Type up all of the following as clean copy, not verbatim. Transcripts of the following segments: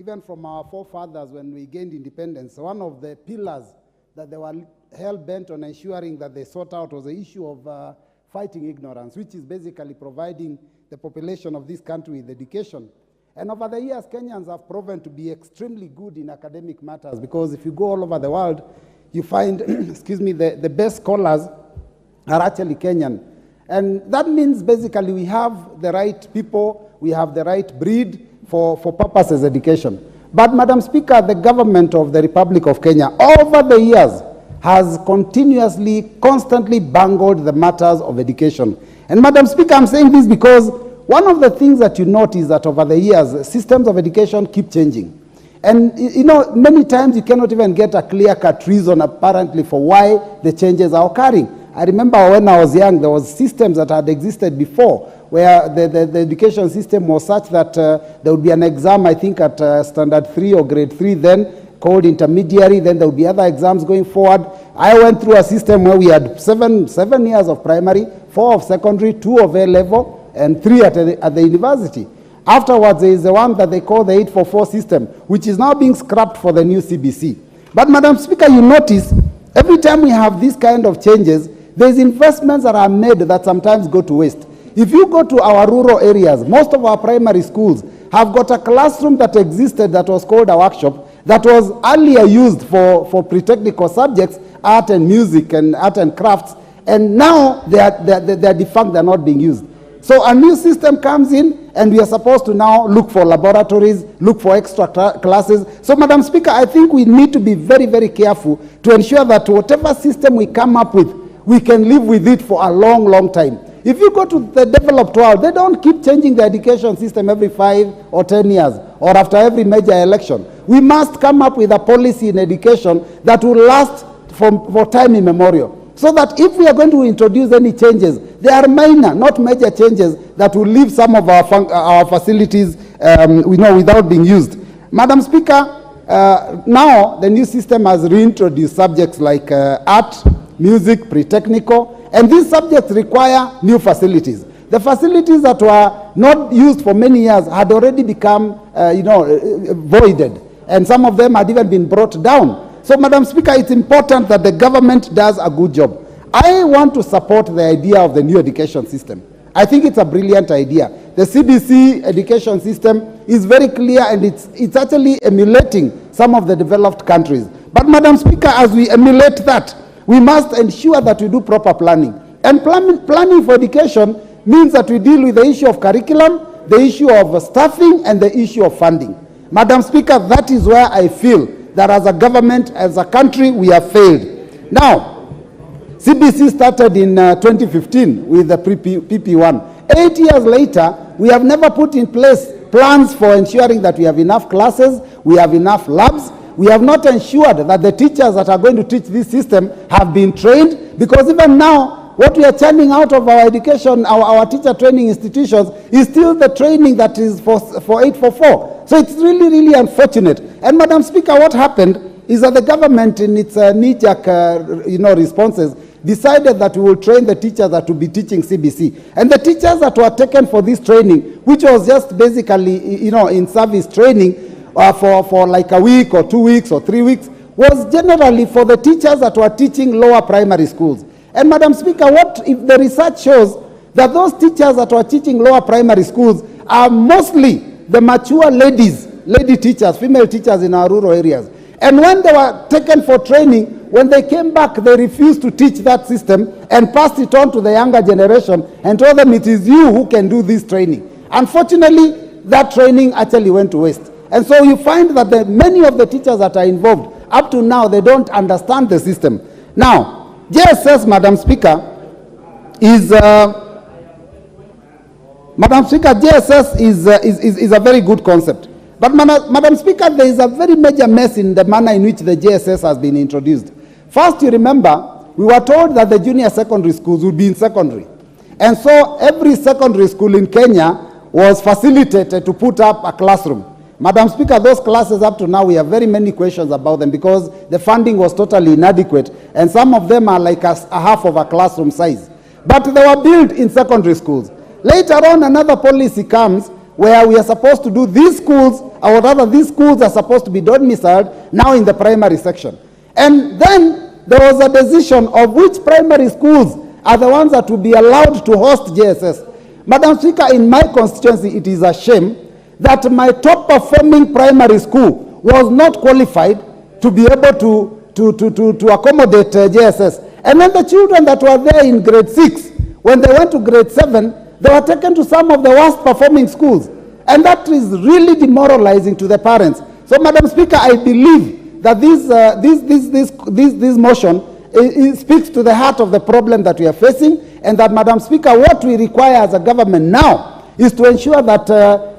even from our forefathers when we gained independence, one of the pillars that they were hell-bent on ensuring that they sort out was the issue of fighting ignorance, which is basically providing the population of this country with education. And over the years, Kenyans have proven to be extremely good in academic matters, because if you go all over the world, you find, excuse me, the best scholars are actually Kenyan. And that means basically we have the right people, we have the right breed for purposes of education. But Madam Speaker, the government of the Republic of Kenya over the years has continuously, constantly bungled the matters of education. And Madam Speaker, I'm saying this because one of the things that you notice that over the years, systems of education keep changing. And you know, many times you cannot even get a clear-cut reason apparently for why the changes are occurring. I remember when I was young, there was systems that had existed before where the education system was such that there would be an exam, I think at standard 3 or grade 3 then, called intermediary, then there would be other exams going forward. I went through a system where we had seven years of primary, 4 of secondary, 2 of A-level, and 3 at the university. Afterwards, there is the one that they call the 844 system, which is now being scrapped for the new CBC. But Madam Speaker, you notice, every time we have these kind of changes, there's investments that are made that sometimes go to waste. If you go to our rural areas, most of our primary schools have got a classroom that existed that was called a workshop that was earlier used for pre-technical subjects, art and music and art and crafts, and now they are defunct, they're not being used. So a new system comes in, and we are supposed to now look for laboratories, look for extra classes. So, Madam Speaker, I think we need to be very, very careful to ensure that whatever system we come up with, we can live with it for a long, long time. If you go to the developed world, they don't keep changing the education system every 5 or 10 years or after every major election. We must come up with a policy in education that will last for time immemorial. So that if we are going to introduce any changes, they are minor, not major changes that will leave some of our facilities without being used. Madam Speaker, now the new system has reintroduced subjects like art, music, pre-technical, and these subjects require new facilities. The facilities that were not used for many years had already become, voided, and some of them had even been brought down. So, Madam Speaker, it's important that the government does a good job. I want to support the idea of the new education system. I think it's a brilliant idea. The CBC education system is very clear, and it's actually emulating some of the developed countries. But, Madam Speaker, as we emulate that, we must ensure that we do proper planning. And planning for education means that we deal with the issue of curriculum, the issue of staffing, and the issue of funding. Madam Speaker, that is where I feel that as a government, as a country, we have failed. Now, CBC started in 2015 with the PP1. 8 years later, we have never put in place plans for ensuring that we have enough classes, we have enough labs. We have not ensured that the teachers that are going to teach this system have been trained, because even now, what we are churning out of our education, our teacher training institutions, is still the training that is for 844. So it's really, really unfortunate. And Madam Speaker, what happened is that the government, in its knee-jerk responses, decided that we will train the teachers that will be teaching CBC. And the teachers that were taken for this training, which was just basically, in service training, for like a week or 2 weeks or 3 weeks, was generally for the teachers that were teaching lower primary schools. And Madam Speaker, what if the research shows that those teachers that were teaching lower primary schools are mostly the mature lady teachers, female teachers in our rural areas. And when they were taken for training, when they came back, they refused to teach that system and passed it on to the younger generation and told them it is you who can do this training. Unfortunately, that training actually went to waste. And so you find that many of the teachers that are involved, up to now, they don't understand the system. Now, JSS, Madam Speaker, is JSS is a very good concept. But Madam Speaker, there is a very major mess in the manner in which the JSS has been introduced. First, you remember, we were told that the junior secondary schools would be in secondary. And so every secondary school in Kenya was facilitated to put up a classroom. Madam Speaker, those classes up to now, we have very many questions about them because the funding was totally inadequate, and some of them are like a half of a classroom size. But they were built in secondary schools. Later on, another policy comes where we are supposed to do these schools, or rather these schools are supposed to be domiciled now in the primary section. And then there was a decision of which primary schools are the ones that will be allowed to host JSS. Madam Speaker, in my constituency, it is a shame that my top performing primary school was not qualified to be able to accommodate JSS. And then the children that were there in grade 6, when they went to grade 7, they were taken to some of the worst performing schools. And that is really demoralizing to the parents. So, Madam Speaker, I believe that this motion it speaks to the heart of the problem that we are facing, and that, Madam Speaker, what we require as a government now is to ensure that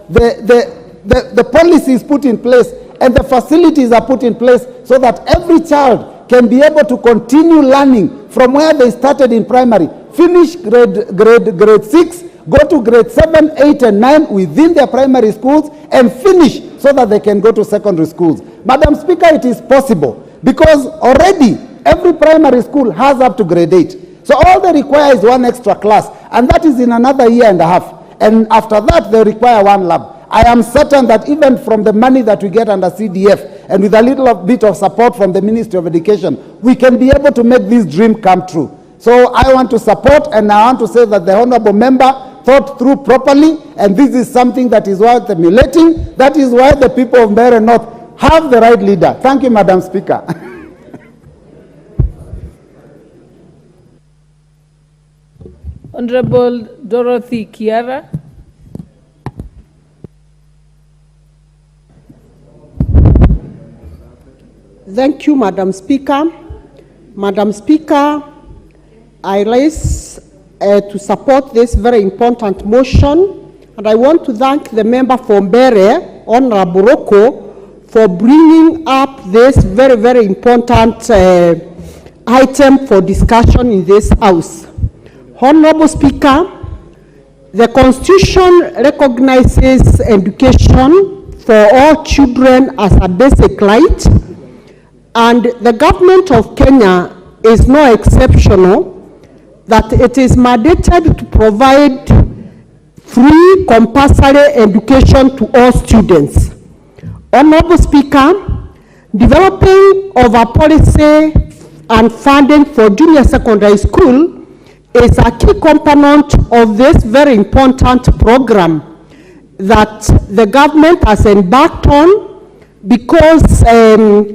the policy is put in place and the facilities are put in place so that every child can be able to continue learning from where they started in primary, finish grade 6, go to grade 7, 8, and 9 within their primary schools, and finish so that they can go to secondary schools. Madam Speaker, it is possible because already every primary school has up to grade 8. So all they require is one extra class, and that is in another year and a half. And after that, they require one lab. I am certain that even from the money that we get under CDF, and with a little bit of support from the Ministry of Education, we can be able to make this dream come true. So I want to support, and I want to say that the honorable member thought through properly, and this is something that is worth emulating. That is why the people of Mbeere North have the right leader. Thank you, Madam Speaker. Honorable Dorothy Kiara. Thank you, Madam Speaker. Madam Speaker, I rise to support this very important motion, and I want to thank the member for Mbeere, Honorable Roko, for bringing up this very, very important item for discussion in this House. Honorable Speaker, the Constitution recognizes education for all children as a basic right, and the government of Kenya is no exceptional, that it is mandated to provide free compulsory education to all students. Honorable Speaker, developing of a policy and funding for junior secondary school is a key component of this very important program that the government has embarked on, because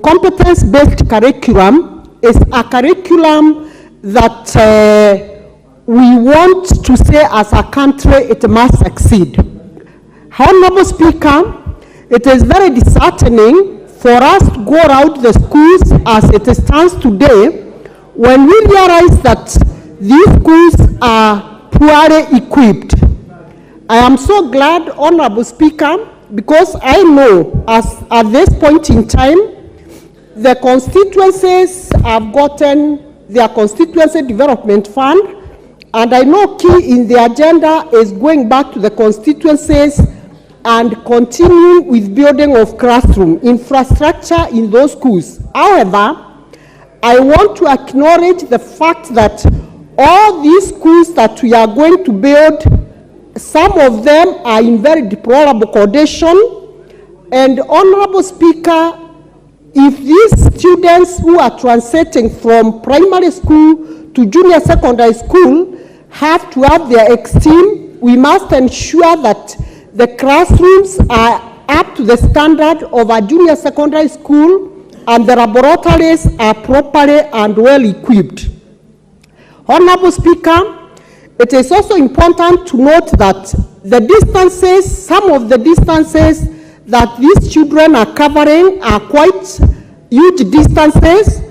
competence-based curriculum is a curriculum that we want to say as a country it must succeed. Honorable Speaker, it is very disheartening for us to go around the schools as it stands today when we realize that these schools are poorly equipped. I am so glad, Honorable Speaker, because I know as at this point in time, the constituencies have gotten their constituency development fund, and I know key in the agenda is going back to the constituencies and continuing with building of classroom infrastructure in those schools. However, I want to acknowledge the fact that all these schools that we are going to build, some of them are in very deplorable condition. And Honorable Speaker, if these students who are transiting from primary school to junior secondary school have to have their esteem, we must ensure that the classrooms are up to the standard of a junior secondary school and the laboratories are properly and well equipped. Honorable Speaker, it is also important to note that the distances, some of the distances that these children are covering are quite huge distances,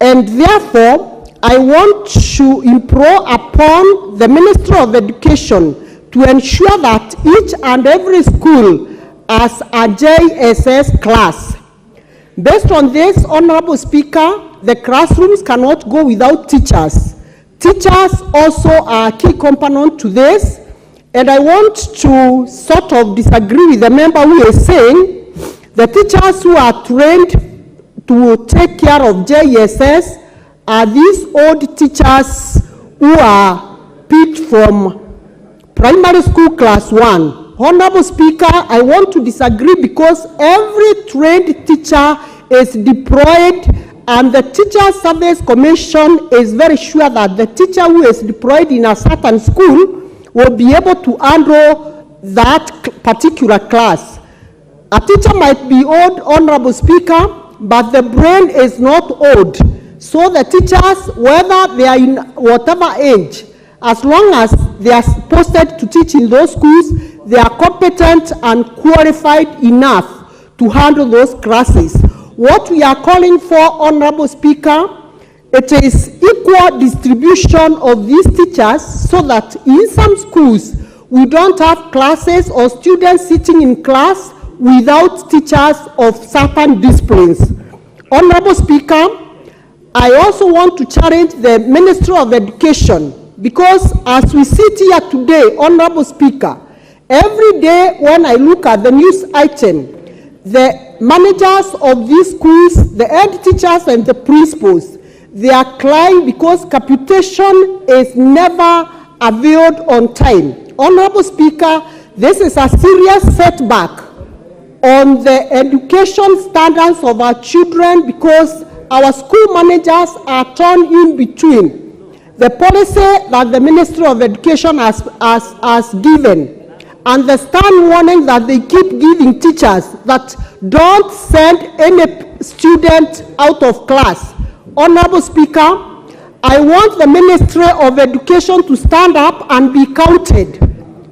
and therefore I want to implore upon the Ministry of Education to ensure that each and every school has a JSS class. Based on this, Honorable Speaker, the classrooms cannot go without teachers. Teachers also are a key component to this, and I want to sort of disagree with the member who is saying the teachers who are trained to take care of JSS are these old teachers who are picked from primary school class 1. Honorable Speaker, I want to disagree because every trained teacher is deployed, and the Teacher Service Commission is very sure that the teacher who is deployed in a certain school will be able to handle that particular class. A teacher might be old, Honorable Speaker, but the brain is not old. So the teachers, whether they are in whatever age, as long as they are posted to teach in those schools, they are competent and qualified enough to handle those classes. What we are calling for, Honorable Speaker, it is equal distribution of these teachers so that in some schools we don't have classes or students sitting in class without teachers of certain disciplines. Honorable Speaker, I also want to challenge the Ministry of Education, because as we sit here today, Honorable Speaker, every day when I look at the news item, the managers of these schools, the head teachers and the principals, they are crying because capitation is never availed on time. Honorable Speaker, this is a serious setback on the education standards of our children, because our school managers are torn in between the policy that the Ministry of Education has given and the stern warning that they keep giving teachers that don't send any student out of class. Honorable Speaker, I want the Ministry of Education to stand up and be counted,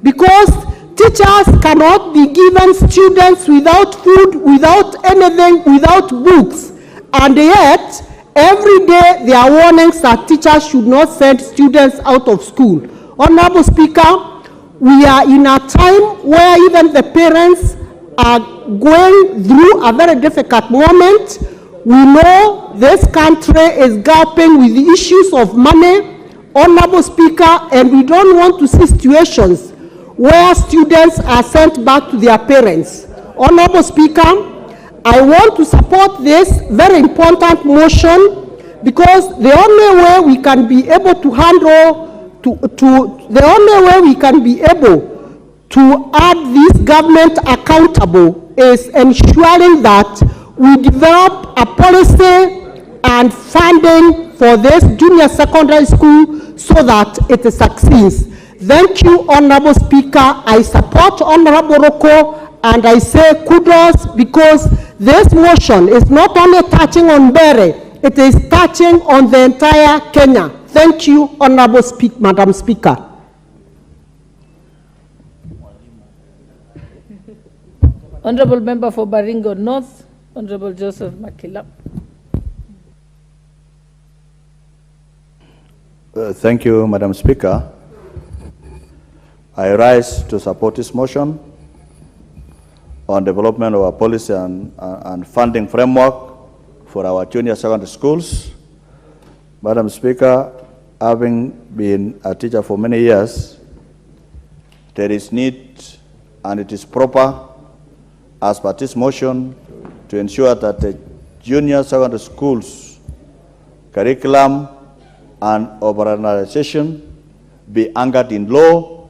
because teachers cannot be given students without food, without anything, without books, and yet every day there are warnings that teachers should not send students out of school. Honorable Speaker, we are in a time where even the parents are going through a very difficult moment. We know this country is grappling with the issues of money, Honorable Speaker, and we don't want to see situations where students are sent back to their parents. Honorable Speaker, I want to support this very important motion, because the only way we can be able to handle the only way we can be able to add this government accountable is ensuring that we develop a policy and funding for this junior secondary school so that it succeeds. Thank you, Honorable Speaker. I support Honorable Roko, and I say kudos, because this motion is not only touching on Bere, it is touching on the entire Kenya. Thank you, Honorable Madam Speaker. Honorable Member for Baringo North, Honorable Joseph Makila. Thank you, Madam Speaker. I rise to support this motion on development of a policy and funding framework for our junior secondary schools. Madam Speaker, having been a teacher for many years, there is need and it is proper, as per this motion, to ensure that the junior secondary schools curriculum and organization be anchored in law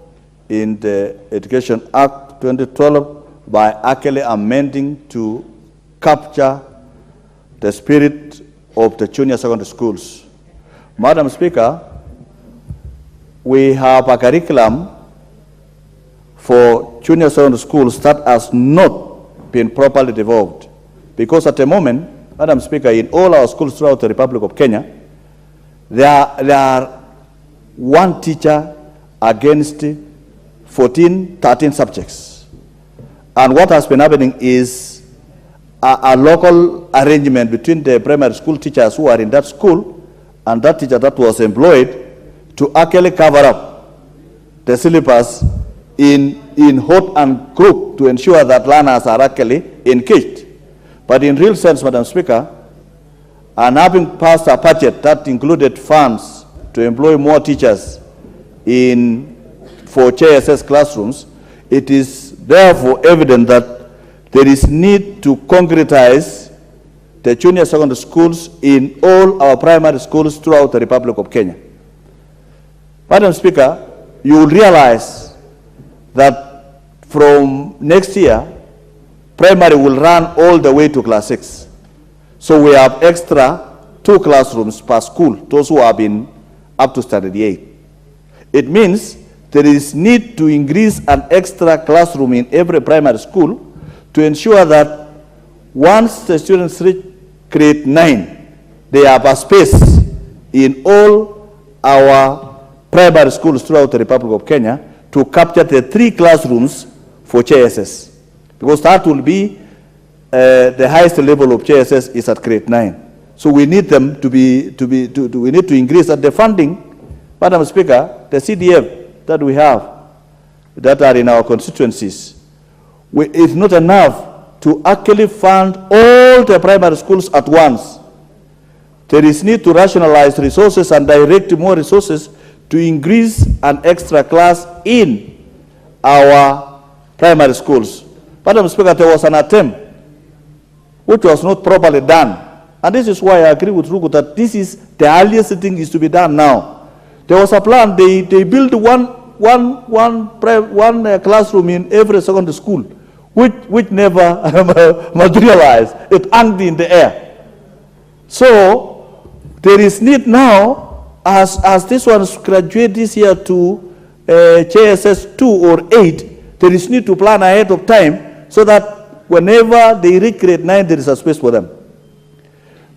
in the Education Act 2012 by actually amending to capture the spirit of the junior secondary schools. Madam Speaker, we have a curriculum for junior secondary schools that has not been properly developed, because at the moment, Madam Speaker, in all our schools throughout the Republic of Kenya, there are one teacher against 13 subjects. And what has been happening is a local arrangement between the primary school teachers who are in that school and that teacher that was employed to actually cover up the syllabus in hot and crook to ensure that learners are actually engaged. But in real sense, Madam Speaker, and having passed a budget that included funds to employ more teachers for JSS classrooms, it is therefore evident that there is need to concretize the junior secondary schools in all our primary schools throughout the Republic of Kenya. Madam Speaker, you will realize that from next year, primary will run all the way to class 6. So we have extra 2 classrooms per school, those who have been up to standard 8. It means there is need to increase an extra classroom in every primary school to ensure that once the students reach grade 9, they have a space in all our primary schools throughout the Republic of Kenya to capture the 3 classrooms for JSS. Because that will be the highest level of JSS is at grade 9. So we need them we need to increase the funding. Madam Speaker, the CDF that we have that are in our constituencies, it's not enough to actually fund all the primary schools at once. There is need to rationalize resources and direct more resources to increase an extra class in our primary schools. Madam Speaker, there was an attempt which was not properly done. And this is why I agree with Rugu that this is the earliest thing is to be done now. There was a plan, they built one classroom in every secondary school, which never materialized. It hung in the air. So there is need now, as this one graduate this year to JSS 2 or 8, there is need to plan ahead of time so that whenever they reach grade 9, there is a space for them.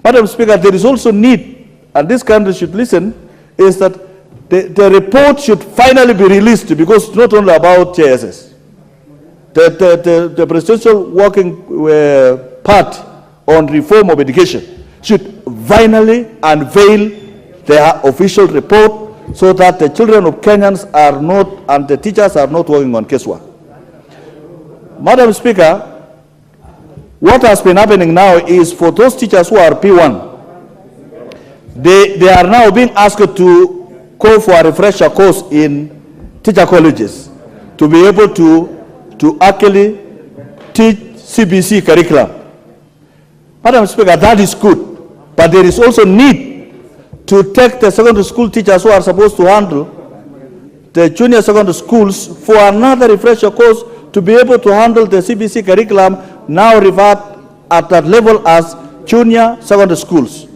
Madam Speaker, there is also need, and this country should listen, is that the report should finally be released, because it's not only about JSS. The presidential working part on reform of education should finally unveil their official report so that the children of Kenyans are not, and the teachers are not working on casework. Madam Speaker, what has been happening now is for those teachers who are P1, they are now being asked to go for a refresher course in teacher colleges to be able to actually teach CBC curriculum. Madam Speaker, that is good, but there is also need to take the secondary school teachers who are supposed to handle the junior secondary schools for another refresher course to be able to handle the CBC curriculum now revert at that level as junior secondary schools.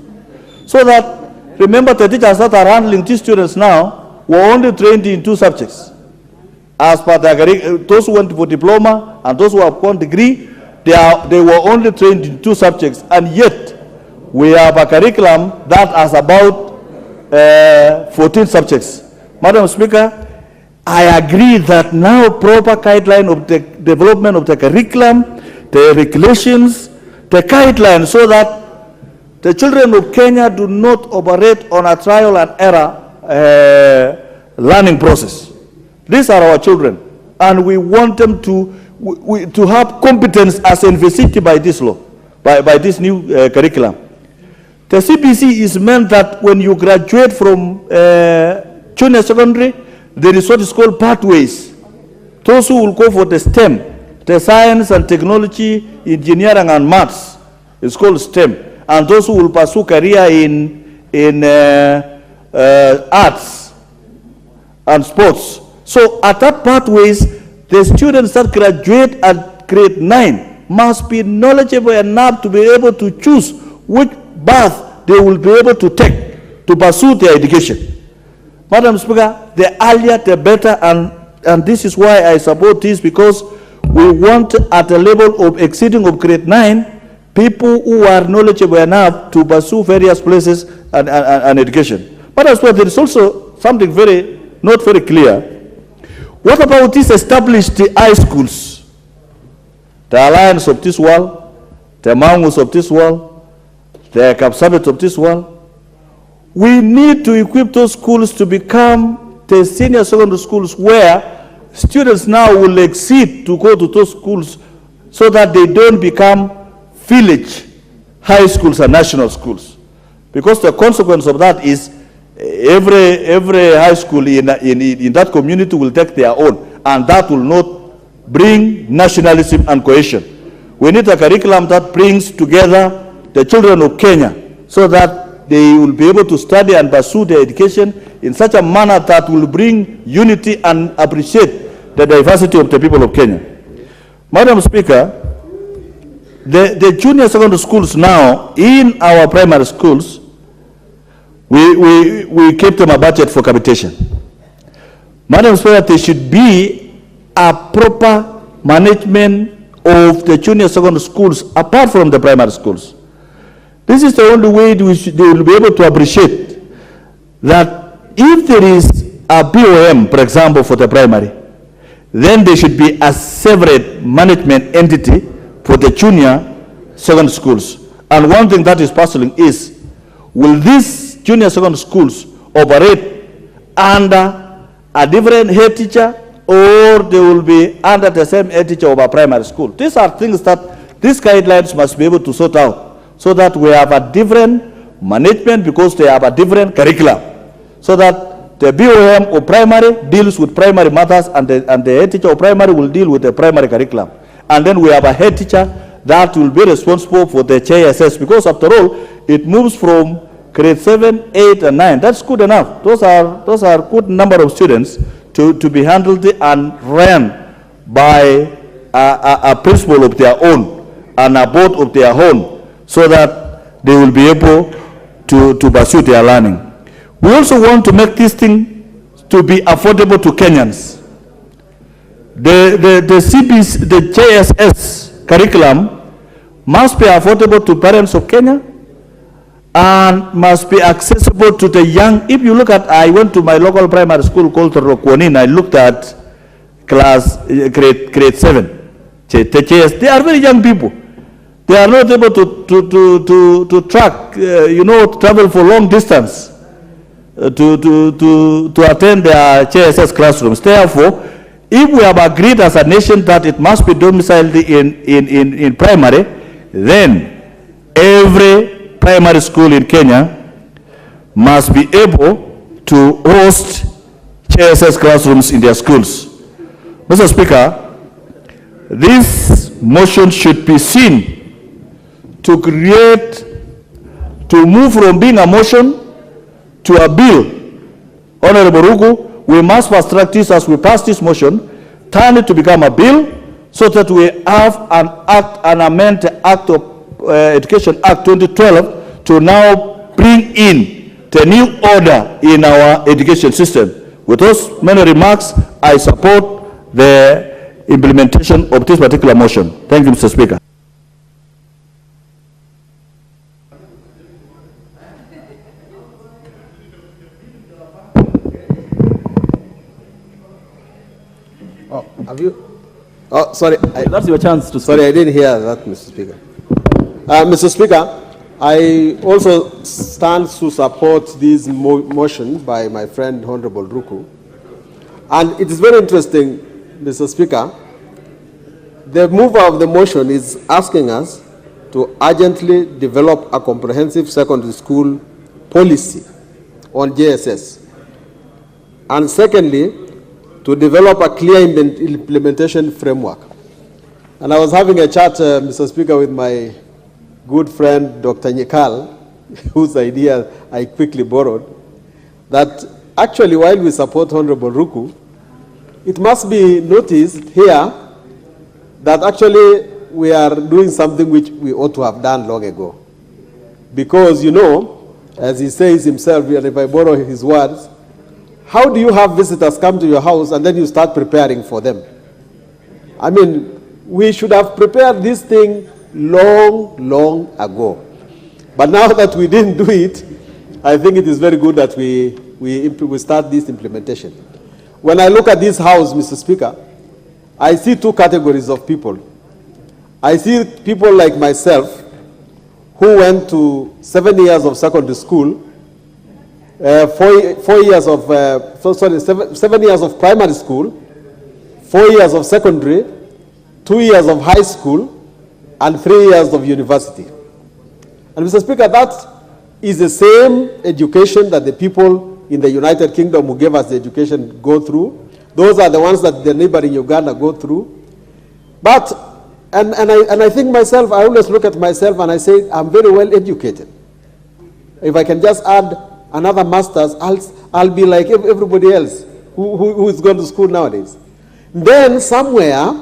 So that, remember, the teachers that are handling these students now were only trained in 2 subjects. As per the, those who went for diploma and those who have gone degree, they were only trained in 2 subjects. And yet, we have a curriculum that has about 14 subjects. Madam Speaker, I agree that now proper guideline of the development of the curriculum, the regulations, the guidelines, so that the children of Kenya do not operate on a trial and error learning process. These are our children, and we want them to have competence as envisaged by this law, by this new curriculum. The CBC is meant that when you graduate from junior secondary, there is what is called pathways. Those who will go for the STEM, the science and technology, engineering and maths, it's called STEM. And those who will pursue career in arts and sports. So at that pathways, the students that graduate at grade 9 must be knowledgeable enough to be able to choose which path they will be able to take to pursue their education. Madam Speaker, the earlier the better, and this is why I support this, because we want at a level of exceeding of grade 9, people who are knowledgeable enough to pursue various places and education. But as well, there is also something not very clear. What about these established high schools? The Alliance of this world, the Mangus of this world, the Kapsabet of this world. We need to equip those schools to become the senior secondary schools where students now will exceed to go to those schools so that they don't become village high schools and national schools. Because the consequence of that is every high school in that community will take their own, and that will not bring nationalism and cohesion. We need a curriculum that brings together the children of Kenya so that they will be able to study and pursue their education in such a manner that will bring unity and appreciate the diversity of the people of Kenya. Madam Speaker, the junior secondary schools now, in our primary schools, we keep them a budget for capitation. Madam Speaker, there should be a proper management of the junior secondary schools apart from the primary schools. This is the only way they will be able to appreciate that if there is a BOM, for example, for the primary, then there should be a separate management entity for the junior secondary schools. And one thing that is puzzling is, will these junior secondary schools operate under a different head teacher, or they will be under the same head teacher of a primary school? These are things that these guidelines must be able to sort out, so that we have a different management because they have a different curriculum, so that the BOM of primary deals with primary matters, and the head teacher of primary will deal with the primary curriculum. And then we have a head teacher that will be responsible for the JSS, because after all, it moves from grade 7, 8, and 9. That's good enough. Those are good number of students to be handled and ran by a principal of their own and a board of their own, so that they will be able to pursue their learning. We also want to make this thing to be affordable to Kenyans. The JSS curriculum must be affordable to parents of Kenya and must be accessible to the young. If you look at, I went to my local primary school called Rokwonin, I looked at class grade 7. They are very young people. They are not able to track, travel for long distance to attend their JSS classrooms. Therefore, if we have agreed as a nation that it must be domiciled in primary, then every primary school in Kenya must be able to host JSS classrooms in their schools. Mr. Speaker, this motion should be seen to move from being a motion to a bill. Honorable Rugu, we must fast track this as we pass this motion, turn it to become a bill, so that we have an amend the Act of Education Act 2012 to now bring in the new order in our education system. With those many remarks, I support the implementation of this particular motion. Thank you, Mr. Speaker. Have you? Oh, sorry. That's your chance to speak. Sorry, I didn't hear that, Mr. Speaker. Mr. Speaker, I also stand to support this motion by my friend Honorable Ruku. And it is very interesting, Mr. Speaker. The mover of the motion is asking us to urgently develop a comprehensive secondary school policy on JSS. And secondly, to develop a clear implementation framework. And I was having a chat, Mr. Speaker, with my good friend, Dr. Nyekal, whose idea I quickly borrowed, that actually while we support Honorable Ruku, it must be noticed here that actually we are doing something which we ought to have done long ago. Because, as he says himself, and if I borrow his words, how do you have visitors come to your house and then you start preparing for them? I mean, we should have prepared this thing long ago. But now that we didn't do it, I think it is very good that we start this implementation. When I look at this house, Mr. Speaker, I see two categories of people. I see people like myself who went to 7 years of secondary school, 7 years of primary school, 4 years of secondary, 2 years of high school, and 3 years of university. And Mr. Speaker, that is the same education that the people in the United Kingdom who gave us the education go through. Those are the ones that the neighbor in Uganda go through. But, and I think myself, I always look at myself and I say, I'm very well educated. If I can just add another master's, I'll be like everybody else who is going to school nowadays. Then somewhere,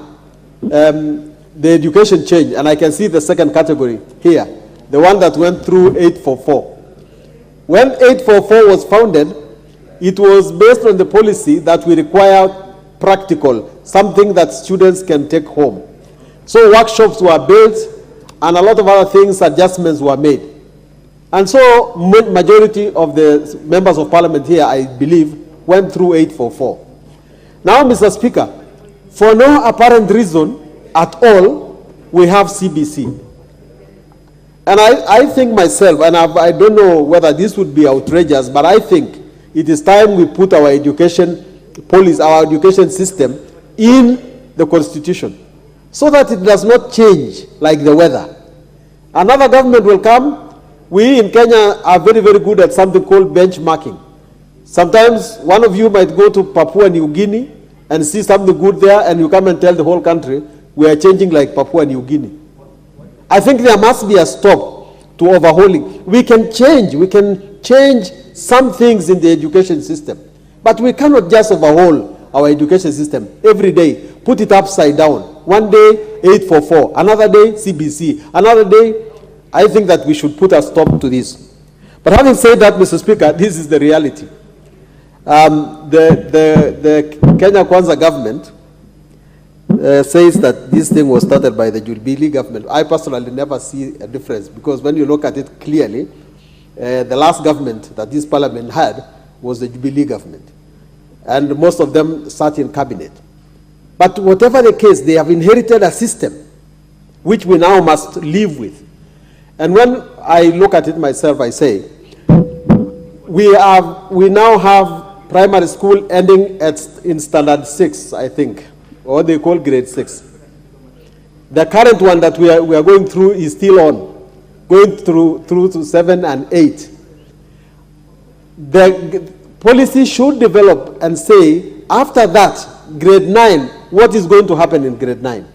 the education changed, and I can see the second category here, the one that went through 844. When 844 was founded, it was based on the policy that we require practical, something that students can take home. So workshops were built, and a lot of other things, adjustments were made. And so majority of the members of parliament here, I believe, went through 844. Now, Mr. Speaker, for no apparent reason at all, we have CBC. And I think myself, and I don't know whether this would be outrageous, but I think it is time we put our education policy, our education system in the Constitution, so that it does not change like the weather. Another government will come. We in Kenya are very, very good at something called benchmarking. Sometimes one of you might go to Papua New Guinea and see something good there, and you come and tell the whole country, we are changing like Papua New Guinea. I think there must be a stop to overhauling. We can change some things in the education system, but we cannot just overhaul our education system every day, put it upside down. One day, 844, another day, CBC, another day. I think that we should put a stop to this. But having said that, Mr. Speaker, this is the reality. The Kenya Kwanza government says that this thing was started by the Jubilee government. I personally never see a difference, because when you look at it clearly, the last government that this parliament had was the Jubilee government. And most of them sat in cabinet. But whatever the case, they have inherited a system which we now must live with. And when I look at it myself, I say, we now have primary school ending in standard 6, I think, or they call grade 6. The current one that we are going through is still on, going through to 7 and 8. The policy should develop and say, after that, grade 9, what is going to happen in grade 9?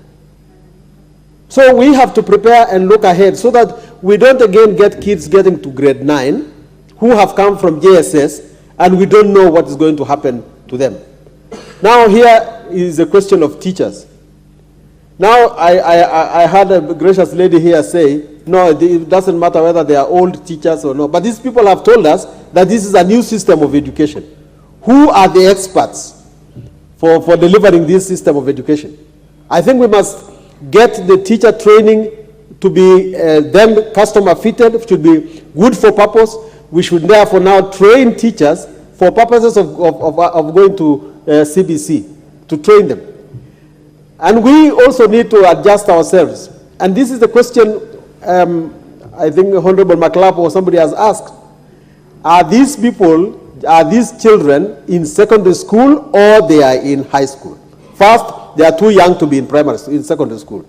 So we have to prepare and look ahead so that we don't again get kids getting to grade 9 who have come from JSS and we don't know what is going to happen to them. Now here is a question of teachers. Now I had a gracious lady here say, no, it doesn't matter whether they are old teachers or not, but these people have told us that this is a new system of education. Who are the experts for delivering this system of education? I think we must get the teacher training to be then customer fitted, should be good for purpose. We should therefore now train teachers for purposes of going to CBC, to train them. And we also need to adjust ourselves. And this is the question I think Honorable McLap or somebody has asked. Are these people, are these children in secondary school or they are in high school? First, they are too young to be in secondary school.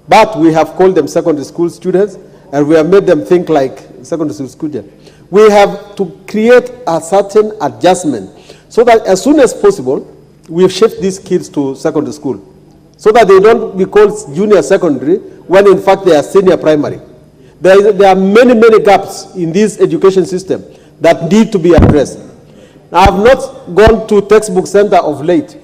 But we have called them secondary school students, and we have made them think like secondary school students. We have to create a certain adjustment so that as soon as possible, we shift these kids to secondary school, so that they don't be called junior secondary when in fact they are senior primary. There are many, many gaps in this education system that need to be addressed. I have not gone to textbook center of late,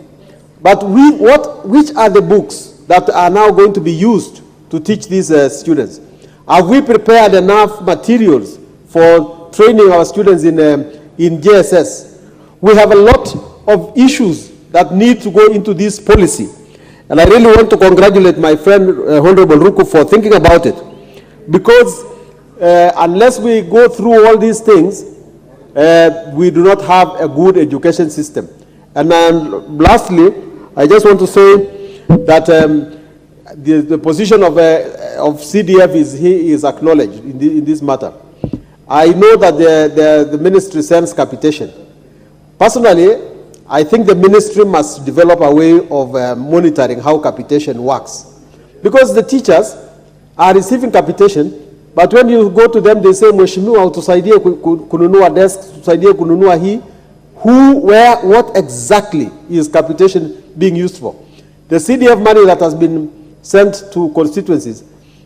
but which are the books that are now going to be used to teach these students? Have we prepared enough materials for training our students in JSS? We have a lot of issues that need to go into this policy. And I really want to congratulate my friend, Honorable Ruku, for thinking about it. Because unless we go through all these things, we do not have a good education system. And lastly, I just want to say that the position of CDF is acknowledged in this matter. I know that the ministry sends capitation. Personally, I think the ministry must develop a way of monitoring how capitation works. Because the teachers are receiving capitation, but when you go to them, they say, Mheshimiwa, utusaidie kununua desk, utusaidie kununua hii. Who, where, what exactly is capitation being used for? The CDF money that has been sent to constituencies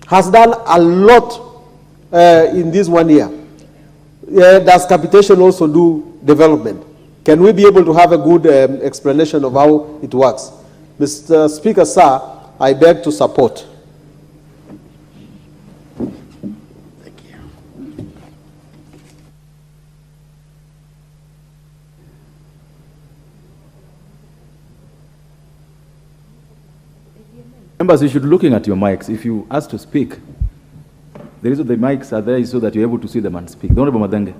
has done a lot in this 1 year. Does capitation also do development? Can we be able to have a good explanation of how it works? Mr. Speaker, sir, I beg to support. Members, you should be looking at your mics. If you ask to speak, the reason the mics are there is so that you're able to see them and speak. The Honorable Madenge.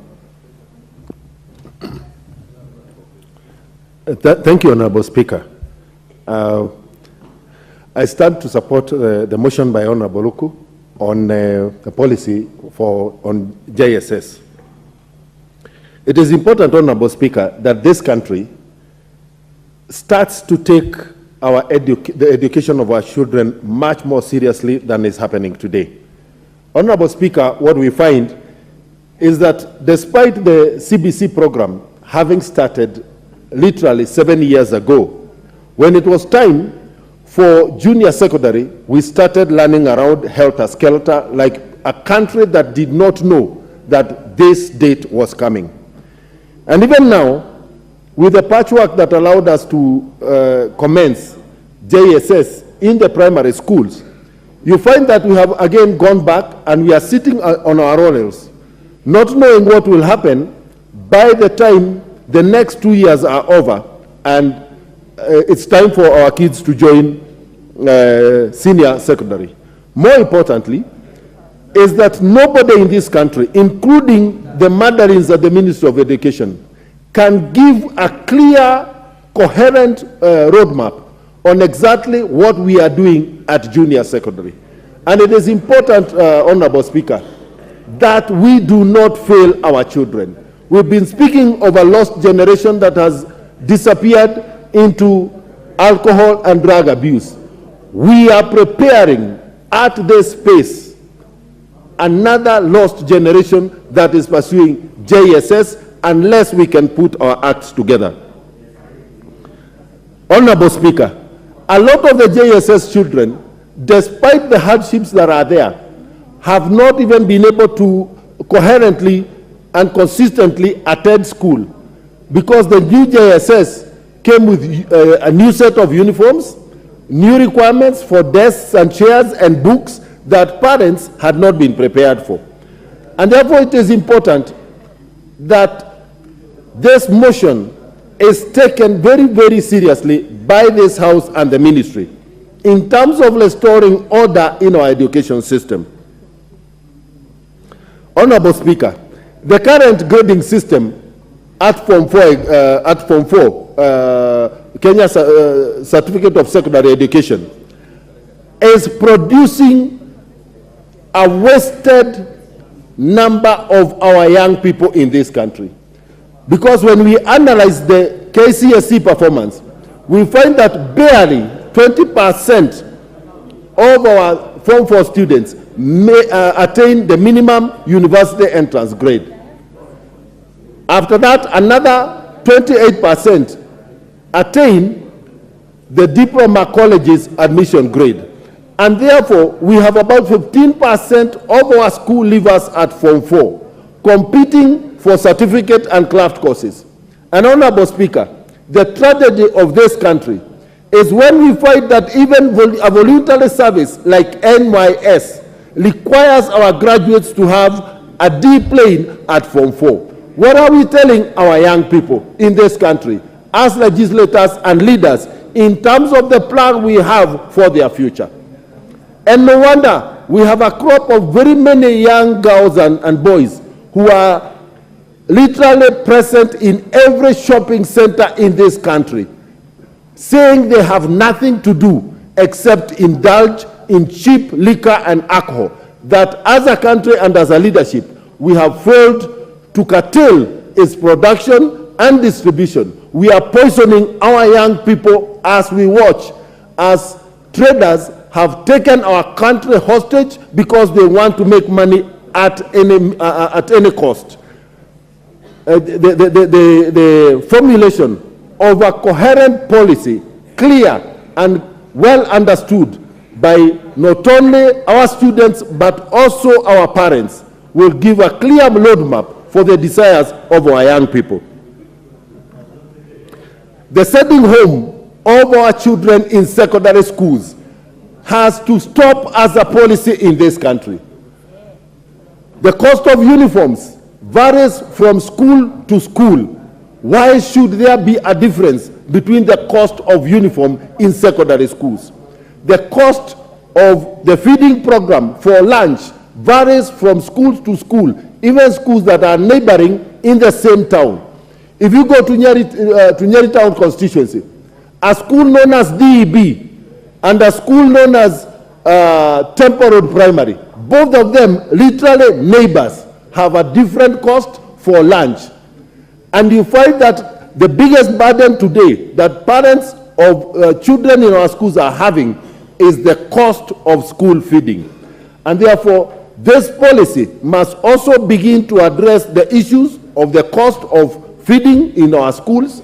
Thank you, Honorable Speaker. I stand to support the motion by Honorable Ruku on the policy on JSS. It is important, Honorable Speaker, that this country starts to take the education of our children much more seriously than is happening today. Honorable Speaker, what we find is that despite the CBC program having started literally 7 years ago, when it was time for junior secondary, we started learning around helter-skelter like a country that did not know that this date was coming. And even now, with the patchwork that allowed us to commence JSS in the primary schools, you find that we have again gone back and we are sitting on our laurels, not knowing what will happen by the time the next 2 years are over and it's time for our kids to join senior secondary. More importantly, is that nobody in this country, including the mandarins at the Ministry of Education, can give a clear, coherent roadmap on exactly what we are doing at junior secondary. And it is important, Honorable Speaker, that we do not fail our children. We've been speaking of a lost generation that has disappeared into alcohol and drug abuse. We are preparing at this pace another lost generation that is pursuing JSS unless we can put our acts together. Honorable Speaker, a lot of the JSS children, despite the hardships that are there, have not even been able to coherently and consistently attend school because the new JSS came with a new set of uniforms, new requirements for desks and chairs and books that parents had not been prepared for. And therefore it is important that this motion is taken very, very seriously by this House and the Ministry in terms of restoring order in our education system. Honorable Speaker, the current grading system at Form 4, Kenya Certificate of Secondary Education, is producing a wasted number of our young people in this country. Because when we analyze the KCSE performance, we find that barely 20% of our Form 4 students may attain the minimum university entrance grade. After that, another 28% attain the diploma college's admission grade. And therefore, we have about 15% of our school leavers at Form 4 competing for certificate and craft courses. And Honorable Speaker, the tragedy of this country is when we find that even a voluntary service like NYS requires our graduates to have a D plane at Form 4. What are we telling our young people in this country as legislators and leaders in terms of the plan we have for their future? And no wonder we have a crop of very many young girls and boys who are literally present in every shopping center in this country, saying they have nothing to do except indulge in cheap liquor and alcohol, that as a country and as a leadership, we have failed to curtail its production and distribution. We are poisoning our young people as we watch, as traders have taken our country hostage because they want to make money at any cost. The formulation of a coherent policy, clear and well understood by not only our students but also our parents, will give a clear roadmap for the desires of our young people. The sending home of our children in secondary schools has to stop as a policy in this country. The cost of uniforms varies from school to school. Why should there be a difference between the cost of uniform in secondary schools? The cost of the feeding program for lunch varies from school to school, even schools that are neighboring in the same town. If you go to Nyeri Town constituency, a school known as DEB and a school known as Temple Road Primary, both of them, literally neighbors, have a different cost for lunch. And you find that the biggest burden today that parents of children in our schools are having is the cost of school feeding. And therefore, this policy must also begin to address the issues of the cost of feeding in our schools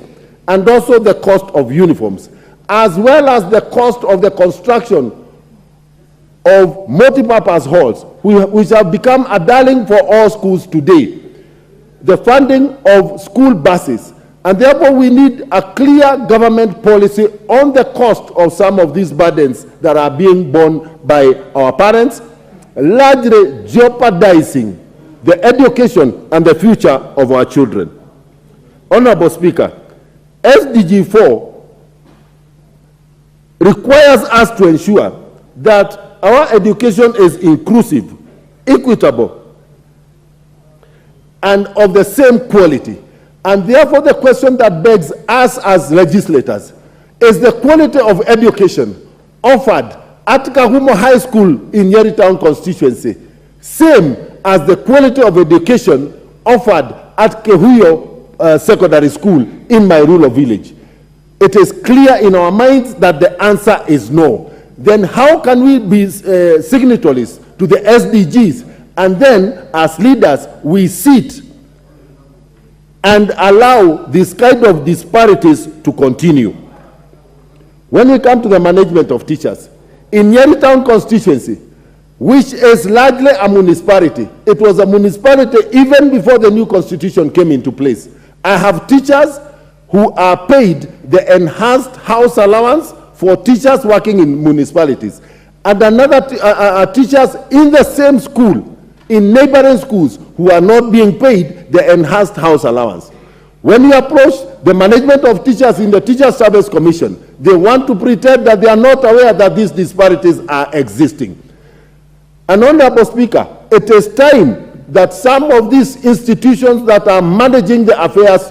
and also the cost of uniforms, as well as the cost of the construction of multipurpose halls, which have become a darling for all schools today, the funding of school buses, and therefore we need a clear government policy on the cost of some of these burdens that are being borne by our parents, largely jeopardizing the education and the future of our children. Honorable Speaker, SDG 4 requires us to ensure that our education is inclusive, equitable, and of the same quality. And therefore, the question that begs us as legislators is the quality of education offered at Kahumo High School in Nyeri Town constituency, same as the quality of education offered at Kehuyo Secondary School in my rural village. It is clear in our minds that the answer is no. Then how can we be signatories to the SDGs and then as leaders we sit and allow this kind of disparities to continue? When we come to the management of teachers, in Nyeri Town constituency, which is largely a municipality, it was a municipality even before the new constitution came into place. I have teachers who are paid the enhanced house allowance for teachers working in municipalities, and another teachers in the same school, in neighboring schools, who are not being paid the enhanced house allowance. When you approach the management of teachers in the Teacher Service Commission, they want to pretend that they are not aware that these disparities are existing. And Honorable Speaker, it is time that some of these institutions that are managing the affairs,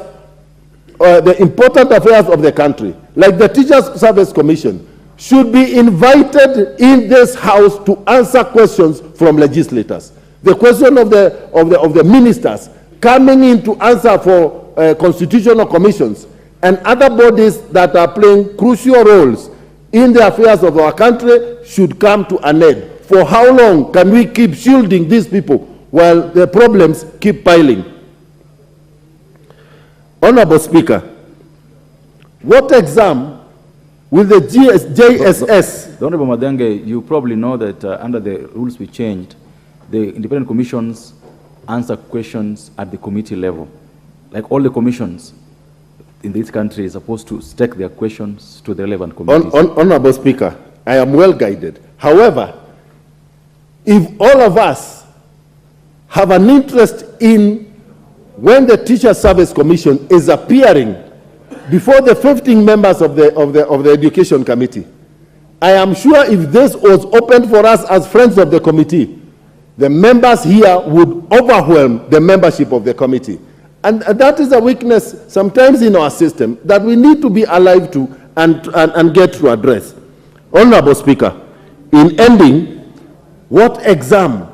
the important affairs of the country, like the Teachers Service Commission, should be invited in this House to answer questions from legislators. The question of the ministers coming in to answer for constitutional commissions and other bodies that are playing crucial roles in the affairs of our country should come to an end. For how long can we keep shielding these people while the problems keep piling? Honorable Speaker, what exam will the JSS... Honorable Madenge, you probably know that under the rules we changed, the independent commissions answer questions at the committee level. Like all the commissions in this country is supposed to take their questions to the relevant committees. Honorable Speaker, I am well guided. However, if all of us have an interest in when the Teacher Service Commission is appearing before the 15 members of the Education Committee, I am sure if this was opened for us as friends of the committee, the members here would overwhelm the membership of the committee. And that is a weakness sometimes in our system that we need to be alive to and get to address. Honorable Speaker, in ending, what exam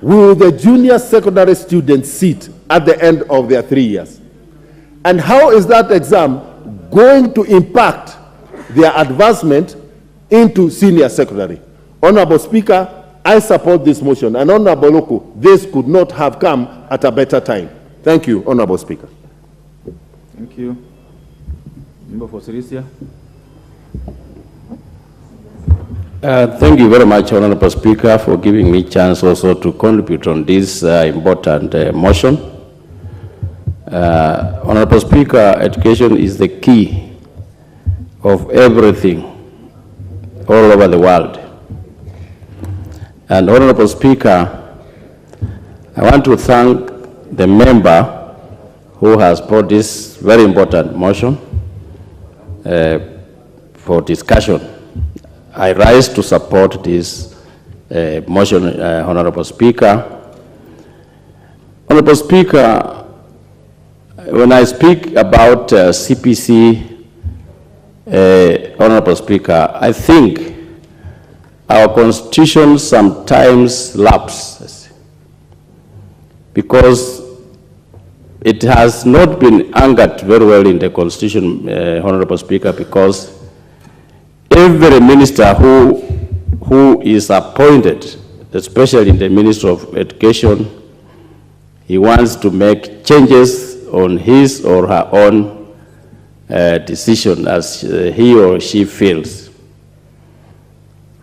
will the junior secondary students sit at the end of their 3 years? And how is that exam going to impact their advancement into senior secondary? Honorable Speaker, I support this motion, and Honorable Loko, this could not have come at a better time. Thank you, Honorable Speaker. Thank you. Member for Sirisia. Thank you very much, Honorable Speaker, for giving me a chance also to contribute on this important motion. Honorable Speaker, education is the key of everything all over the world. And Honorable Speaker, I want to thank the member who has brought this very important motion for discussion. I rise to support this motion, Honorable Speaker. Honorable Speaker, when I speak about CPC, Honorable Speaker, I think our constitution sometimes lapses because it has not been anchored very well in the constitution, Honorable Speaker, because every minister who is appointed, especially in the Ministry of Education, he wants to make changes on his or her own decision as he or she feels.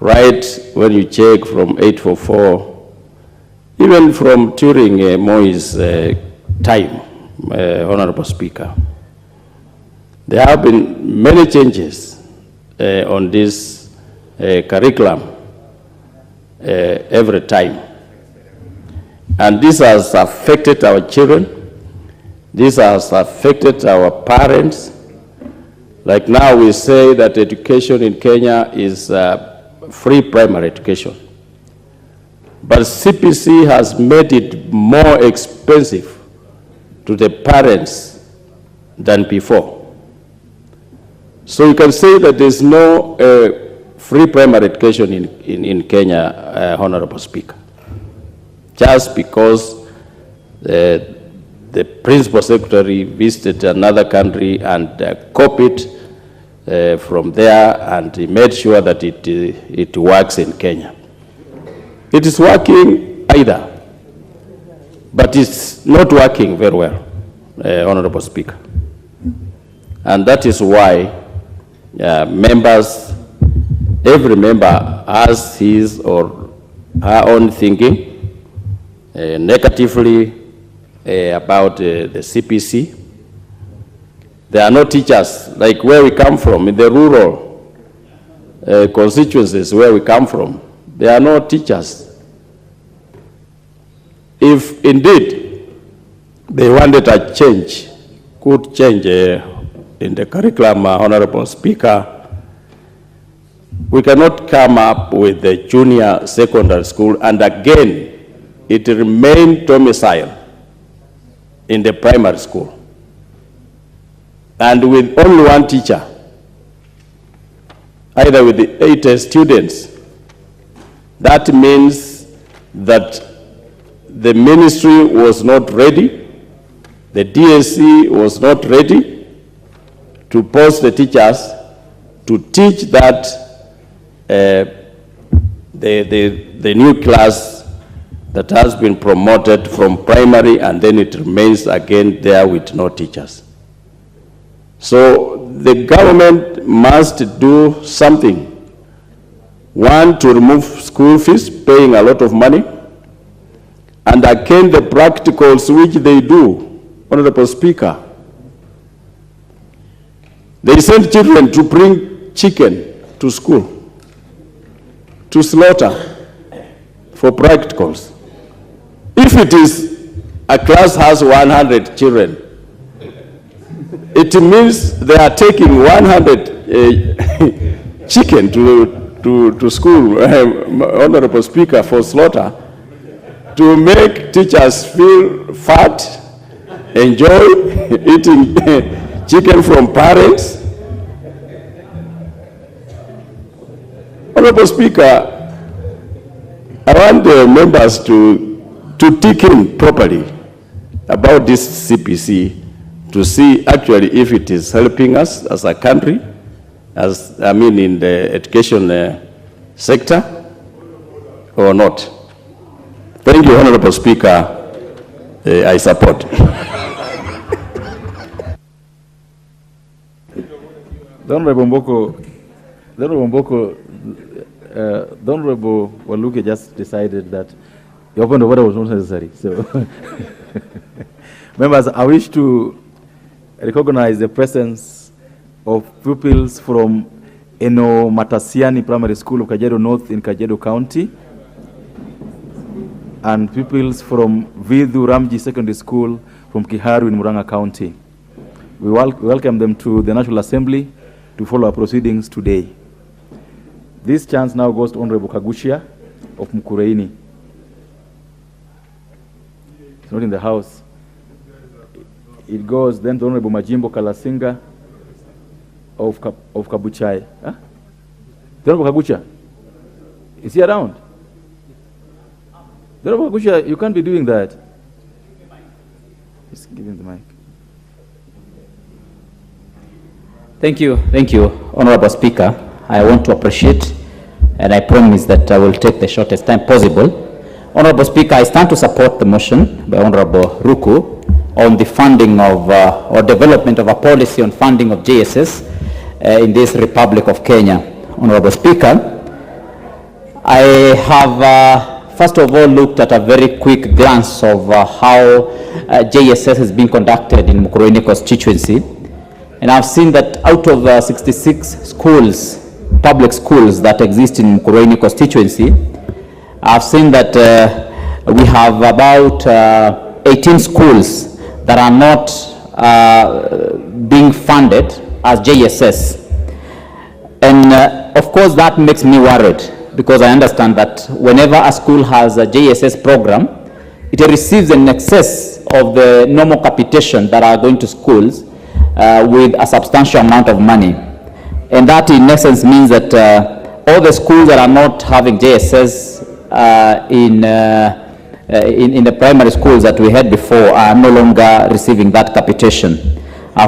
Right when you check from 844, even from during Moi's time, Honorable Speaker, there have been many changes on this curriculum every time. And this has affected our children. This has affected our parents. Like now we say that education in Kenya is free primary education. But CPC has made it more expensive to the parents than before. So you can say that there's no free primary education in Kenya, Honorable Speaker, just because the Principal Secretary visited another country and copied from there, and he made sure that it works in Kenya. It is working either, but it's not working very well, Honorable Speaker. And that is why members, every member has his or her own thinking negatively about the CPC. There are no teachers, like where we come from, in the rural constituencies where we come from, there are no teachers. If indeed they wanted a change, could change in the curriculum, Honorable Speaker, we cannot come up with the junior secondary school and again it remain domicile in the primary school. And with only one teacher, either with the 8 students, that means that the ministry was not ready, the DSC was not ready to post the teachers to teach that the new class that has been promoted from primary, and then it remains again there with no teachers. So the government must do something. One, to remove school fees, paying a lot of money, and again the practicals which they do, Honorable Speaker. They send children to bring chicken to school, to slaughter for practicals. If it is a class has 100 children, it means they are taking 100 chicken to school, Honorable Speaker, for slaughter, to make teachers feel fat, enjoy eating chicken from parents. Honorable Speaker, I want the members to think in properly about this CPC, to see actually if it is helping us as a country, in the education sector or not. Thank you, Honorable Speaker. I support. The Honorable Waluke just decided that the open order was not necessary. So, members, I wish to recognize the presence of pupils from Eno Matasiani Primary School of Kajiado North in Kajiado County, and pupils from Vidhu Ramji Secondary School from Kiharu in Murang'a County. We welcome them to the National Assembly to follow our proceedings today. This chance now goes to Honorable Kagushia of Mukureini. It's not in the House. It goes then to Honorable Majimbo Kalasinga of Kabuchai. Huh? Honorable Kagucha, is he around? Honorable Kagucha, you can't be doing that. Just give him the mic. Thank you, Honorable Speaker. I want to appreciate, and I promise that I will take the shortest time possible. Honorable Speaker, I stand to support the motion by Honorable Ruku on the funding of, or development of a policy on funding of JSS in this Republic of Kenya. Honorable Speaker, I have first of all looked at a very quick glance of how JSS has been conducted in Mukurweini constituency. And I've seen that out of 66 schools, public schools that exist in Mukurweini constituency, I've seen that we have about 18 schools that are not being funded as JSS. And of course that makes me worried, because I understand that whenever a school has a JSS program, it receives in excess of the normal capitation that are going to schools with a substantial amount of money. And that in essence means that all the schools that are not having JSS in the primary schools that we had before are no longer receiving that capitation.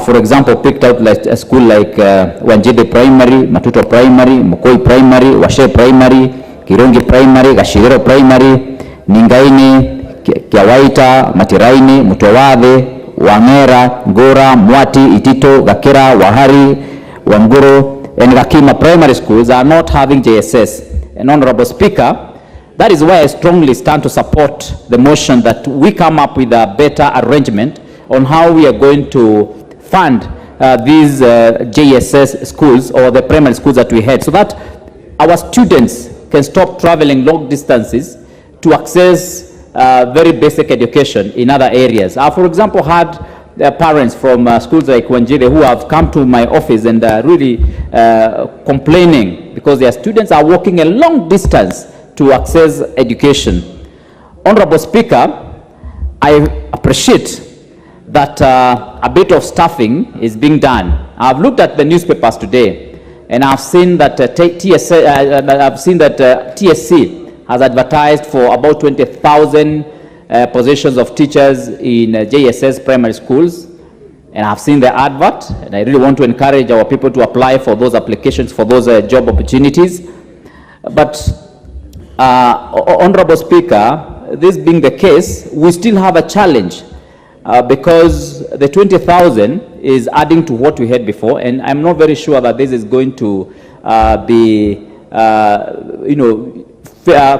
For example, picked out like a school like Wanjide Primary, Matuto Primary, Mukoi Primary, Washe Primary, Kirongi Primary, Gashirero Primary, Ningaini, Kiawaita, Matiraini, Mutowade, Wangera, Gora, Mwati, Itito, Gakera, Wahari, Wanguro, and Rakima primary schools are not having JSS. And Honorable Speaker, that is why I strongly stand to support the motion that we come up with a better arrangement on how we are going to fund these JSS schools or the primary schools that we had, so that our students can stop traveling long distances to access very basic education in other areas. I, for example, had parents from schools like Wanjire who have come to my office and really complaining because their students are walking a long distance to access education. Honorable Speaker, I appreciate that a bit of staffing is being done. I've looked at the newspapers today, and I've seen that TSC has advertised for about 20,000 positions of teachers in JSS primary schools. And I've seen the advert, and I really want to encourage our people to apply for those applications, for those job opportunities. But Honorable Speaker, this being the case, we still have a challenge because the 20,000 is adding to what we had before, and I'm not very sure that this is going to be,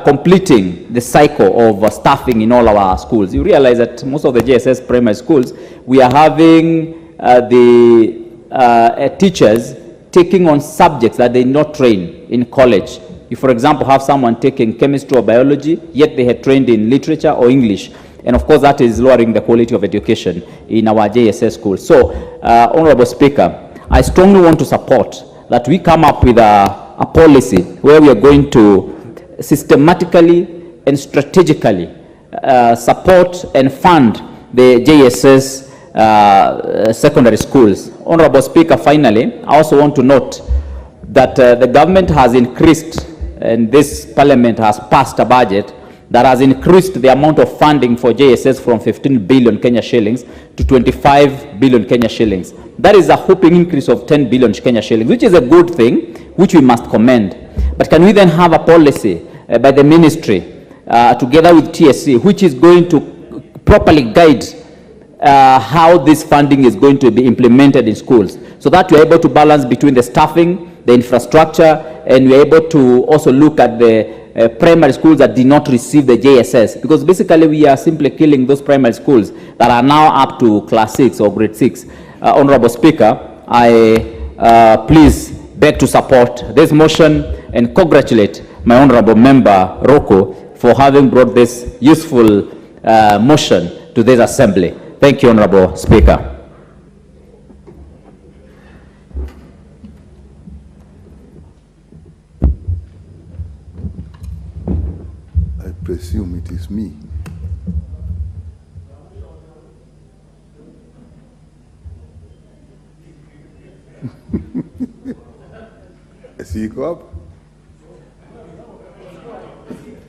completing the cycle of staffing in all our schools. You realize that most of the JSS primary schools, we are having teachers taking on subjects that they not train in college. You, for example, have someone taking chemistry or biology, yet they had trained in literature or English. And of course, that is lowering the quality of education in our JSS schools. So, Honorable Speaker, I strongly want to support that we come up with a policy where we are going to systematically and strategically support and fund the JSS secondary schools. Honorable Speaker, finally, I also want to note that the government has increased, and this parliament has passed a budget that has increased the amount of funding for JSS from 15 billion Kenya shillings to 25 billion Kenya shillings. That is a whopping increase of 10 billion Kenya shillings, which is a good thing, which we must commend. But can we then have a policy by the ministry together with TSC, which is going to properly guide how this funding is going to be implemented in schools, so that we're able to balance between the staffing, the infrastructure, and we're able to also look at the primary schools that did not receive the JSS, because basically we are simply killing those primary schools that are now up to class 6 or grade 6. Honorable Speaker, I please beg to support this motion and congratulate my honorable member Roko for having brought this useful motion to this assembly. Thank you, Honorable Speaker. I presume it is me. Speak up.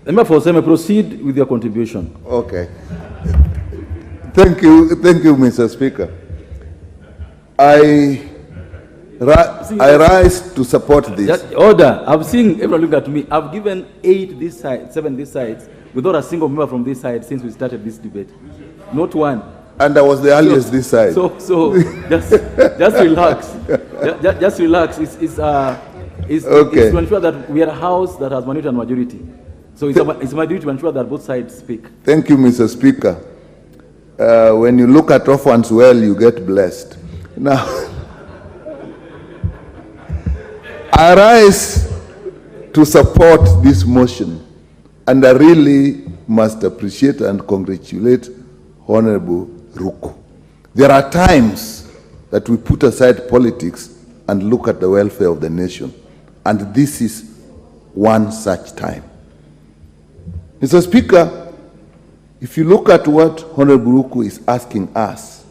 Member for Seme, proceed with your contribution. Okay. Thank you, Mr. Speaker. I rise to support this. Just order. I'm seeing everyone look at me. I've given 8 this side, 7 this side, without a single member from this side since we started this debate. Not one. And I was the earliest this side. So just relax. Just relax. It's to ensure that we are a house that has minority and majority. So it's my duty to ensure that both sides speak. Thank you, Mr. Speaker. When you look at orphans well, you get blessed. Now, I rise to support this motion, and I really must appreciate and congratulate Honorable Ruku. There are times that we put aside politics and look at the welfare of the nation, and this is one such time. Mr. Speaker, if you look at what Honorable Ruku is asking us,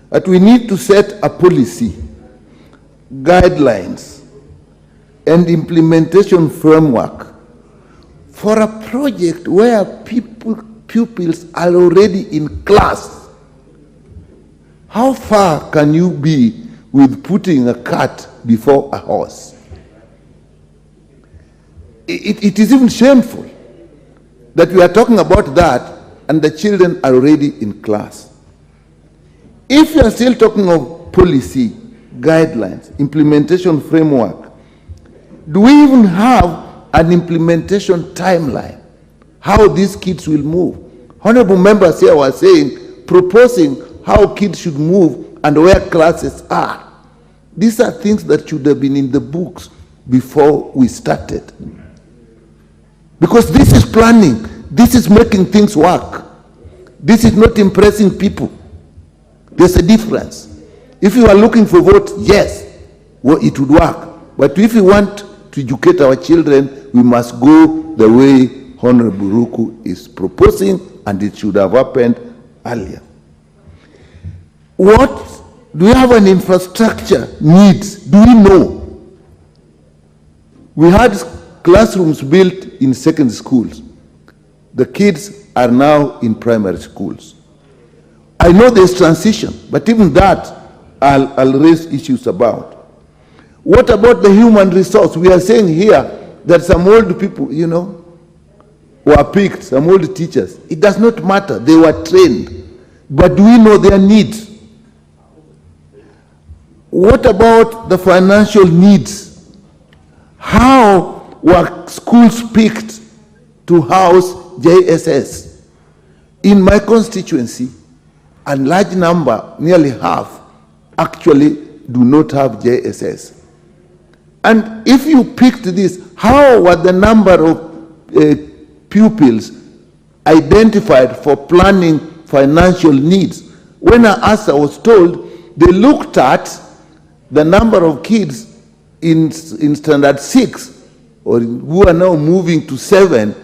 that we need to set a policy, guidelines, and implementation framework for a project where pupils are already in class. How far can you be with putting a cart before a horse? It is even shameful that we are talking about that and the children are already in class. If you are still talking of policy, guidelines, implementation framework, do we even have an implementation timeline? How these kids will move? Honorable members here were saying, proposing how kids should move and where classes are. These are things that should have been in the books before we started. Because this is planning. This is making things work. This is not impressing people. There's a difference. If you are looking for vote, yes, well, it would work. But if we want to educate our children, we must go the way Honorable Ruku is proposing, and it should have happened earlier. What do we have an infrastructure needs? Do we know? We had classrooms built in secondary schools. The kids are now in primary schools. I know there's transition, but even that I'll raise issues about. What about the human resource? We are saying here that some old people, you know, were picked, some old teachers. It does not matter. They were trained. But do we know their needs? What about the financial needs? How were schools picked to house JSS? In my constituency, a large number, nearly half, actually do not have JSS. And if you picked this, how were the number of pupils identified for planning financial needs? When I asked, I was told they looked at the number of kids in standard 6, or who are now moving to 7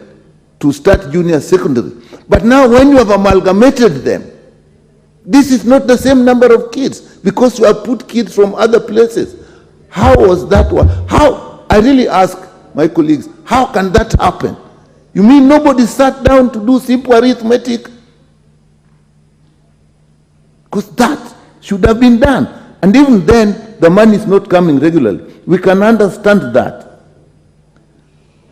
to start junior secondary. But now when you have amalgamated them, this is not the same number of kids because you have put kids from other places. How was that one? How? I really ask my colleagues, how can that happen? You mean nobody sat down to do simple arithmetic? Because that should have been done. And even then, the money is not coming regularly. We can understand that.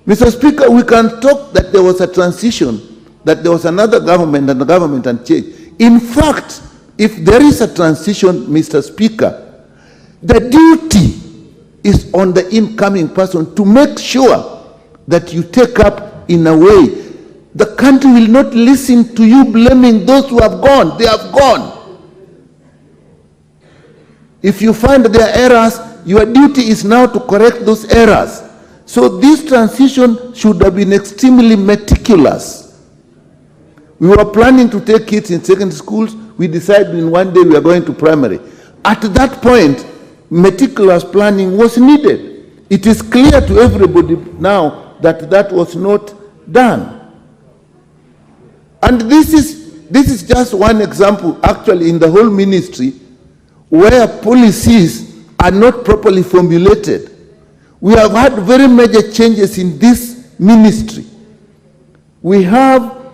Mr. Speaker, we can talk that there was a transition, that there was another government and the government and change. In fact, if there is a transition, Mr. Speaker, the duty is on the incoming person to make sure that you take up in a way. The country will not listen to you blaming those who have gone. They have gone. If you find their errors, your duty is now to correct those errors. So this transition should have been extremely meticulous. We were planning to take kids in secondary schools. We decided in one day we are going to primary. At that point, meticulous planning was needed. It is clear to everybody now that that was not done. And this is just one example, actually, in the whole ministry, where policies are not properly formulated. We have had very major changes in this ministry. We have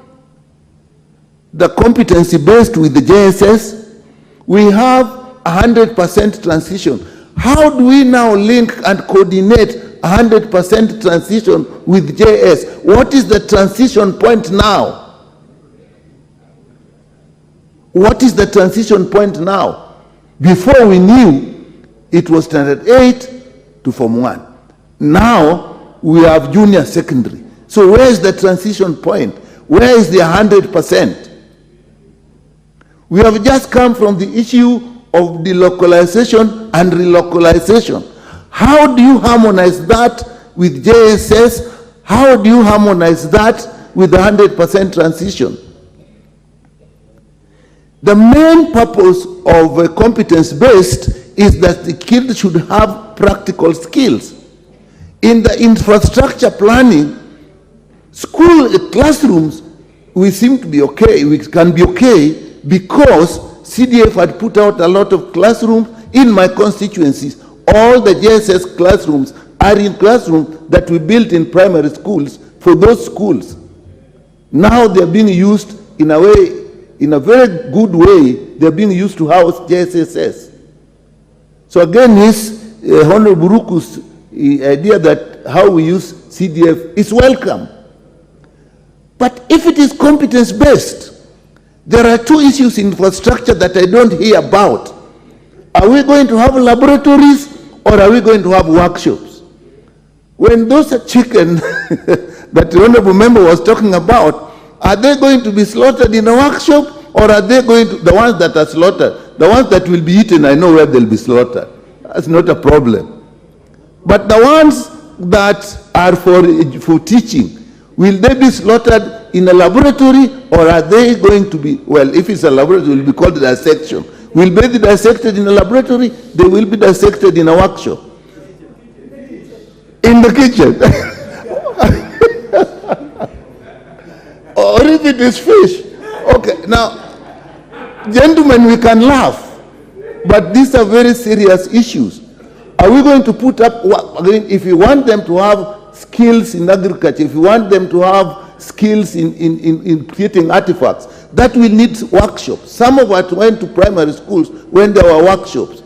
the competency based with the JSS. We have 100% transition. How do we now link and coordinate 100% transition with JS? What is the transition point now? What is the transition point now? Before we knew, it was standard 8 to Form 1. Now, we have junior secondary. So where is the transition point? Where is the 100%? We have just come from the issue of delocalization and relocalization. How do you harmonize that with JSS? How do you harmonize that with 100% transition? The main purpose of competence-based is that the kids should have practical skills. In the infrastructure planning, school classrooms, we seem to be okay, we can be okay, because CDF had put out a lot of classrooms in my constituencies. All the JSS classrooms are in classrooms that we built in primary schools for those schools. Now they're being used in a way, in a very good way, they're being used to house JSSS. So again, his Honorable Ruku's idea that how we use CDF is welcome. But if it is competence-based, there are two issues in infrastructure that I don't hear about. Are we going to have laboratories or are we going to have workshops? When those chicken that the Honorable Member was talking about, are they going to be slaughtered in a workshop or are they going to, the ones that are slaughtered, the ones that will be eaten, I know where they'll be slaughtered. That's not a problem. But the ones that are for teaching, will they be slaughtered in a laboratory or are they going to be, well, if it's a laboratory, it will be called dissection. Will they be dissected in a laboratory? They will be dissected in a workshop. In the kitchen. Or if it is fish. Okay, now, gentlemen, we can laugh, but these are very serious issues. Are we going to put up, again, if you want them to have skills in agriculture, if you want them to have skills in creating artifacts, that will need workshops. Some of us went to primary schools when there were workshops.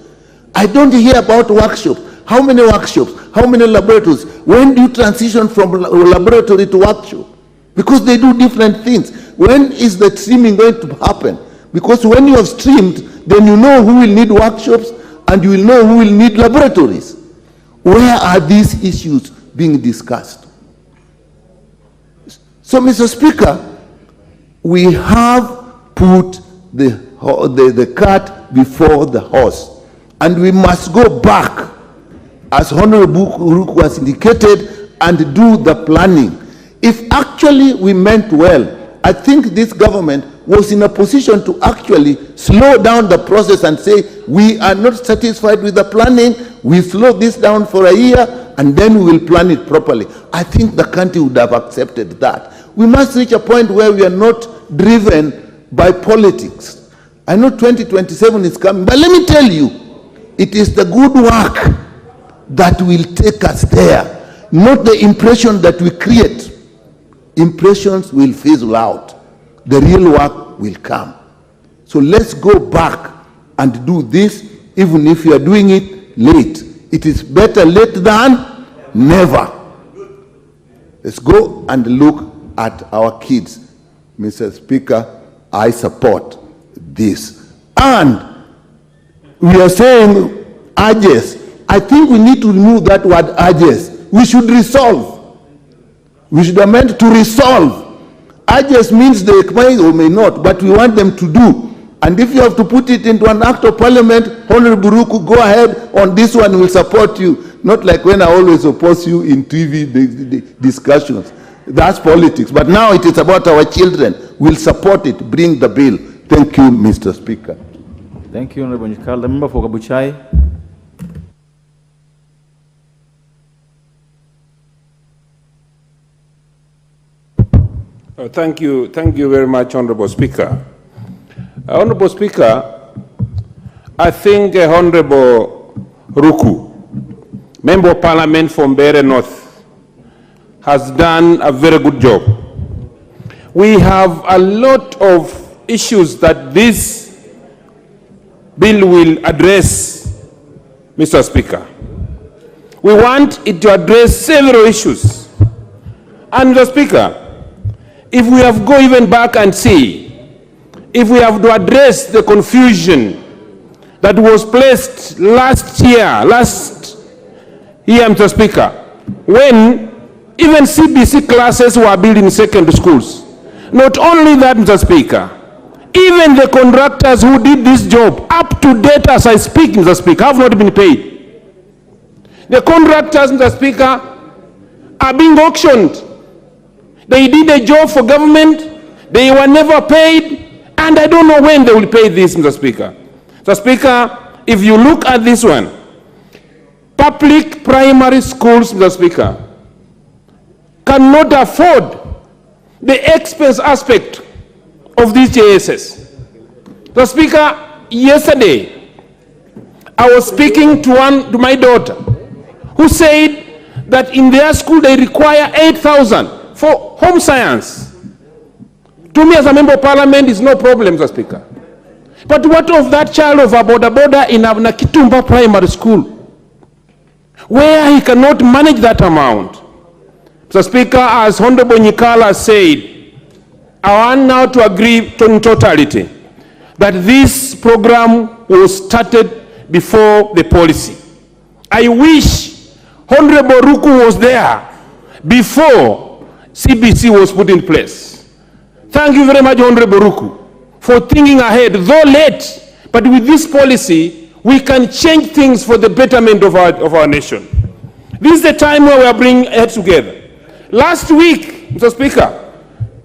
I don't hear about workshops. How many workshops? How many laboratories? When do you transition from laboratory to workshop? Because they do different things. When is the streaming going to happen? Because when you have streamed, then you know who will need workshops and you will know who will need laboratories. Where are these issues being discussed? So, Mr. Speaker, we have put the cart before the horse, and we must go back, as Honorable Ruku has indicated, and do the planning. If actually we meant well, I think this government was in a position to actually slow down the process and say, we are not satisfied with the planning, we slow this down for a year, and then we will plan it properly. I think the country would have accepted that. We must reach a point where we are not driven by politics. I know 2027 is coming, but let me tell you, it is the good work that will take us there, not the impression that we create. Impressions will fizzle out. The real work will come. So let's go back and do this, even if you are doing it late. It is better late than never. Let's go and look at our kids. Mr. Speaker, I support this. And we are saying urges. I think we need to remove that word urges. We should resolve. We should amend to resolve. Urges means they may or may not, but we want them to do. And if you have to put it into an act of parliament, Honorable Ruku, go ahead on this one, we'll support you. Not like when I always oppose you in TV discussions. That's politics. But now it is about our children. We'll support it. Bring the bill. Thank you, Mr. Speaker. Thank you, Honorable Nyikal. The member for Kabuchai. Thank you very much, Honorable Speaker. Honorable Speaker, I think Honorable Ruku, Member of Parliament from Mbeere North, has done a very good job. We have a lot of issues that this bill will address, Mr. Speaker. We want it to address several issues. And Mr. Speaker, if we have to go even back and see, if we have to address the confusion that was placed last year, Mr. Speaker, when even CBC classes were built in secondary schools. Not only that, Mr. Speaker, even the contractors who did this job, up to date as I speak, Mr. Speaker, have not been paid. The contractors, Mr. Speaker, are being auctioned. They did a job for government, they were never paid, and I don't know when they will pay this, Mr. Speaker. Mr. Speaker, if you look at this one, public primary schools, Mr. Speaker, cannot afford the expense aspect of these JSS. Mr. Speaker, yesterday, I was speaking to my daughter, who said that in their school they require 8,000 for home science. To me as a member of parliament is no problem, Mr. Speaker. But what of that child of a border in Nakitumba primary school, where he cannot manage that amount? Mr. Speaker, as Honorable Nyikal said, I want now to agree in totality that this program was started before the policy. I wish Honorable Ruku was there before CBC was put in place. Thank you very much, Honorable Ruku, for thinking ahead, though late, but with this policy, we can change things for the betterment of our nation. This is the time where we are bringing heads together. Last week, Mr. Speaker,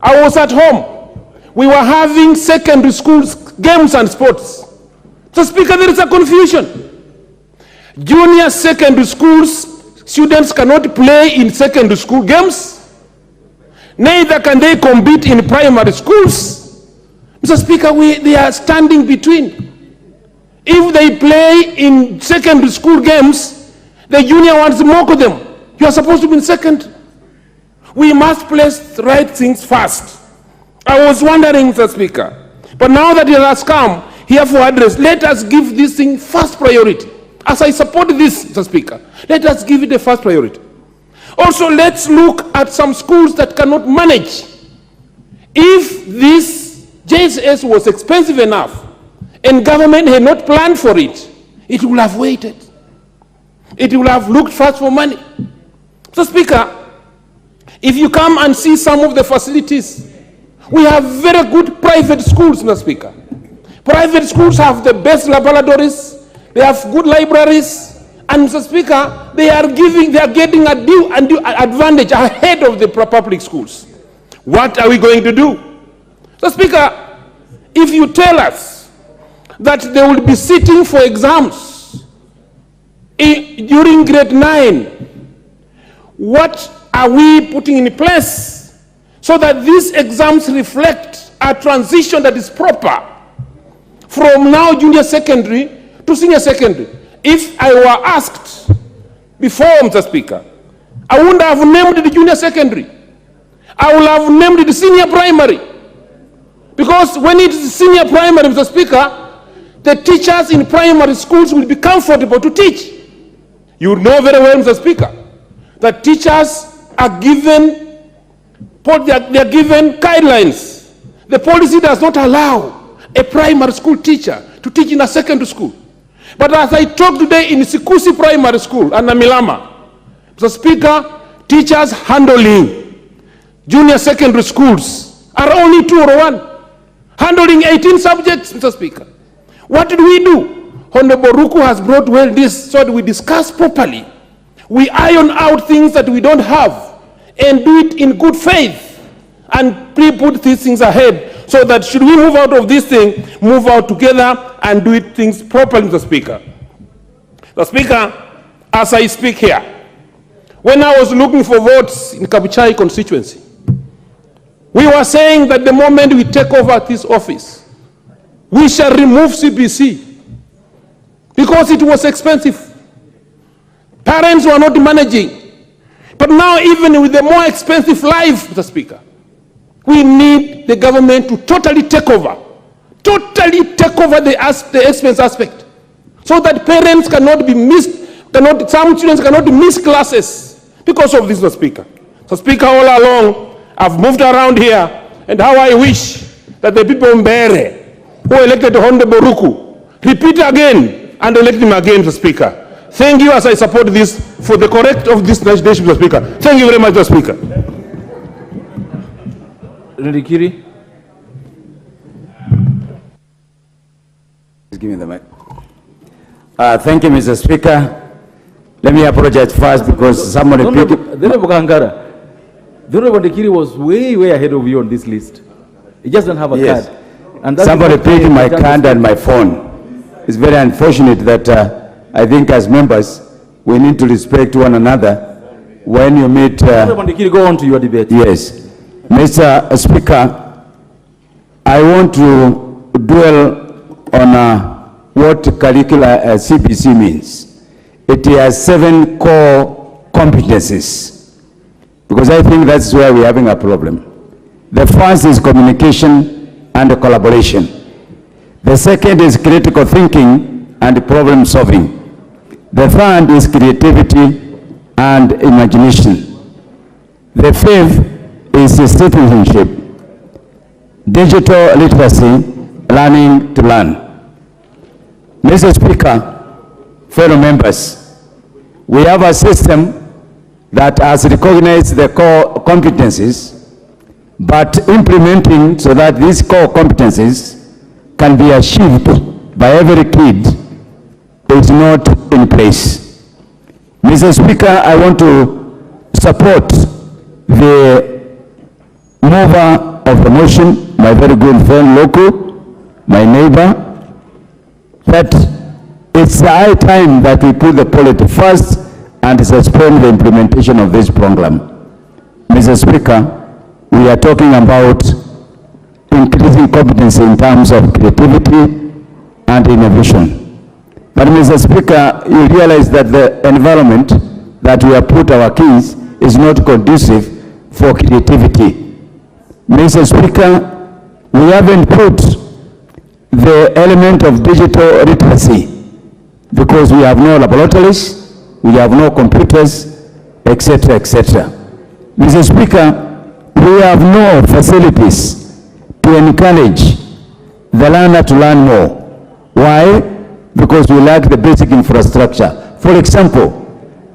I was at home. We were having secondary schools, games and sports. Mr. Speaker, there is a confusion. Junior secondary schools, students cannot play in secondary school games. Neither can they compete in primary schools. Mr. Speaker, they are standing between. If they play in secondary school games, the junior ones mock them. You are supposed to be in second. We must place the right things first. I was wondering, Mr. Speaker, but now that it has come here for address, let us give this thing first priority. As I support this, Mr. Speaker, let us give it the first priority. Also, let's look at some schools that cannot manage. If this JSS was expensive enough and government had not planned for it, it would have waited. It would have looked first for money. So, Speaker, if you come and see some of the facilities, we have very good private schools, Mr. Speaker. Private schools have the best laboratories, they have good libraries, and Mr. Speaker, they are getting a due advantage ahead of the public schools. What are we going to do? So, Speaker, if you tell us that they will be sitting for exams during grade 9, what are we putting in place so that these exams reflect a transition that is proper from now junior secondary to senior secondary? If I were asked before, Mr. Speaker, I wouldn't have named the junior secondary. I would have named the senior primary. Because when it is senior primary, Mr. Speaker, the teachers in primary schools will be comfortable to teach. You know very well, Mr. Speaker, that teachers are given guidelines. The policy does not allow a primary school teacher to teach in a secondary school. But as I talk today in Sikusi Primary School and Namilama, Mr. Speaker, teachers handling junior secondary schools are only 2 or 1. handling 18 subjects, Mr. Speaker. What did we do? Honorable Ruku has brought well this so that we discuss properly. We iron out things that we don't have and do it in good faith and put these things ahead so that should we move out of this thing, move out together and do it things properly, Mr. Speaker. Mr. Speaker, as I speak here, when I was looking for votes in Kabuchai constituency, we were saying that the moment we take over this office, we shall remove CBC because it was expensive. Parents were not managing. But now, even with the more expensive life, Mr. Speaker, we need the government to totally take over the expense aspect, so that parents cannot be missed, some students cannot miss classes because of this, Mr. Speaker. So, Speaker, all along, I've moved around here, and how I wish that the people in Mbeere who elected Honorable Ruku repeat again and elect him again, Mr. Speaker. Thank you as I support this for the correct of this nation, Mr. Speaker. Thank you very much, Mr. Speaker. Ndikiri. Please give me the mic. Thank you, Mr. Speaker. Let me apologize first because somebody picked it. The Honorable Ndikiri was way ahead of you on this list. He just doesn't have a card. And somebody picked my card and my phone. It's very unfortunate that I think as members, we need to respect one another when you meet... go on to your debate. Yes. Mr. Speaker, I want to dwell on what curricular CBC means. It has 7 core competencies, because I think that's where we're having a problem. The first is communication and collaboration. The second is critical thinking and problem solving. The third is creativity and imagination. The fifth is citizenship, digital literacy, learning to learn. Mr. Speaker, fellow members, we have a system that has recognized the core competencies, but implementing so that these core competencies can be achieved by every kid is not in place. Mr. Speaker, I want to support the mover of the motion, my very good friend Loco, my neighbor, that it's high time that we put the polity first and suspend the implementation of this program. Mr. Speaker, we are talking about increasing competency in terms of creativity and innovation. But Mr. Speaker, you realize that the environment that we have put our kids is not conducive for creativity. Mr. Speaker, we haven't put the element of digital literacy because we have no laboratories, we have no computers, etc., etc. Mr. Speaker, we have no facilities to encourage the learner to learn more. Why? Because we lack the basic infrastructure. For example,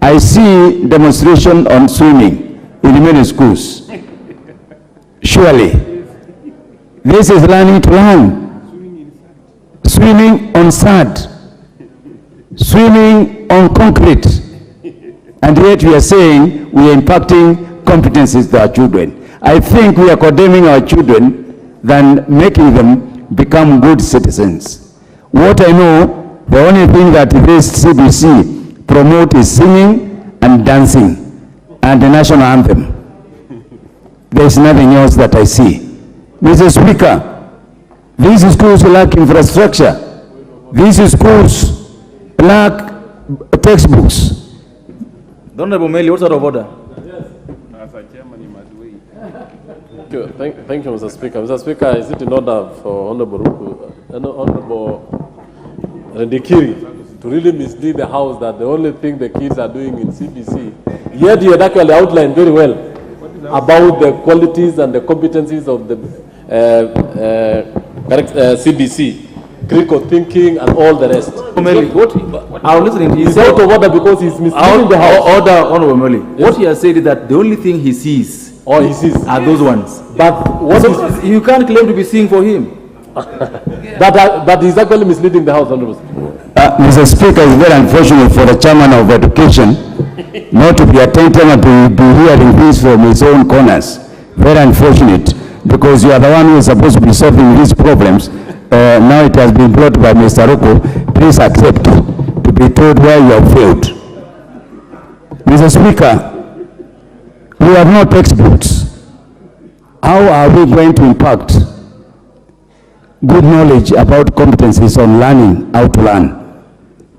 I see demonstration on swimming in many schools. Surely, this is learning to learn. Swimming on sand, swimming on concrete, and yet we are saying we are impacting competencies to our children. I think we are condemning our children than making them become good citizens. What I know, the only thing that this CBC promote is singing and dancing and the national anthem. There is nothing else that I see. Mr. Speaker, these schools lack infrastructure. These schools lack textbooks. Honorable Meli, what's out of order? As a chairman, you must wait. Thank you, Mr. Speaker. Mr. Speaker, is it in order for Honorable Ndikiri to really mislead the House that the only thing the kids are doing in CBC, yet you had actually outlined very well about the qualities and the competencies of the CBC, critical thinking and all the rest. I'm listening. He's out of order because he's misleading the House. Honorable Meli. Yes. What he has said is that the only thing he sees are those ones. But what you can't claim to be seeing for him. That is actually misleading the House, Honorable Speaker. Mr. Speaker, it's very unfortunate for the chairman of education not to be attentive and to be hearing things from his own corners. Very unfortunate, because you are the one who is supposed to be solving these problems. Now it has been brought by Mr. Ruku. Please accept to be told where you have failed. Mr. Speaker, we have no textbooks. How are we going to impact good knowledge about competencies on learning, how to learn?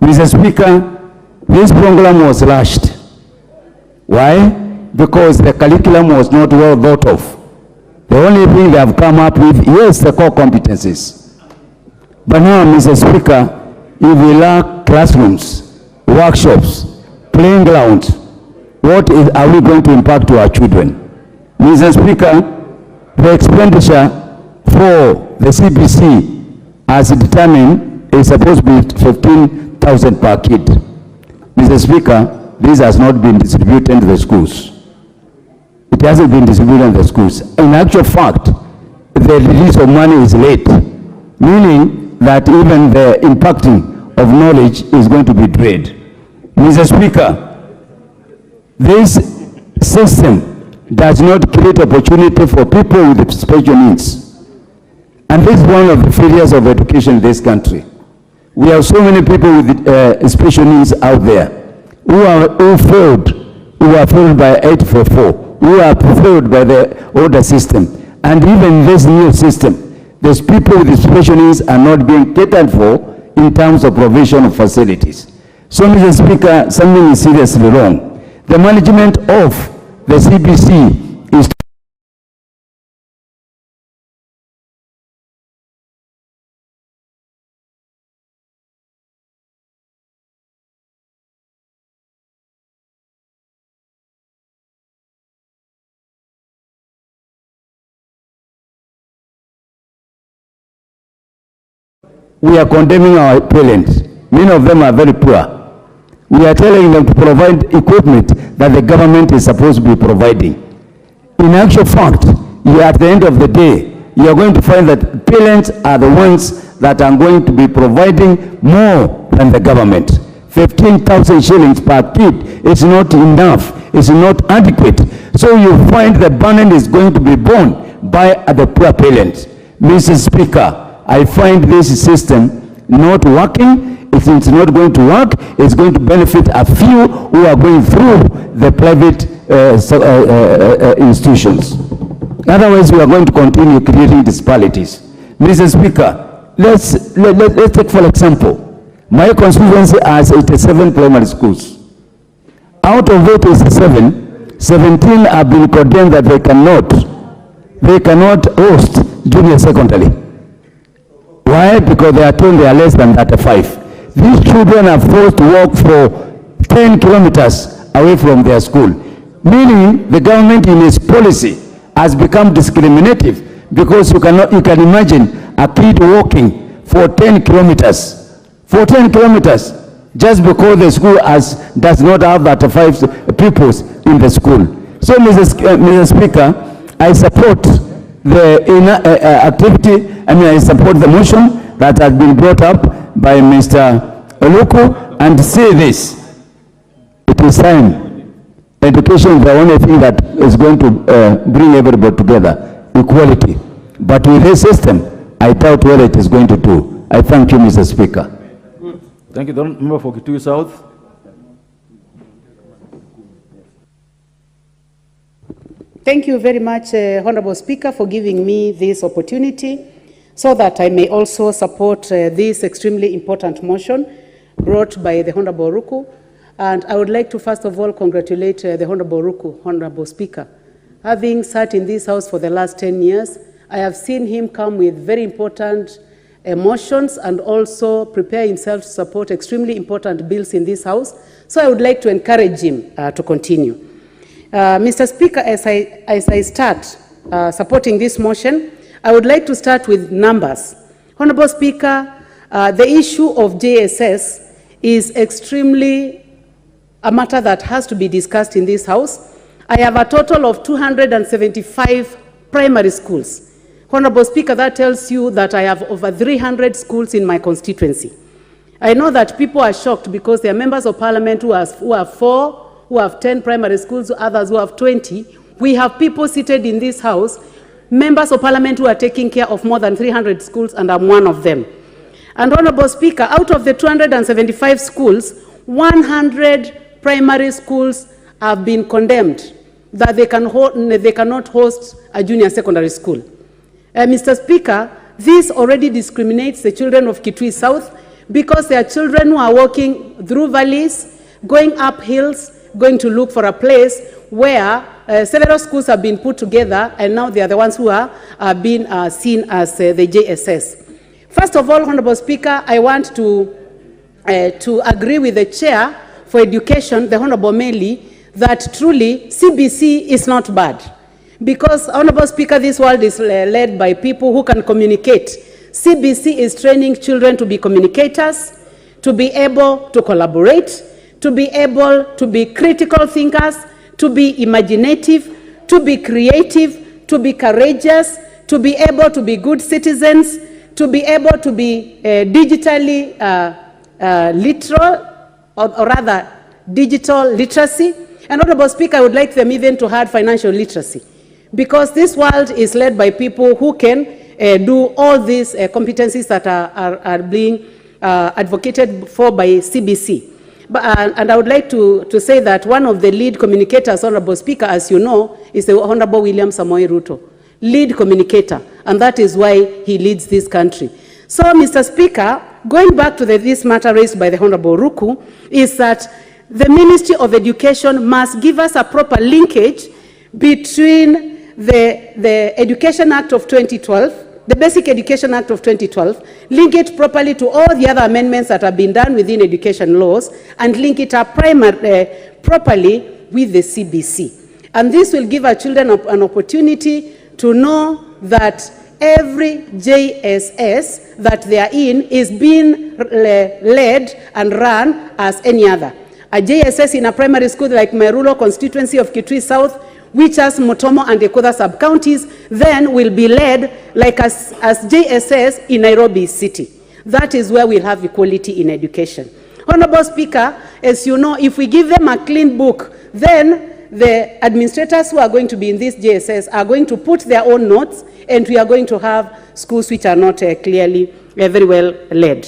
Mr. Speaker, this program was rushed. Why? Because the curriculum was not well thought of. The only thing they have come up with, yes, the core competencies. But now, Mr. Speaker, if we lack classrooms, workshops, playing grounds, what are we going to impact to our children? Mr. Speaker, the expenditure for the CBC, as determined, is supposed to be 15,000 per kid. Mr. Speaker, this has not been distributed to the schools. It hasn't been distributed in the schools. In actual fact, the release of money is late, meaning that even the impacting of knowledge is going to be delayed. Mr. Speaker, this system does not create opportunity for people with special needs. And this is one of the failures of education in this country. We have so many people with special needs out there who are failed by 844, who are failed by the older system. And even this new system, these people with special needs are not being catered for in terms of provision of facilities. So, Mr. Speaker, something is seriously wrong. The management of the CBC is we are condemning our parents. Many of them are very poor. We are telling them to provide equipment that the government is supposed to be providing. In actual fact, at the end of the day, you are going to find that parents are the ones that are going to be providing more than the government. 15,000 shillings per kid is not enough. It's not adequate. So you find the burden is going to be borne by the poor parents. Mr. Speaker, I find this system not working. It's not going to work. It's going to benefit a few who are going through the private institutions. Otherwise, we are going to continue creating disparities. Mr. Speaker, let's take for example, my constituency has 87 primary schools. Out of those 87, 17 have been condemned that they cannot host junior secondary. Why? Because they are told they are less than 35. These children are forced to walk for 10 kilometers away from their school, meaning the government in its policy has become discriminative, because you can imagine a kid walking for 10 kilometers, just because the school does not have 35 pupils in the school. So, Mr. Speaker, I support the activity, I support the motion that has been brought up by Mr. Oluku, and say this: it is time. Education is the only thing that is going to bring everybody together, equality. But with this system, I doubt whether it is going to do. I thank you, Mr. Speaker. Good. Thank you. The member for Kitui South. Thank you very much, Honorable Speaker, for giving me this opportunity so that I may also support this extremely important motion brought by the Honorable Ruku. And I would like to first of all congratulate the Honorable Ruku, Honorable Speaker. Having sat in this House for the last 10 years, I have seen him come with very important motions and also prepare himself to support extremely important bills in this House. So I would like to encourage him to continue. Mr. Speaker, as I start supporting this motion, I would like to start with numbers. Honorable Speaker, the issue of JSS is extremely a matter that has to be discussed in this House. I have a total of 275 primary schools Honorable Speaker, that tells you that I have over 300 schools in my constituency. I know that people are shocked because there are members of parliament who have 4, who have 10 primary schools, others who have 20. We have people seated in this house, members of parliament who are taking care of more than 300 schools, and I'm one of them. And Honorable Speaker, out of the 275 schools, 100 primary schools have been condemned that they cannot host a junior secondary school. Mr. Speaker, this already discriminates the children of Kitui South because there are children who are walking through valleys, going up hills, going to look for a place where several schools have been put together, and now they are the ones who are being seen as the JSS. First of all, Honorable Speaker, I want to agree with the Chair for Education, the Honorable Meli, that truly CBC is not bad. Because, Honorable Speaker, this world is led by people who can communicate. CBC is training children to be communicators, to be able to collaborate, to be able to be critical thinkers, to be imaginative, to be creative, to be courageous, to be able to be good citizens, to be able to be digitally literal, or rather digital literacy. And Honorable Speaker, I would like them even to add financial literacy, because this world is led by people who can do all these competencies that are being advocated for by CBC. And I would like to say that one of the lead communicators, Honorable Speaker, as you know, is the Honorable William Samoei Ruto, lead communicator, and that is why he leads this country. So, Mr. Speaker, going back to this matter raised by the Honorable Ruku, is that the Ministry of Education must give us a proper linkage between the Education Act of 2012, the Basic Education Act of 2012, link it properly to all the other amendments that have been done within education laws, and link it up properly with the CBC. And this will give our children an opportunity to know that every JSS that they are in is being led and run as any other. A JSS in a primary school like my rural constituency of Kitui South, which has Motomo and Ekoda sub-counties, then will be led like as JSS in Nairobi City. That is where we'll have equality in education. Honorable Speaker, as you know, if we give them a clean book, then the administrators who are going to be in this JSS are going to put their own notes, and we are going to have schools which are not clearly very well led.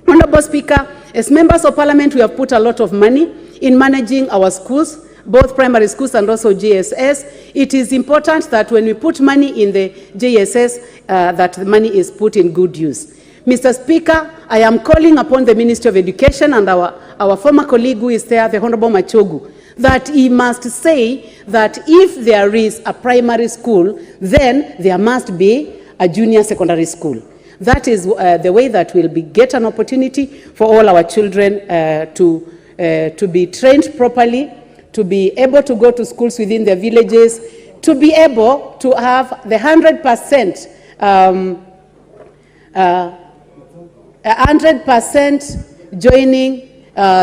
Honorable Speaker, as members of parliament, we have put a lot of money in managing our schools, both primary schools and also JSS. It is important that when we put money in the JSS, that the money is put in good use. Mr. Speaker, I am calling upon the Ministry of Education and our former colleague who is there, the Honorable Machogu, that he must say that if there is a primary school, then there must be a junior secondary school. That is the way that we'll get an opportunity for all our children to be trained properly, to be able to go to schools within their villages, to be able to have the 100% joining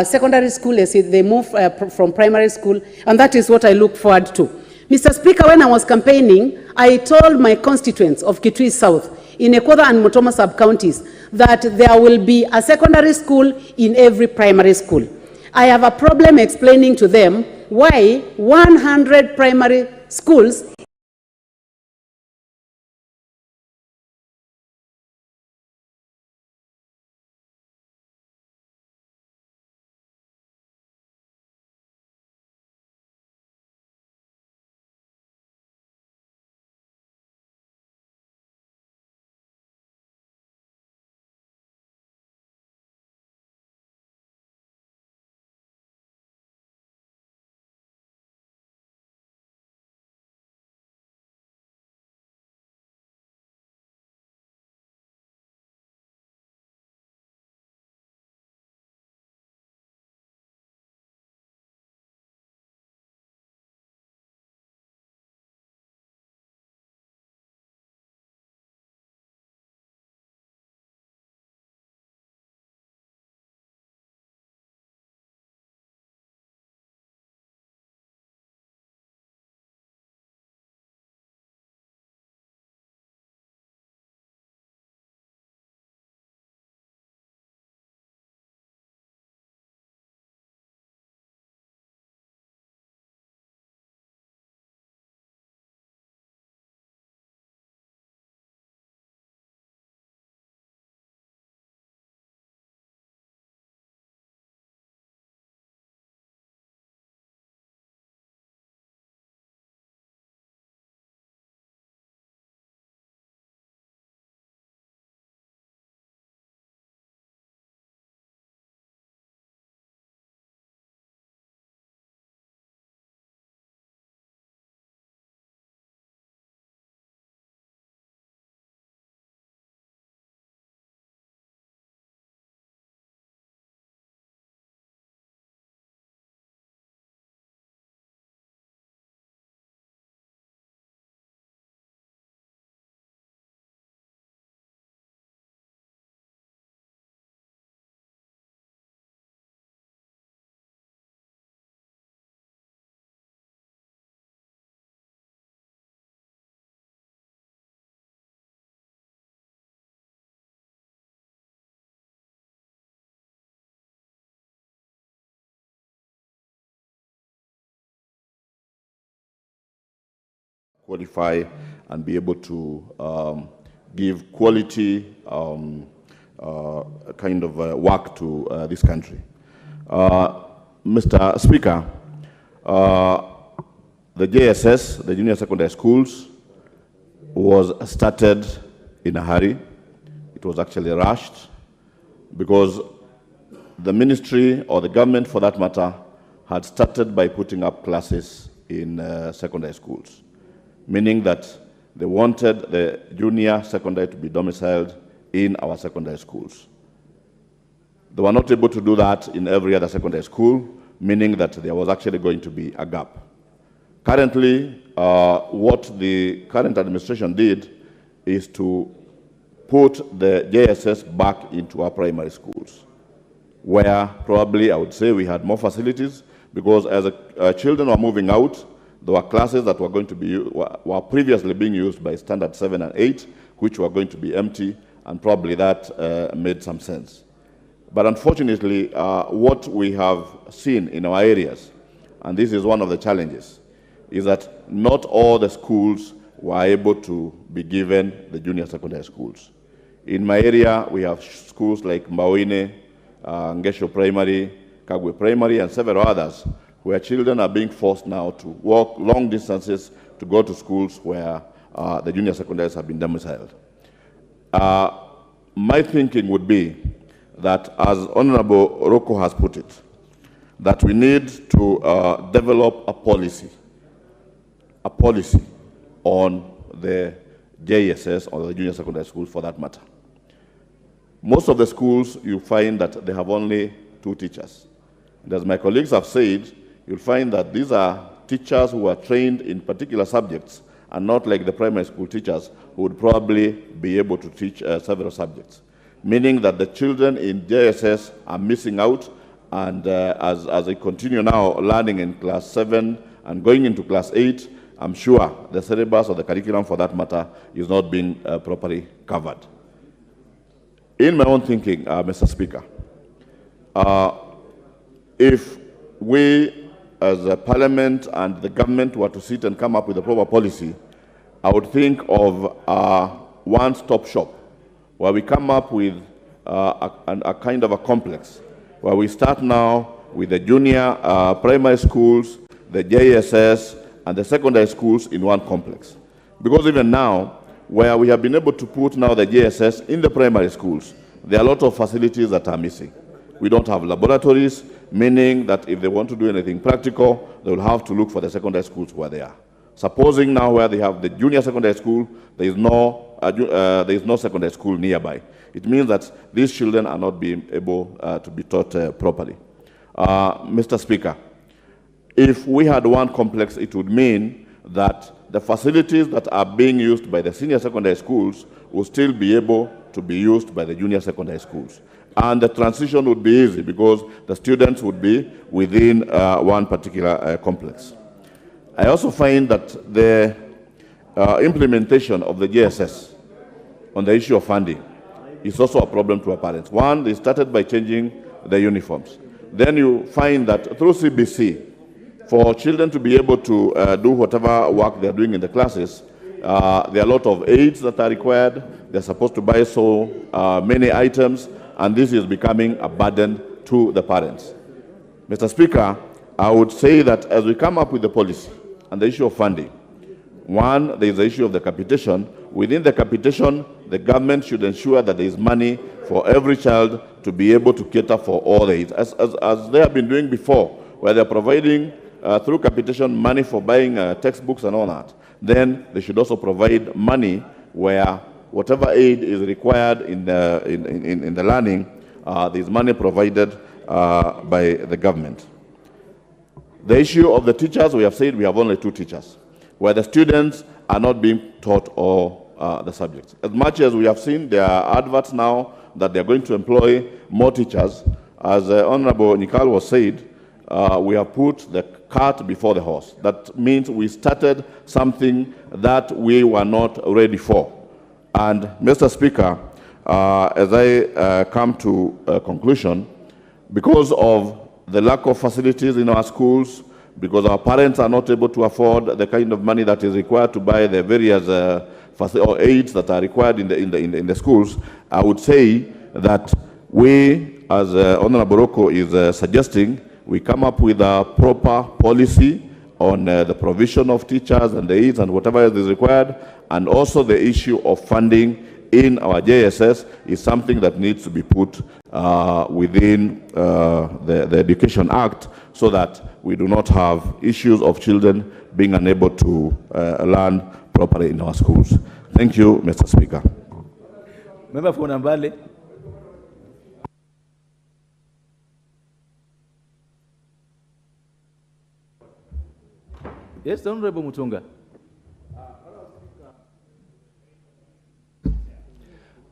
secondary school as they move from primary school, and that is what I look forward to. Mr. Speaker, when I was campaigning, I told my constituents of Kitui South, in Ekoda and Motomo sub-counties, that there will be a secondary school in every primary school. I have a problem explaining to them why 100 primary schools qualify and be able to give quality kind of work to this country. Mr. Speaker, the JSS, the junior secondary schools, was started in a hurry. It was actually rushed because the ministry, or the government for that matter, had started by putting up classes in secondary schools, meaning that they wanted the junior secondary to be domiciled in our secondary schools. They were not able to do that in every other secondary school, meaning that there was actually going to be a gap. Currently, what the current administration did is to put the JSS back into our primary schools, where probably I would say we had more facilities, because as children were moving out, there were classes that were going to be were previously being used by standard 7 and 8, which were going to be empty, and probably that made some sense. But unfortunately, what we have seen in our areas, and this is one of the challenges, is that not all the schools were able to be given the junior secondary schools. In my area, we have schools like Makwiny, Ngesho Primary, Kagwe Primary, and several others, where children are being forced now to walk long distances to go to schools where the junior secondaries have been domiciled. My thinking would be that, as Honorable Roko has put it, that we need to develop a policy on the JSS, or the junior secondary schools for that matter. Most of the schools, you find that they have only 2 teachers. And as my colleagues have said, you'll find that these are teachers who are trained in particular subjects, and not like the primary school teachers who would probably be able to teach several subjects. Meaning that the children in JSS are missing out, and as they continue now learning in class 7 and going into class 8, I'm sure the syllabus or the curriculum for that matter is not being properly covered. In my own thinking, Mr. Speaker, if we as a parliament and the government were to sit and come up with a proper policy, I would think of a one-stop shop where we come up with a kind of a complex, where we start now with the junior primary schools, the JSS, and the secondary schools in one complex. Because even now, where we have been able to put now the JSS in the primary schools, there are a lot of facilities that are missing. We don't have laboratories, meaning that if they want to do anything practical, they will have to look for the secondary schools where they are. Supposing now where they have the junior secondary school, there is no secondary school nearby. It means that these children are not being able to be taught properly. Mr. Speaker, if we had one complex, it would mean that the facilities that are being used by the senior secondary schools will still be able to be used by the junior secondary schools. And the transition would be easy because the students would be within one particular complex. I also find that the implementation of the JSS on the issue of funding is also a problem to our parents. One, they started by changing the uniforms. Then you find that through CBC, for children to be able to do whatever work they're doing in the classes, there are a lot of aids that are required. They're supposed to buy so many items, and this is becoming a burden to the parents. Mr. Speaker, I would say that as we come up with the policy and the issue of funding, one, there is the issue of the capitation. Within the capitation, the government should ensure that there is money for every child to be able to cater for all the aids, as they have been doing before, where they're providing through capitation money for buying textbooks and all that. Then they should also provide money where whatever aid is required in the learning, there is money provided by the government. The issue of the teachers, we have said we have only 2 teachers, where the students are not being taught all the subjects. As much as we have seen, there are adverts now that they're going to employ more teachers. As Honorable Nikal was said, we have put the cart before the horse. That means we started something that we were not ready for. And Mr. Speaker, as I come to a conclusion, because of the lack of facilities in our schools, because our parents are not able to afford the kind of money that is required to buy the various or aids that are required in the schools. I would say that we, as Honorable Rocco is suggesting, we come up with a proper policy on the provision of teachers and the aids and whatever is required, and also the issue of funding in our JSS is something that needs to be put within the Education Act, so that we do not have issues of children being unable to learn properly in our schools. Thank you, Mr. Speaker. Member for Nambale. Yes, Honorable Mutunga.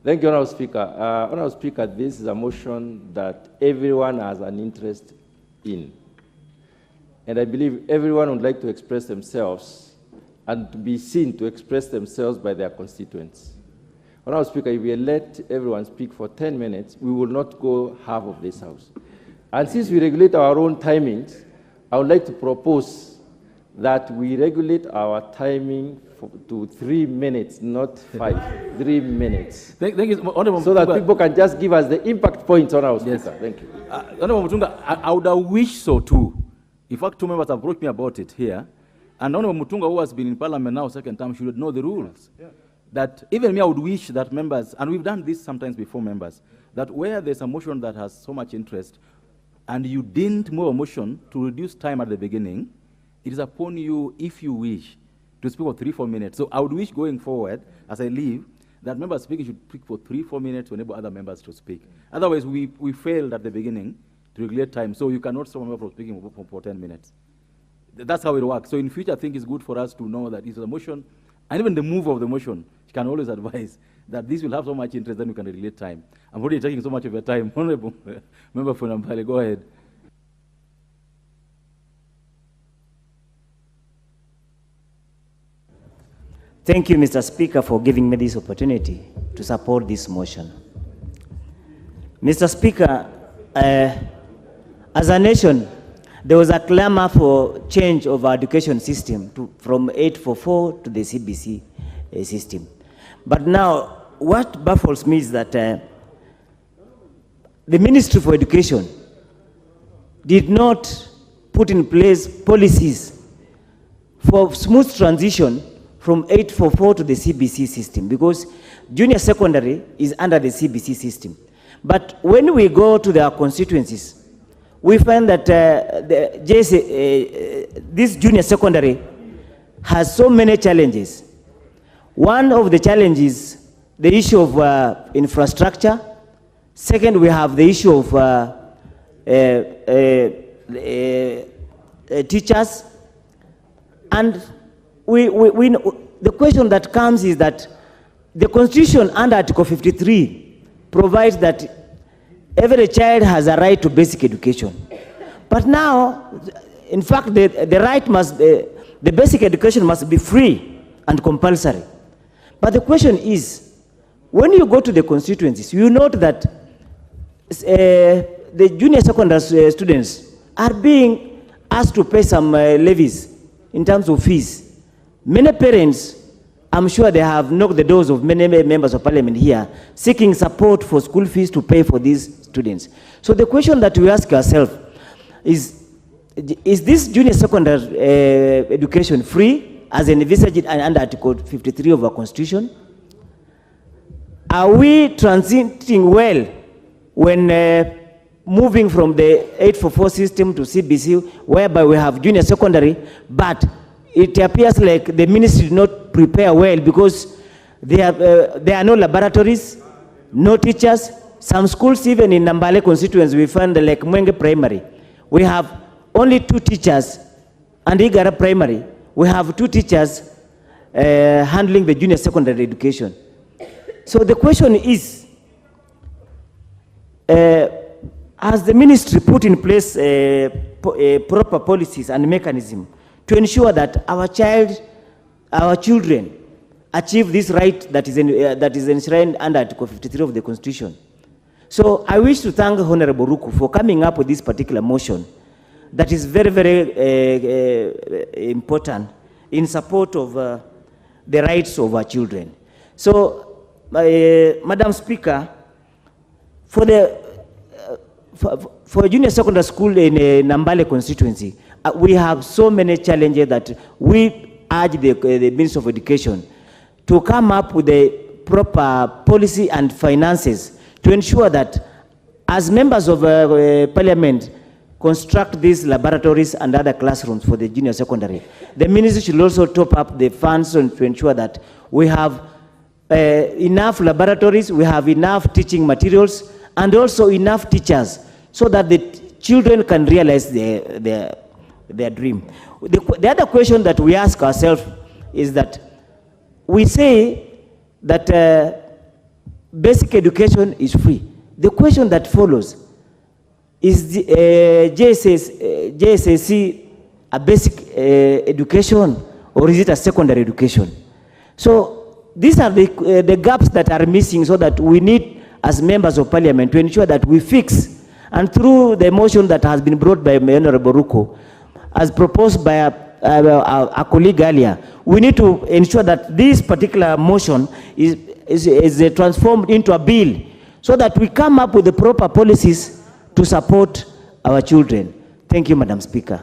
Thank you, Honorable Speaker. Honorable Speaker, this is a motion that everyone has an interest in. And I believe everyone would like to express themselves and to be seen to express themselves by their constituents. Honorable Speaker, if we let everyone speak for 10 minutes, we will not go half of this House. And since we regulate our own timings, I would like to propose that we regulate our timing to 3 minutes, not 5. 3 minutes. Thank you, Honorable so that people can just give us the impact points on our speaker. Yes. Thank you. Honorable Mutunga, I would have wished so too. In fact, 2 members have approached me about it here. And Honorable Mutunga, who has been in Parliament now second time, should know the rules. Yeah. That even me, I would wish that members, and we've done this sometimes before, members, that where there's a motion that has so much interest, and you didn't move a motion to reduce time at the beginning, it is upon you, if you wish, to speak for 3-4 minutes. So I would wish going forward, as I leave, that members speaking should speak for 3-4 minutes to enable other members to speak. Otherwise, we failed at the beginning to regulate time, so you cannot stop a member from speaking for 10 minutes. That's how it works. So in future, I think it's good for us to know that it's a motion, and even the move of the motion, you can always advise that this will have so much interest, then we can regulate time. I'm already taking so much of your time. Honorable Member for Nambale, go ahead. Thank you, Mr. Speaker, for giving me this opportunity to support this motion. Mr. Speaker, as a nation, there was a clamor for change of our education system from 844 to the CBC system. But now, what baffles me is that the Ministry for Education did not put in place policies for smooth transition from 844 to the CBC system, because junior secondary is under the CBC system. But when we go to their constituencies, we find that this junior secondary has so many challenges. One of the challenges, the issue of infrastructure. Second, we have the issue of teachers. And the question that comes is that the Constitution under Article 53 provides that every child has a right to basic education. But now, in fact, the basic education must be free and compulsory. But the question is, when you go to the constituencies, you note that the junior secondary students are being asked to pay some levies in terms of fees. Many parents, I'm sure they have knocked the doors of many members of parliament here, seeking support for school fees to pay for these students. So the question that we ask ourselves is this junior secondary education free as envisaged under Article 53 of our Constitution? Are we transiting well when moving from the 844 system to CBC, whereby we have junior secondary, but it appears like the ministry did not prepare well because there are no laboratories, no teachers. Some schools, even in Nambale constituents, we find like Mwenge Primary, we have only 2 teachers, and Igara Primary, we have 2 teachers handling the junior secondary education. So the question is, has the ministry put in place proper policies and mechanism to ensure that our children achieve this right that is enshrined under Article 53 of the Constitution? So I wish to thank Honorable Ruku for coming up with this particular motion that is very, very important in support of the rights of our children. So, Madam Speaker, for junior secondary school in Nambale constituency, we have so many challenges that we urge the Minister of Education to come up with a proper policy and finances to ensure that as members of Parliament construct these laboratories and other classrooms for the junior secondary, the ministry should also top up the funds to ensure that we have enough laboratories, we have enough teaching materials, and also enough teachers so that the children can realize their dream. The other question that we ask ourselves is that we say that basic education is free. The question that follows is the JSSC a basic education, or is it a secondary education? So these are the gaps that are missing, so that we need, as members of Parliament, to ensure that we fix. And through the motion that has been brought by Honorable Ruko, as proposed by a colleague earlier, we need to ensure that this particular motion is transformed into a bill, so that we come up with the proper policies to support our children. Thank you, Madam Speaker.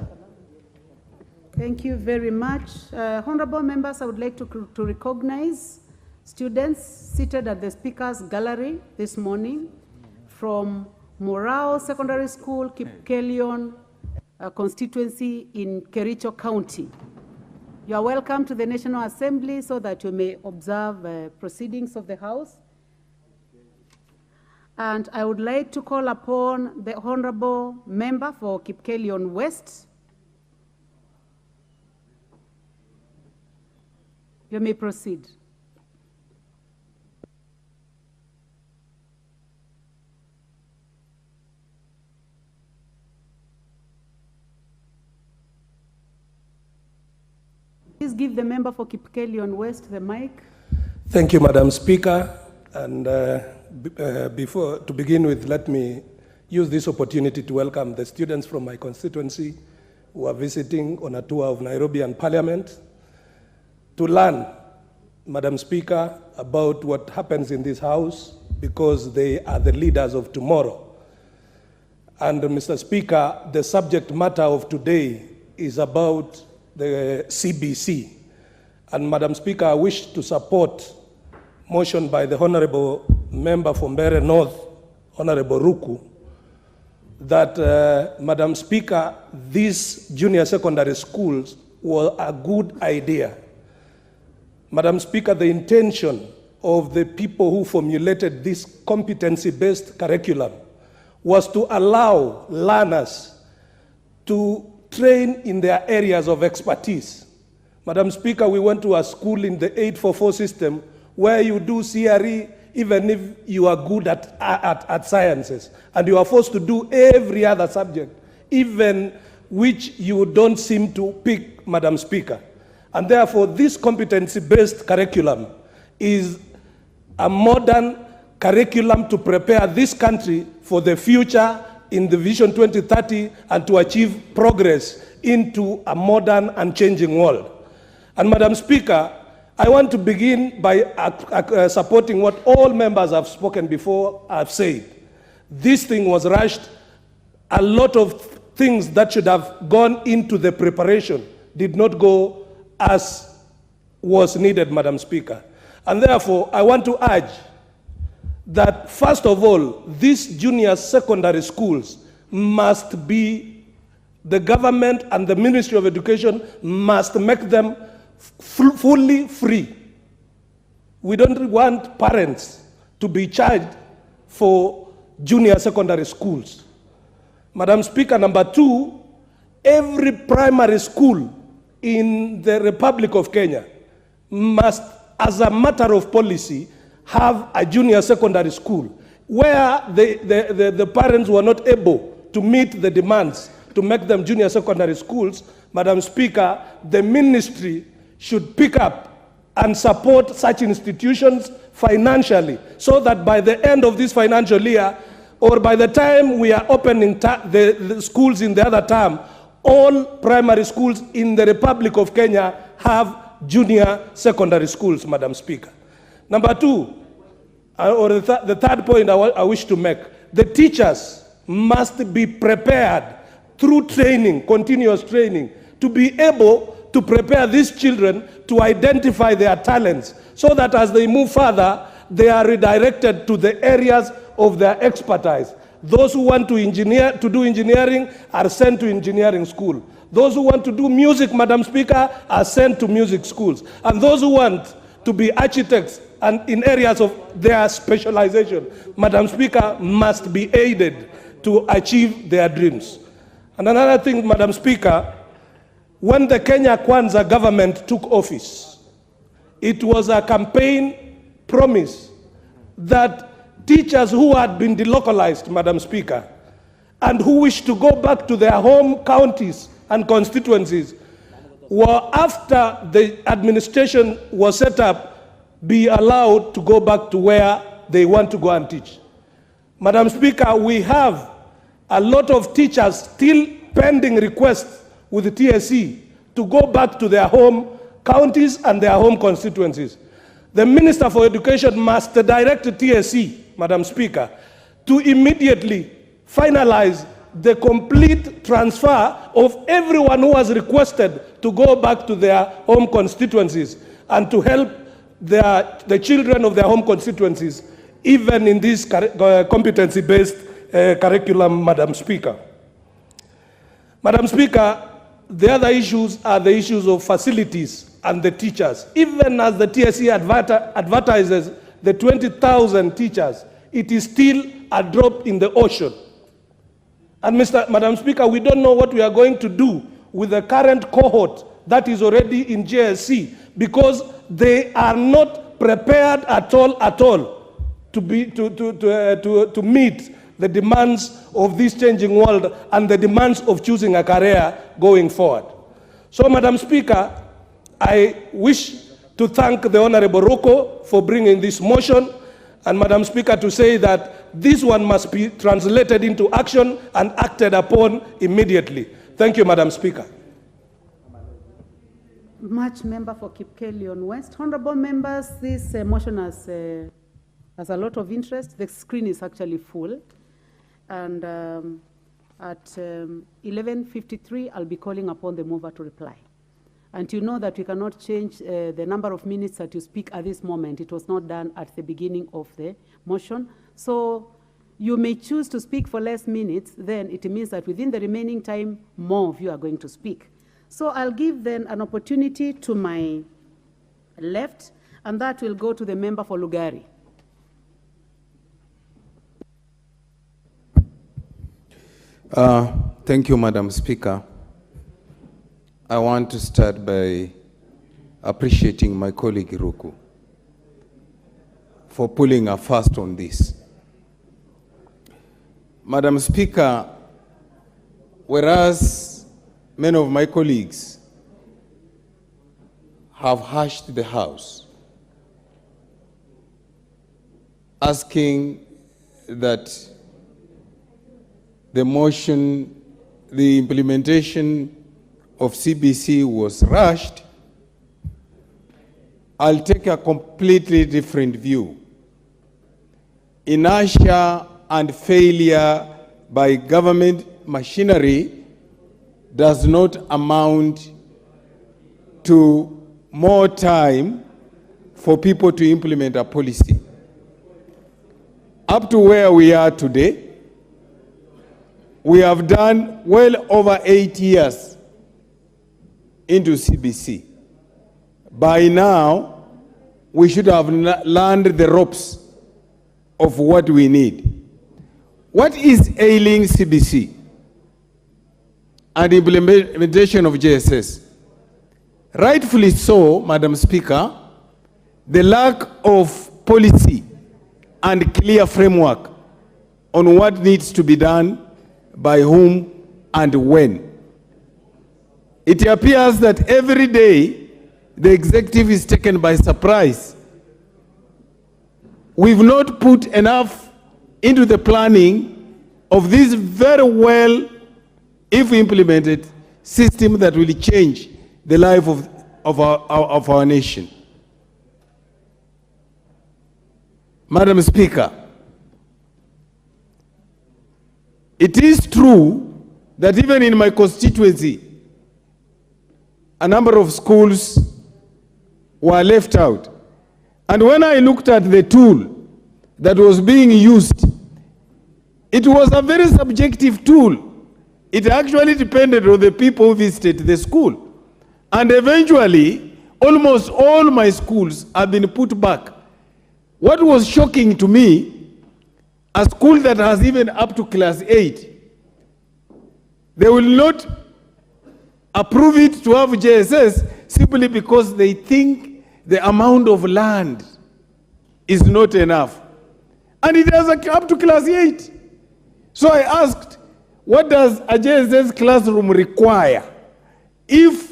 Thank you very much. Honorable members, I would like to recognize students seated at the Speaker's Gallery this morning from Morao Secondary School, Kipkelion constituency in Kericho County. You are welcome to the National Assembly so that you may observe proceedings of the House. And I would like to call upon the Honorable Member for Kipkelion West. You may proceed. Please give the member for Kipkelion West the mic. Thank you, Madam Speaker. And to begin with, let me use this opportunity to welcome the students from my constituency who are visiting on a tour of Nairobi and Parliament to learn, Madam Speaker, about what happens in this House, because they are the leaders of tomorrow. And Mr. Speaker, the subject matter of today is about the CBC. And Madam Speaker, I wish to support motion by the Honorable Member from Mbeere North, Honorable Ruku, that, Madam Speaker, these junior secondary schools were a good idea. Madam Speaker, the intention of the people who formulated this competency-based curriculum was to allow learners to train in their areas of expertise. Madam Speaker, we went to a school in the 844 system where you do CRE even if you are good at sciences, and you are forced to do every other subject, even which you don't seem to pick, Madam Speaker. And therefore, this competency-based curriculum is a modern curriculum to prepare this country for the future in the Vision 2030 and to achieve progress into a modern and changing world. And Madam Speaker, I want to begin by supporting what all members have spoken before have said. This thing was rushed. A lot of things that should have gone into the preparation did not go as was needed, Madam Speaker. And therefore, I want to urge that, first of all, these junior secondary schools must be, the government and the Ministry of Education must make them fully free. We don't want parents to be charged for junior secondary schools. Madam Speaker, number two, every primary school in the Republic of Kenya must, as a matter of policy, have a junior secondary school where the parents were not able to meet the demands to make them junior secondary schools. Madam Speaker, the ministry should pick up and support such institutions financially, so that by the end of this financial year, or by the time we are opening the schools in the other term, all primary schools in the Republic of Kenya have junior secondary schools, Madam Speaker. Number two, or the third point I wish to make, the teachers must be prepared through training, continuous training, to be able to prepare these children to identify their talents so that as they move further, they are redirected to the areas of their expertise. Those who want to do engineering are sent to engineering school. Those who want to do music, Madam Speaker, are sent to music schools. And those who want to be architects and in areas of their specialization, Madam Speaker, must be aided to achieve their dreams. And another thing, Madam Speaker, when the Kenya Kwanza government took office, it was a campaign promise that teachers who had been delocalized, Madam Speaker, and who wished to go back to their home counties and constituencies were, after the administration was set up, be allowed to go back to where they want to go and teach. Madam Speaker, we have a lot of teachers still pending requests with the TSC to go back to their home counties and their home constituencies. The Minister for Education must direct the TSC, Madam Speaker, to immediately finalize the complete transfer of everyone who has requested to go back to their home constituencies and to help the children of their home constituencies, even in this competency-based curriculum, Madam Speaker. Madam Speaker, the other issues are the issues of facilities and the teachers. Even as the TSC advertises the 20,000 teachers, it is still a drop in the ocean. And Madam Speaker, we don't know what we are going to do with the current cohort that is already in JSC, because they are not prepared at all to meet the demands of this changing world and the demands of choosing a career going forward. So, Madam Speaker, I wish to thank the Honorable RUTO for bringing this motion, and Madam Speaker, to say that this one must be translated into action and acted upon immediately. Thank you, Madam Speaker. Much member for Kipkelion West. Honorable members, this motion has a lot of interest. The screen is actually full. And at 11:53, I'll be calling upon the mover to reply. And you know that we cannot change the number of minutes that you speak at this moment. It was not done at the beginning of the motion. So you may choose to speak for less minutes, then it means that within the remaining time, more of you are going to speak. So I'll give then an opportunity to my left, and that will go to the member for Lugari. Thank you, Madam Speaker. I want to start by appreciating my colleague Ruku for pulling a fast on this. Madam Speaker, whereas many of my colleagues have hushed the House, asking that the motion, the implementation of CBC was rushed, I'll take a completely different view. Inertia and failure by government machinery does not amount to more time for people to implement a policy. Up to where we are today, we have done well over 8 years into CBC. By now, we should have learned the ropes of what we need. What is ailing CBC and implementation of JSS? Rightfully so, Madam Speaker, the lack of policy and clear framework on what needs to be done by whom and when. It appears that every day the executive is taken by surprise. We've not put enough into the planning of this very well, if implemented, system that will change the life of our nation. Madam Speaker, it is true that even in my constituency, a number of schools were left out. And when I looked at the tool that was being used, it was a very subjective tool. It actually depended on the people who visited the school. And eventually, almost all my schools have been put back. What was shocking to me, a school that has even up to class 8, they will not approve it to have JSS simply because they think the amount of land is not enough. And it has up to class 8. So I asked, what does a JSS classroom require? If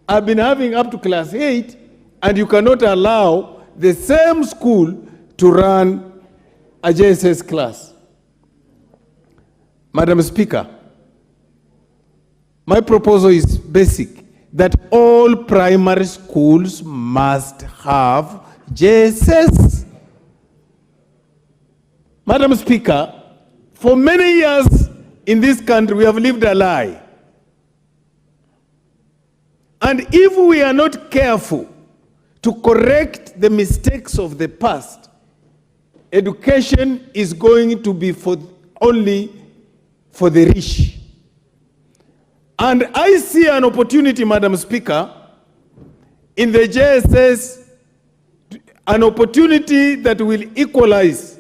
I've been having up to class 8 and you cannot allow the same school to run a JSS class. Madam Speaker, my proposal is basic, that all primary schools must have JSS. Madam Speaker, for many years in this country, we have lived a lie. And if we are not careful to correct the mistakes of the past, education is going to be only for the rich. And I see an opportunity, Madam Speaker, in the JSS, an opportunity that will equalize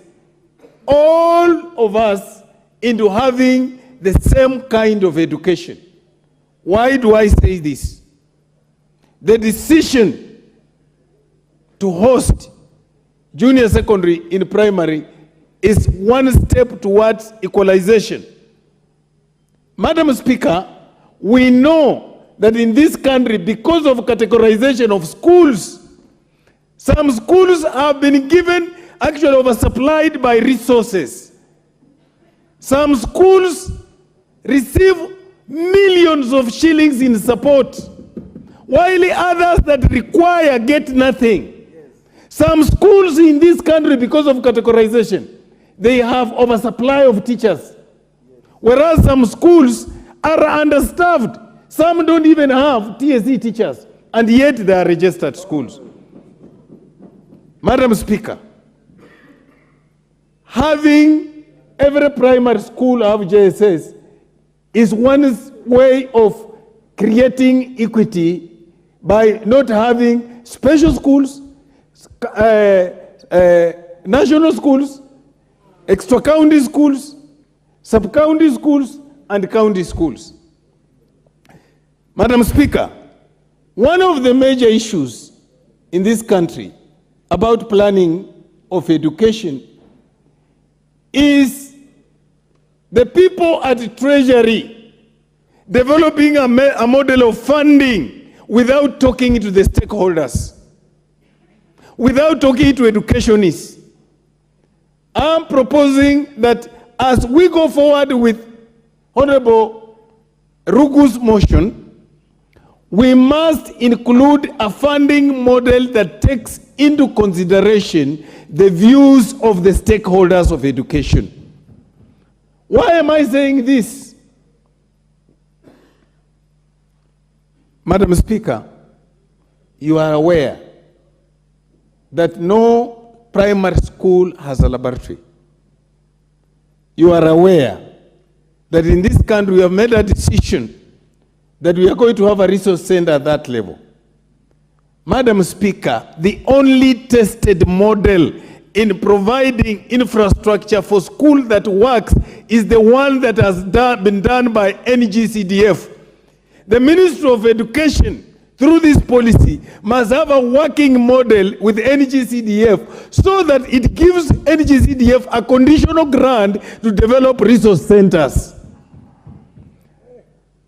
all of us into having the same kind of education. Why do I say this? The decision to host junior secondary in primary is one step towards equalization. Madam Speaker, we know that in this country, because of categorization of schools, some schools have been given, actually oversupplied by resources. Some schools receive millions of shillings in support, while others that require get nothing. Some schools in this country, because of categorization, they have oversupply of teachers. Whereas some schools are understaffed. Some don't even have TSC teachers, and yet they are registered schools. Madam Speaker, having every primary school have JSS is one way of creating equity by not having special schools, national schools, extra-county schools, sub-county schools, and county schools. Madam Speaker, one of the major issues in this country about planning of education is the people at Treasury developing a model of funding without talking to the stakeholders, without talking to educationists. I'm proposing that as we go forward with Honorable Ruku's motion, we must include a funding model that takes into consideration the views of the stakeholders of education. Why am I saying this? Madam Speaker, you are aware that no primary school has a laboratory. You are aware that in this country we have made a decision that we are going to have a resource center at that level. Madam Speaker, the only tested model in providing infrastructure for school that works is the one that has been done by NGCDF. The Ministry of Education, through this policy, must have a working model with NGCDF so that it gives NGCDF a conditional grant to develop resource centers.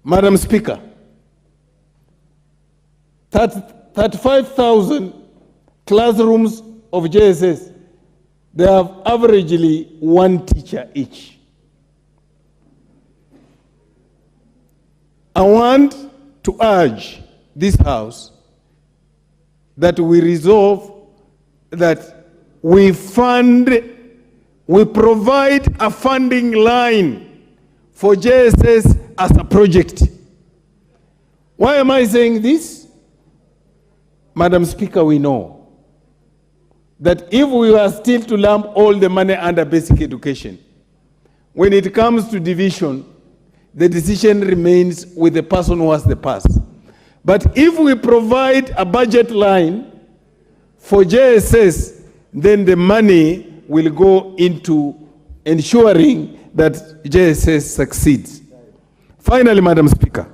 Madam Speaker, 35,000 classrooms of JSS, they have averagely one teacher each. I want to urge this House that we resolve that we provide a funding line for JSS as a project. Why am I saying this? Madam Speaker, we know that if we were still to lump all the money under basic education, when it comes to division, the decision remains with the person who has the pass. But if we provide a budget line for JSS, then the money will go into ensuring that JSS succeeds. Finally, Madam Speaker,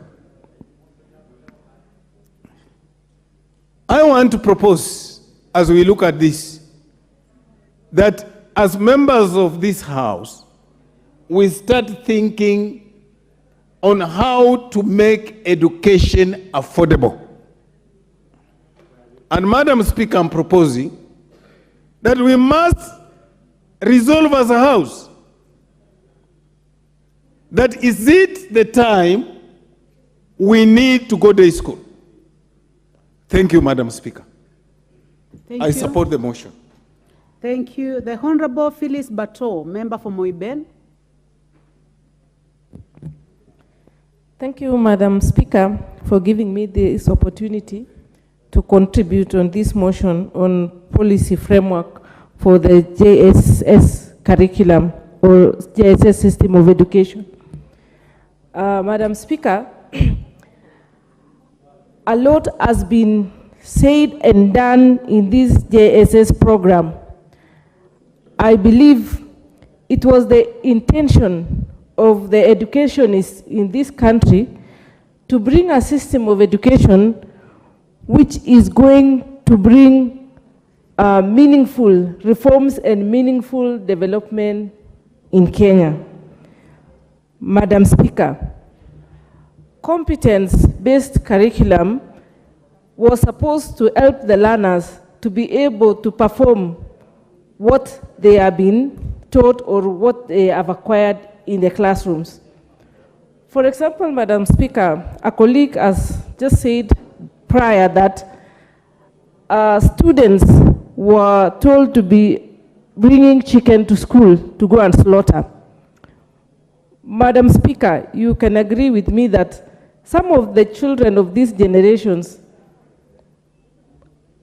I want to propose, as we look at this, that as members of this House, we start thinking on how to make education affordable. And Madam Speaker, I'm proposing that we must resolve as a House that is it the time we need to go to school. Thank you, Madam Speaker. I support the motion. Thank you. The Honorable Phyllis Bato, member for Moiben. Thank you, Madam Speaker, for giving me this opportunity to contribute on this motion on policy framework for the JSS curriculum or JSS system of education. Madam Speaker, a lot has been said and done in this JSS program. I believe it was the intention of the educationists in this country to bring a system of education which is going to bring meaningful reforms and meaningful development in Kenya. Madam Speaker, competence-based curriculum was supposed to help the learners to be able to perform what they have been taught or what they have acquired in the classrooms. For example, Madam Speaker, a colleague has just said prior that students were told to be bringing chicken to school to go and slaughter. Madam Speaker, you can agree with me that some of the children of these generations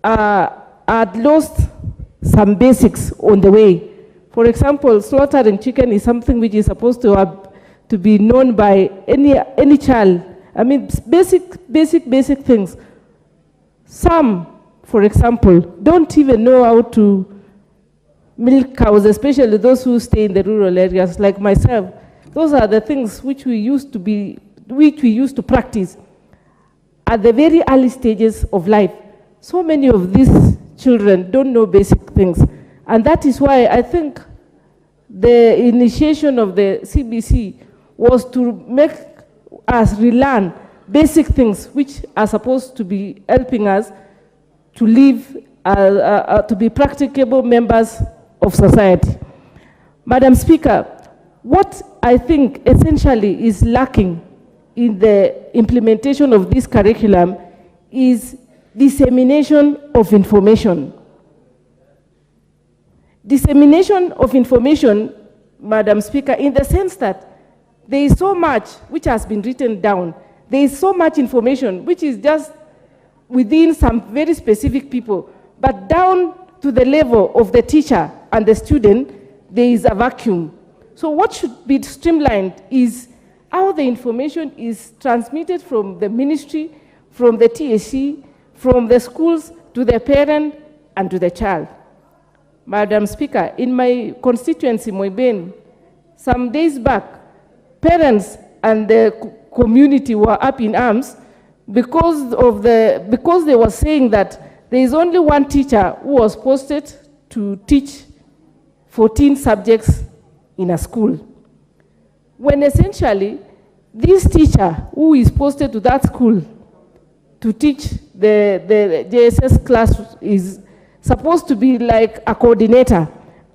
had lost some basics on the way. For example, slaughtering chicken is something which is supposed to be known by any child. I mean, basic things. Some, for example, don't even know how to milk cows, especially those who stay in the rural areas, like myself. Those are the things which we used to practice at the very early stages of life. So many of these children don't know basic things. And that is why I think the initiation of the CBC was to make us relearn basic things which are supposed to be helping us to live, to be practicable members of society. Madam Speaker, what I think essentially is lacking in the implementation of this curriculum is dissemination of information. Dissemination of information, Madam Speaker, in the sense that there is so much which has been written down. There is so much information which is just within some very specific people, but down to the level of the teacher and the student, there is a vacuum. So what should be streamlined is how the information is transmitted from the ministry, from the TSC, from the schools to the parent and to the child. Madam Speaker, in my constituency, Moiben, some days back, parents and the community were up in arms because they were saying that there is only one teacher who was posted to teach 14 subjects in a school. When essentially, this teacher who is posted to that school to teach the JSS class is supposed to be like a coordinator,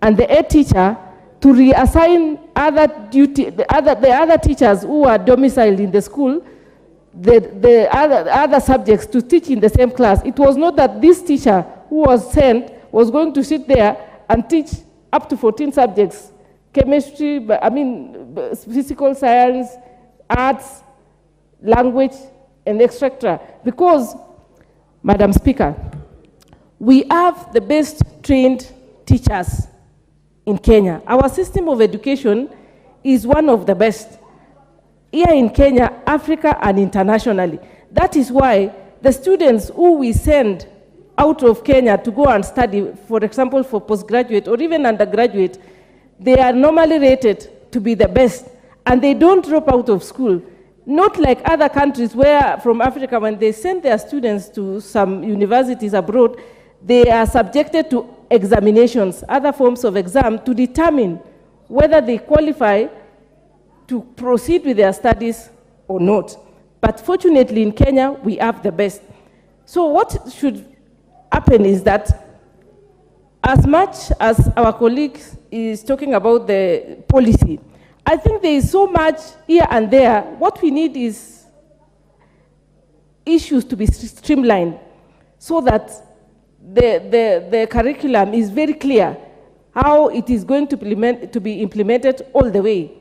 and the head teacher to reassign the other teachers who are domiciled in the school the other subjects to teach in the same class. It was not that this teacher who was sent was going to sit there and teach up to 14 subjects, chemistry, physical science, arts, language, and etc. Because, Madam Speaker, we have the best trained teachers in Kenya. Our system of education is one of the best here in Kenya, Africa, and internationally. That is why the students who we send out of Kenya to go and study, for example, for postgraduate or even undergraduate, they are normally rated to be the best, and they don't drop out of school. Not like other countries where, from Africa, when they send their students to some universities abroad, they are subjected to examinations, other forms of exam, to determine whether they qualify to proceed with their studies or not. But fortunately in Kenya, we have the best. So what should happen is that as much as our colleague is talking about the policy, I think there is so much here and there. What we need is issues to be streamlined so that the curriculum is very clear how it is going to be implemented all the way.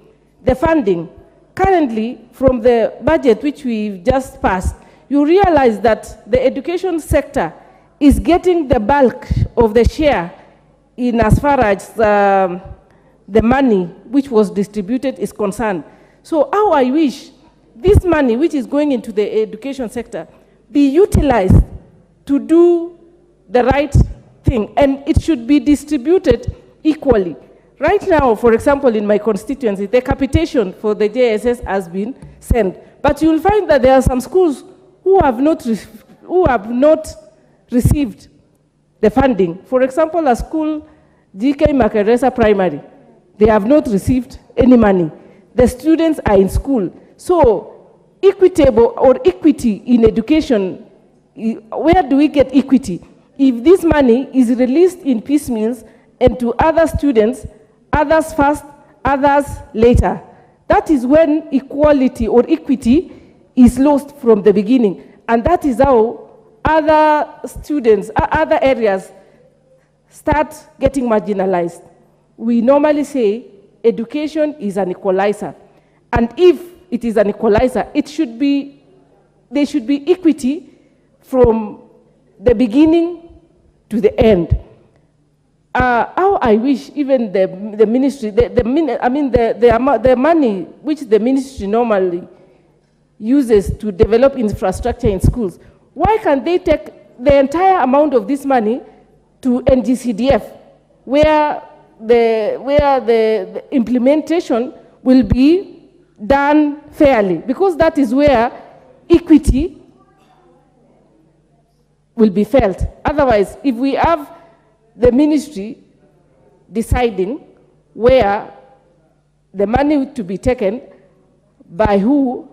The funding, currently from the budget which we've just passed, you realize that the education sector is getting the bulk of the share in as far as the money which was distributed is concerned. So how I wish this money which is going into the education sector be utilized to do the right thing, and it should be distributed equally. Right now, for example, in my constituency, the capitation for the JSS has been sent, but you will find that there are some schools who have not received the funding. For example, a school, GK Makeresa Primary, they have not received any money. The students are in school. So equitable or equity in education, where do we get equity? If this money is released in piecemeals and to other students, others first, others later, that is when equality or equity is lost from the beginning. And that is how other students, other areas start getting marginalized. We normally say education is an equalizer. And if it is an equalizer, there should be equity from the beginning to the end. How I wish even the ministry, the money which the ministry normally uses to develop infrastructure in schools, why can't they take the entire amount of this money to NGCDF, where the implementation will be done fairly? Because that is where equity will be felt. Otherwise, if we have the ministry deciding where the money to be taken by who,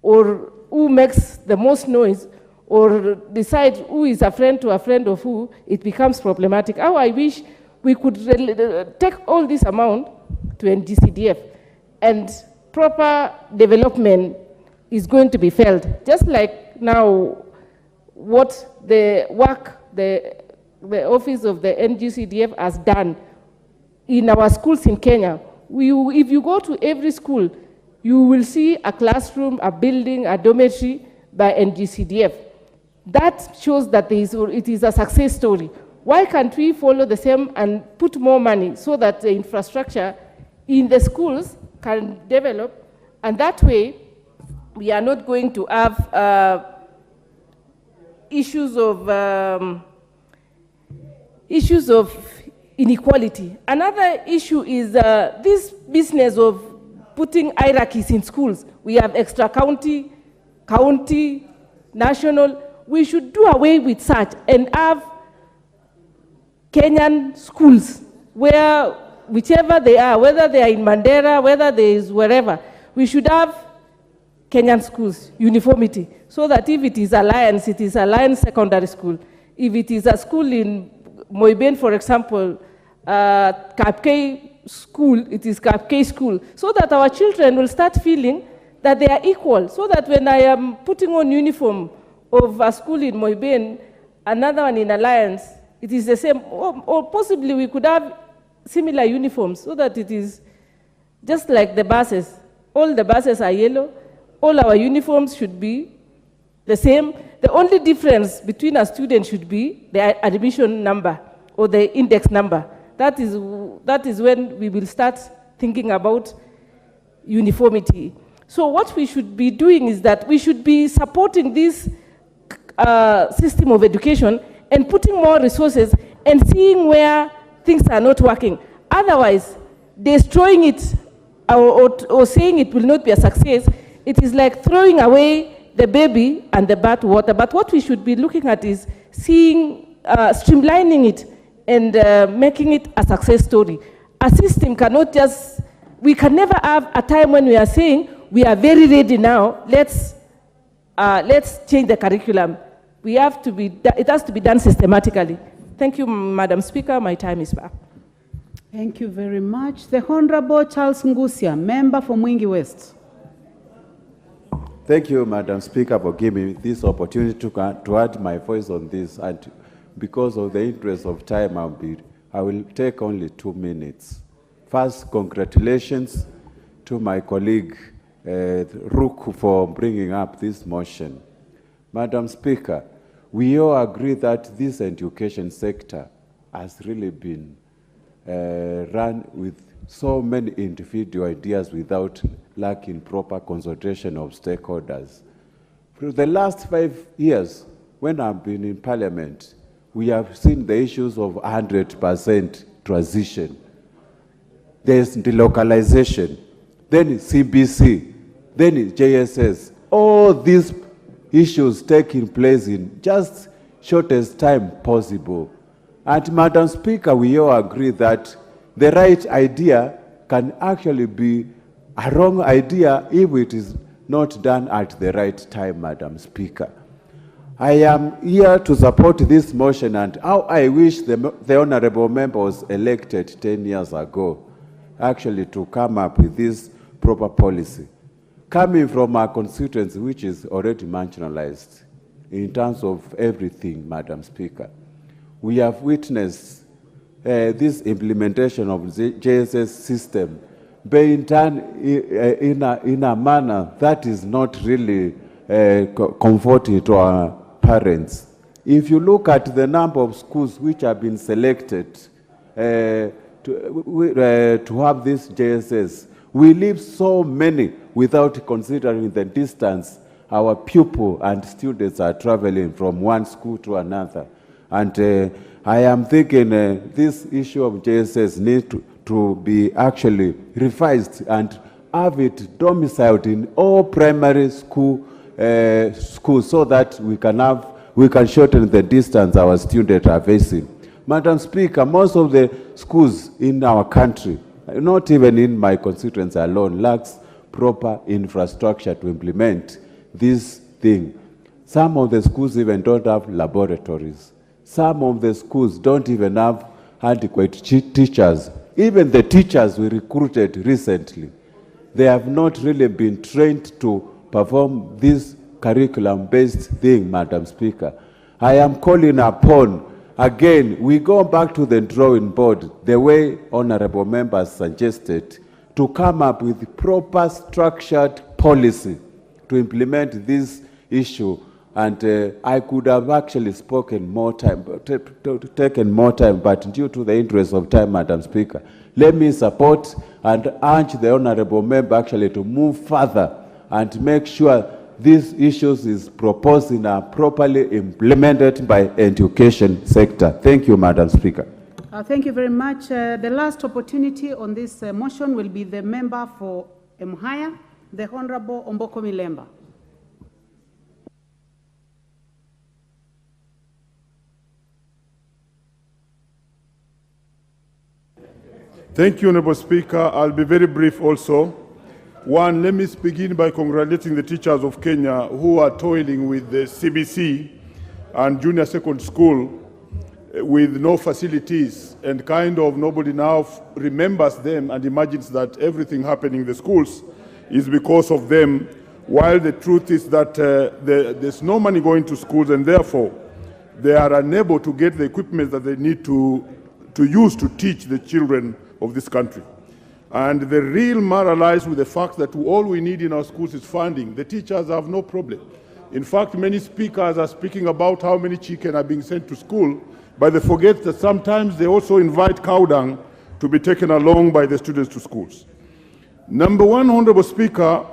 or who makes the most noise, or decide who is a friend to a friend of who, it becomes problematic. How I wish we could take all this amount to NGCDF and proper development is going to be felt. Just like now, what the work the office of the NGCDF has done in our schools in Kenya. If you go to every school, you will see a classroom, a building, a dormitory by NGCDF. That shows that it is a success story. Why can't we follow the same and put more money so that the infrastructure in the schools can develop, and that way we are not going to have issues of inequality. Another issue is this business of putting hierarchies in schools. We have extra county, national. We should do away with such and have Kenyan schools where, whichever they are, whether they are in Mandera, whether there is wherever, we should have Kenyan schools, uniformity, so that if it is Alliance, it is Alliance Secondary School. If it is a school in Moiben, for example, Kapkei School, it is Kapkei School, so that our children will start feeling that they are equal, so that when I am putting on uniform of a school in Moiben, another one in Alliance, it is the same, or possibly we could have similar uniforms, so that it is just like the buses. All the buses are yellow, all our uniforms should be the same. The only difference between a student should be the admission number or the index number. That is when we will start thinking about uniformity. So what we should be doing is that we should be supporting this system of education and putting more resources and seeing where things are not working. Otherwise, destroying it or saying it will not be a success, it is like throwing away the baby and the bathwater. But what we should be looking at is seeing, streamlining it and making it a success story. A system cannot just, we can never have a time when we are saying, we are very ready now, let's change the curriculum. We have to be, it has to be done systematically. Thank you, Madam Speaker. My time is back. Thank you very much. The Honorable Charles Ngusia, member for Mwingi West. Thank you, Madam Speaker, for giving me this opportunity to add my voice on this. And because of the interest of time, I will take only 2 minutes. First, congratulations to my colleague, Ruku, for bringing up this motion. Madam Speaker, we all agree that this education sector has really been run with so many individual ideas without lacking proper consultation of stakeholders. For the last 5 years, when I've been in Parliament, we have seen the issues of 100% transition. There's delocalization, then CBC, then JSS. All these issues taking place in just shortest time possible. And Madam Speaker, we all agree that the right idea can actually be a wrong idea if it is not done at the right time, Madam Speaker. I am here to support this motion, and how I wish the honorable member was elected 10 years ago, actually to come up with this proper policy. Coming from our constituency, which is already marginalized in terms of everything, Madam Speaker, we have witnessed this implementation of the JSS system being done in a manner that is not really comforting to our parents. If you look at the number of schools which have been selected to have this JSS, we leave so many without considering the distance our pupils and students are traveling from one school to another. And I am thinking this issue of JSS needs to be actually revised and have it domiciled in all primary schools so that we can shorten the distance our students are facing. Madam Speaker, most of the schools in our country, not even in my constituency alone, lacks proper infrastructure to implement this thing. Some of the schools even don't have laboratories. Some of the schools don't even have adequate teachers. Even the teachers we recruited recently, they have not really been trained to perform this curriculum-based thing, Madam Speaker. I am calling upon, again, we go back to the drawing board, the way honorable members suggested, to come up with proper structured policy to implement this issue. And I could have actually spoken more time, taken more time, but due to the interest of time, Madam Speaker, let me support and urge the honorable member actually to move further and make sure these issues is proposed and are properly implemented by education sector. Thank you, Madam Speaker. Thank you very much. The last opportunity on this motion will be the member for Emuhaya, the Honorable Omboko Milemba. Thank you, Honorable Speaker. I'll be very brief also. One, let me begin by congratulating the teachers of Kenya who are toiling with the CBC and junior secondary school with no facilities, and kind of nobody now remembers them and imagines that everything happening in the schools is because of them, while the truth is that there's no money going to schools, and therefore they are unable to get the equipment that they need to use to teach the children of this country. And the real matter lies with the fact that all we need in our schools is funding. The teachers have no problem. In fact, many speakers are speaking about how many chicken are being sent to school, but they forget that sometimes they also invite cow dung to be taken along by the students to schools. Number one, Honorable Speaker,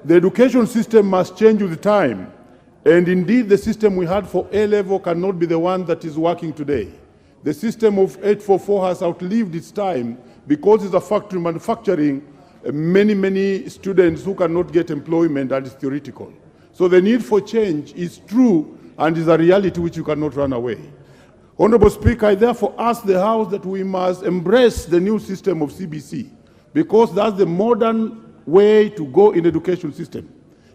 the education system must change with time. And indeed, the system we had for A-level cannot be the one that is working today. The system of 844 has outlived its time because it's a factory manufacturing many students who cannot get employment, and it's theoretical. So the need for change is true and is a reality which you cannot run away. Honorable Speaker, I therefore ask the House that we must embrace the new system of CBC, because that's the modern way to go in the education system.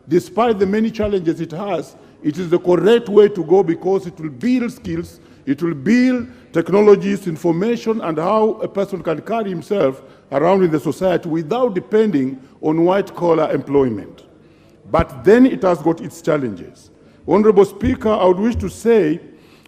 Despite the many challenges it has, it is the correct way to go because it will build skills, it will build technologies, information, and how a person can carry himself around in the society without depending on white-collar employment. But then it has got its challenges. Honorable Speaker, I would wish to say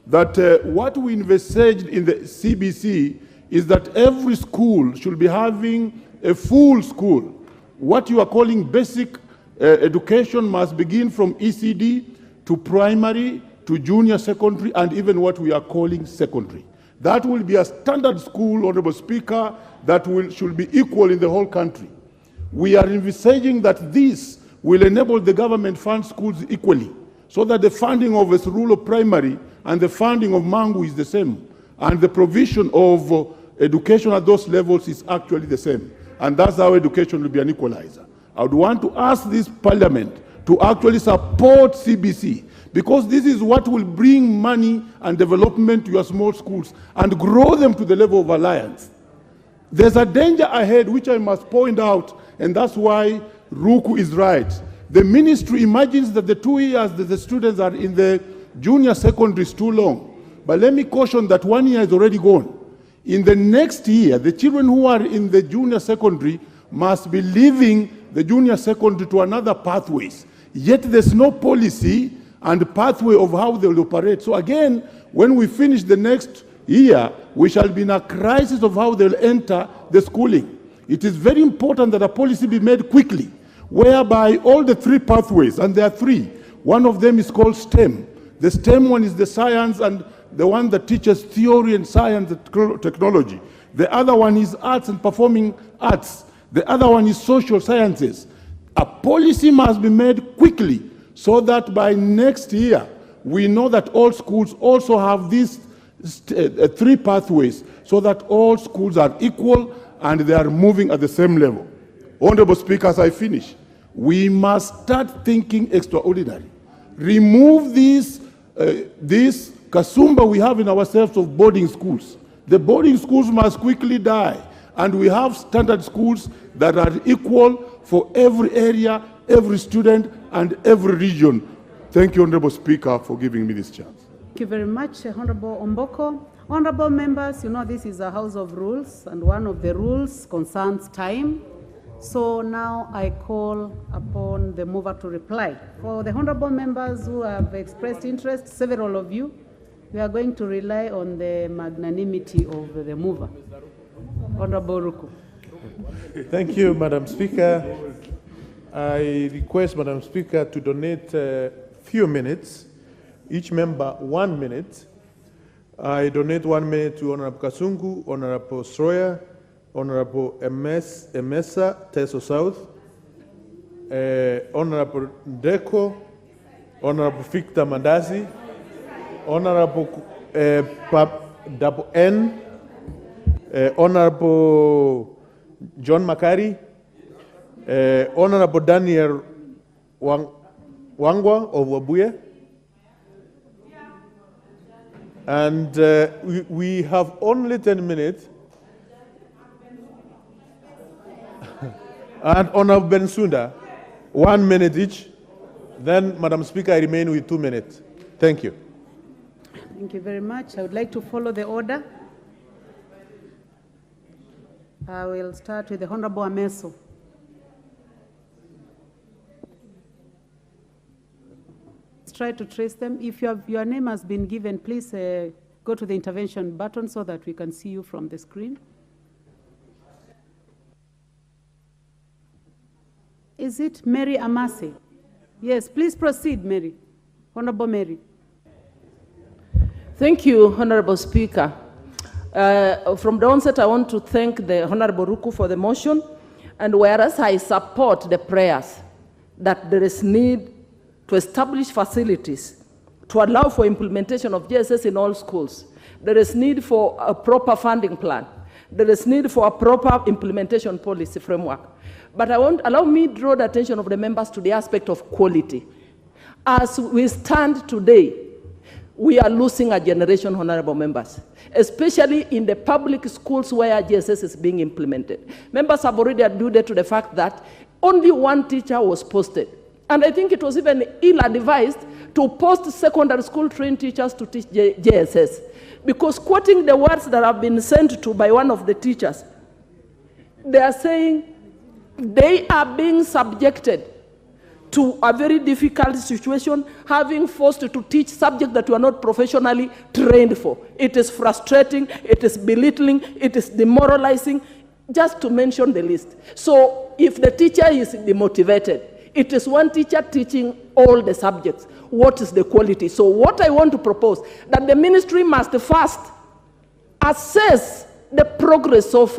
that what we envisaged in the CBC is that every school should be having a full school. What you are calling basic education must begin from ECD to primary to junior secondary and even what we are calling secondary. That will be a standard school, Honorable Speaker, that should be equal in the whole country. We are envisaging that this will enable the government fund schools equally, so that the funding of a rural primary and the funding of Mangu is the same, and the provision of education at those levels is actually the same. And that's how education will be an equalizer. I would want to ask this parliament to actually support CBC, because this is what will bring money and development to your small schools and grow them to the level of alliance. There's a danger ahead which I must point out, and that's why Ruku is right. The ministry imagines that the 2 years that the students are in the junior secondary is too long. But let me caution that 1 year is already gone. In the next year, the children who are in the junior secondary must be leaving the junior secondary to another pathways. Yet there's no policy and pathway of how they will operate. So again, when we finish the next year, we shall be in a crisis of how they'll enter the schooling. It is very important that a policy be made quickly, whereby all the three pathways, and there are three, one of them is called STEM. The STEM one is the science and the one that teaches theory and science and technology. The other one is arts and performing arts. The other one is social sciences. A policy must be made quickly so that by next year, we know that all schools also have these three pathways so that all schools are equal and they are moving at the same level. Honorable Speaker, as I finish, we must start thinking extraordinary. Remove this kasumba we have in ourselves of boarding schools. The boarding schools must quickly die, and we have standard schools that are equal for every area, every student, and every region. Thank you, Honorable Speaker, for giving me this chance. Thank you very much, Honorable Omboko. Honorable members, you know this is a house of rules, and one of the rules concerns time. So now I call upon the mover to reply. For the honorable members who have expressed interest, several of you, we are going to rely on the magnanimity of the mover. Honorable Ruku. Thank you, Madam Speaker. I request Madam Speaker to donate a few minutes, each member 1 minute. I donate 1 minute to Honorable Kasungu, Honorable Stroya, Honorable Emesa, Teso South, Honorable Deco, Honorable Victor Mandazi, Honorable Double N, Honorable John Makari, Honorable Daniel Wangwa of Wabuye, and we have only 10 minutes. And Honorable Bensunda, 1 minute each. Then, Madam Speaker, I remain with 2 minutes. Thank you. Thank you very much. I would like to follow the order. I will start with the Honorable Ameso. try to trace them. If your name has been given, please go to the intervention button so that we can see you from the screen. Is it Mary Amasi? Yes, please proceed, Mary. Honorable Mary. Thank you, Honorable Speaker. From the onset, I want to thank the Honorable Ruku for the motion. And whereas I support the prayers that there is need to establish facilities to allow for implementation of JSS in all schools, there is need for a proper funding plan. There is need for a proper implementation policy framework. But allow me to draw the attention of the members to the aspect of quality. As we stand today, we are losing a generation, honorable members, especially in the public schools where JSS is being implemented. Members have already alluded to the fact that only one teacher was posted. And I think it was even ill-advised to post secondary school trained teachers to teach JSS. Because quoting the words that have been sent to by one of the teachers, they are saying they are being subjected to a very difficult situation, having forced to teach subjects that you are not professionally trained for. It is frustrating, it is belittling, it is demoralizing, just to mention the list. So if the teacher is demotivated, it is one teacher teaching all the subjects. What is the quality? So what I want to propose, that the ministry must first assess the progress so far.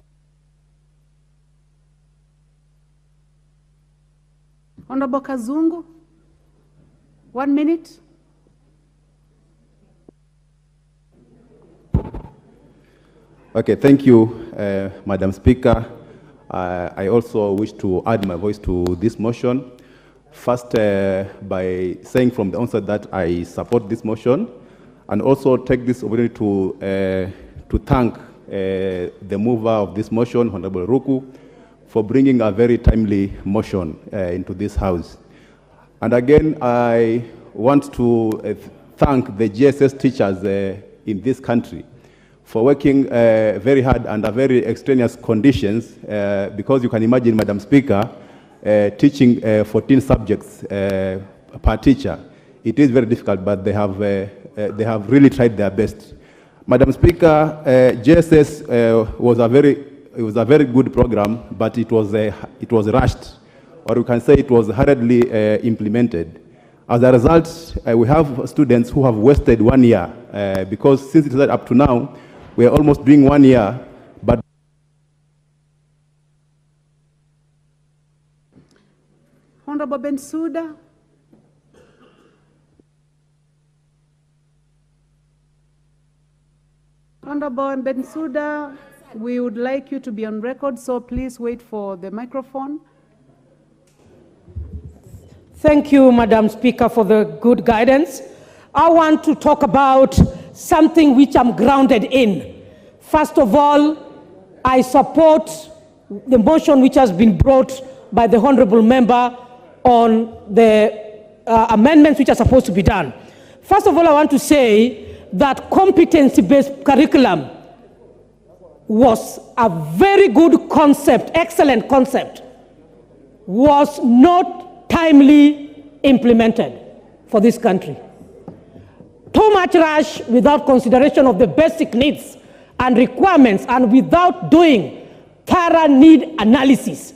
Honorable Kazungu, 1 minute. Okay, thank you, Madam Speaker. I also wish to add my voice to this motion. First, by saying from the onset that I support this motion, and also take this opportunity to thank the mover of this motion, Honorable Ruku, for bringing a very timely motion into this House. And again, I want to thank the GSS teachers in this country for working very hard under very extraneous conditions, because you can imagine, Madam Speaker, teaching 14 subjects per teacher. It is very difficult, but they have really tried their best. Madam Speaker, GSS was a very good program, but it was rushed, or you can say it was hurriedly implemented. As a result, we have students who have wasted 1 year, because since it started up to now, we are almost doing 1 year, but Honorable Bensouda. Honorable Bensouda, we would like you to be on record, so please wait for the microphone. Thank you, Madam Speaker, for the good guidance. I want to talk about something which I'm grounded in. First of all, I support the motion which has been brought by the honorable member on the amendments which are supposed to be done. First of all, I want to say that competency-based curriculum was a very good concept, excellent concept, was not timely implemented for this country. Too much rush without consideration of the basic needs and requirements, and without doing thorough need analysis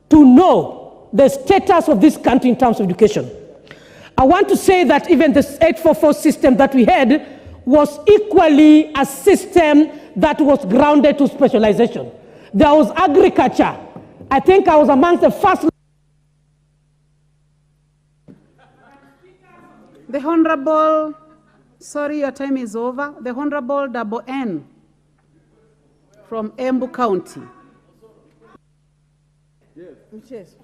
to know the status of this country in terms of education. I want to say that even the 844 system that we had was equally a system that was grounded to specialization. There was agriculture. I think I was amongst the first. The Honorable, sorry, your time is over. The Honorable Double N from Embu County. Yes.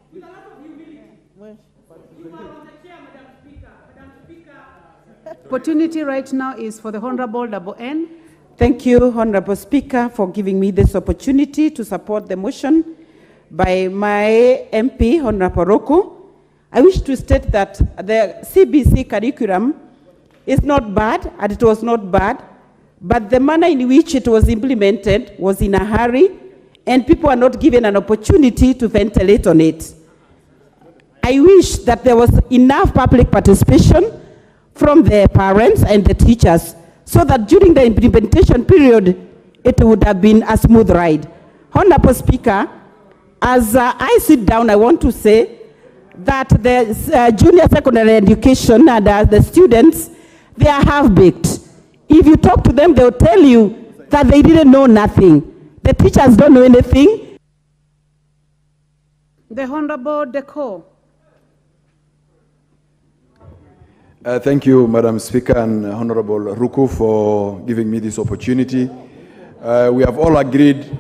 Opportunity right now is for the Honorable Double N. Thank you, Honorable Speaker, for giving me this opportunity to support the motion by my MP, Honorable Roku. I wish to state that the CBC curriculum is not bad, and it was not bad, but the manner in which it was implemented was in a hurry, and people are not given an opportunity to ventilate on it. I wish that there was enough public participation from the parents and the teachers, so that during the implementation period, it would have been a smooth ride. Honorable Speaker, as I sit down, I want to say that the junior secondary education and the students, they are half-baked. If you talk to them, they'll tell you that they didn't know nothing. The teachers don't know anything. The Honorable Deco. Thank you, Madam Speaker and Honorable Ruku, for giving me this opportunity. We have all agreed,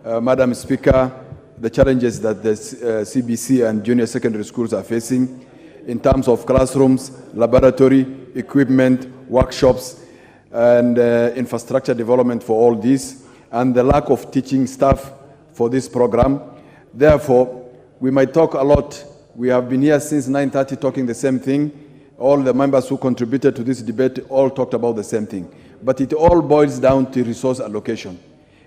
Madam Speaker, the challenges that the CBC and junior secondary schools are facing in terms of classrooms, laboratory, equipment, workshops, and infrastructure development for all this, and the lack of teaching staff for this program. Therefore, we might talk a lot. We have been here since 9:30 talking the same thing. All the members who contributed to this debate all talked about the same thing. But it all boils down to resource allocation.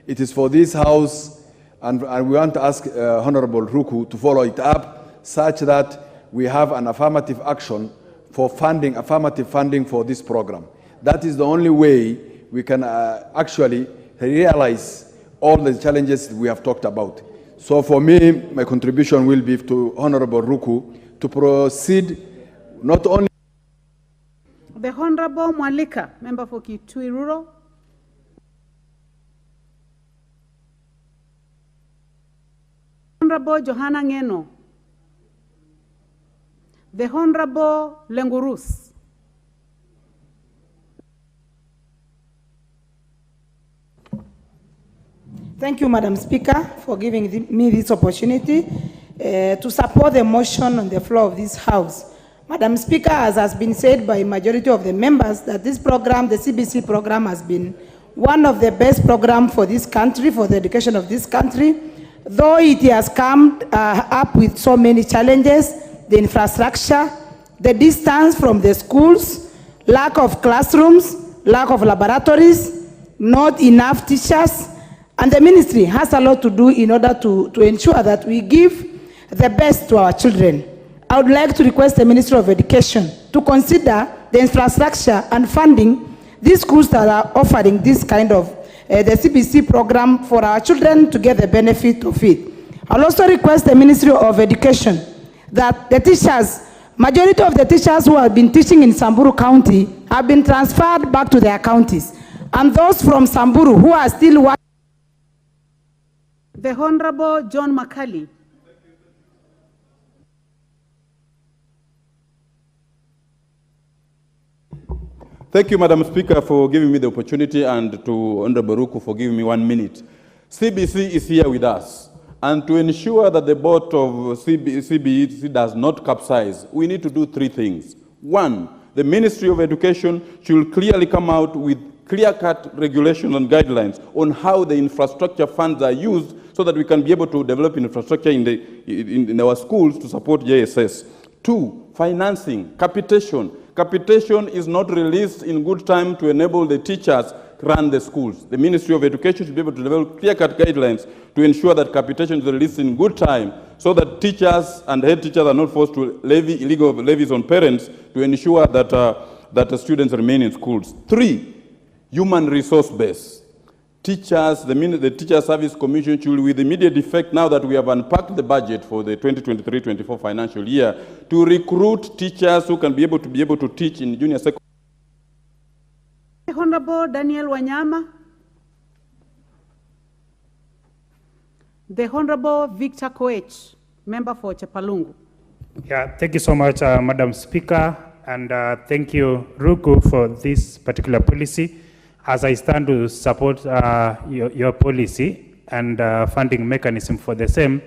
It is for this House, and we want to ask Honorable Ruku to follow it up such that we have an affirmative action for funding, affirmative funding for this program. That is the only way we can actually realize all the challenges we have talked about. So for me, my contribution will be to Honorable Ruku to proceed not only. The Honorable Mwalika, member for Kitui Rural. Honorable Johanna Ngeno. The Honorable Lengurus. Thank you, Madam Speaker, for giving me this opportunity to support the motion on the floor of this House. Madam Speaker, as has been said by majority of the members, that this program, the CBC program, has been one of the best programs for this country, for the education of this country, though it has come up with so many challenges: the infrastructure, the distance from the schools, lack of classrooms, lack of laboratories, not enough teachers, and the ministry has a lot to do in order to ensure that we give the best to our children. I would like to request the Ministry of Education to consider the infrastructure and funding these schools that are offering this kind of the CBC program for our children to get the benefit of it. I'll also request the Ministry of Education that the teachers, majority of the teachers who have been teaching in Samburu County have been transferred back to their counties. And those from Samburu who are still working. The Honorable John Makali. Thank you, Madam Speaker, for giving me the opportunity, and to Honorable Ruku for giving me 1 minute. CBC is here with us, and to ensure that the boat of CBC does not capsize, we need to do 3 things. 1, the Ministry of Education should clearly come out with clear-cut regulations and guidelines on how the infrastructure funds are used so that we can be able to develop infrastructure in our schools to support JSS. 2, financing, capitation. Capitation is not released in good time to enable the teachers to run the schools. The Ministry of Education should be able to develop clear-cut guidelines to ensure that capitation is released in good time so that teachers and head teachers are not forced to levy illegal levies on parents to ensure that, that the students remain in schools. 3, human resource base. Teachers, the Teacher Service Commission should, with immediate effect, now that we have unpacked the budget for the 2023-24 financial year, to recruit teachers who can be able to teach in junior secondary. Honorable Daniel Wanyama. The Honorable Victor Koech, member for Chepalungu. Yeah, thank you so much, Madam Speaker, and thank you, Ruku, for this particular policy. As I stand to support your policy and funding mechanism for the same,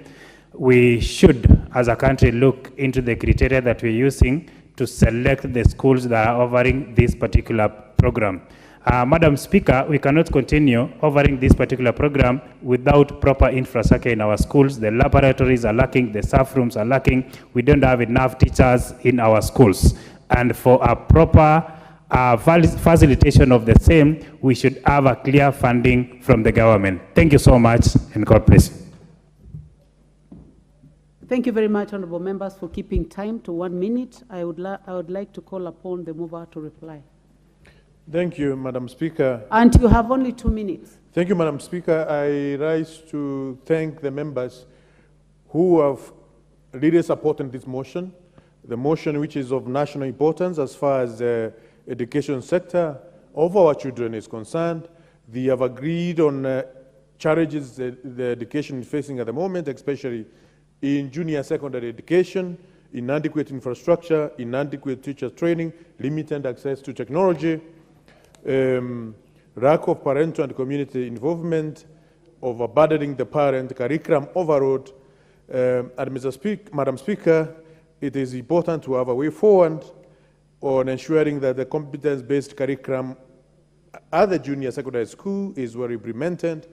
we should, as a country, look into the criteria that we're using to select the schools that are offering this particular program. Madam Speaker, we cannot continue offering this particular program without proper infrastructure in our schools. The laboratories are lacking, the staff rooms are lacking, we don't have enough teachers in our schools. And for a proper facilitation of the same, we should have a clear funding from the government. Thank you so much, and God bless you. Thank you very much, honorable members, for keeping time to 1 minute. I would like to call upon the mover to reply. Thank you, Madam Speaker. And you have only 2 minutes. Thank you, Madam Speaker. I rise to thank the members who have really supported this motion, the motion which is of national importance as far as the education sector of our children is concerned. They have agreed on challenges the education is facing at the moment, especially in junior secondary education, inadequate infrastructure, inadequate teacher training, limited access to technology, lack of parental and community involvement, overburdening the parent, curriculum overload. Madam Speaker, it is important to have a way forward on ensuring that the competence-based curriculum at the junior secondary school is well implemented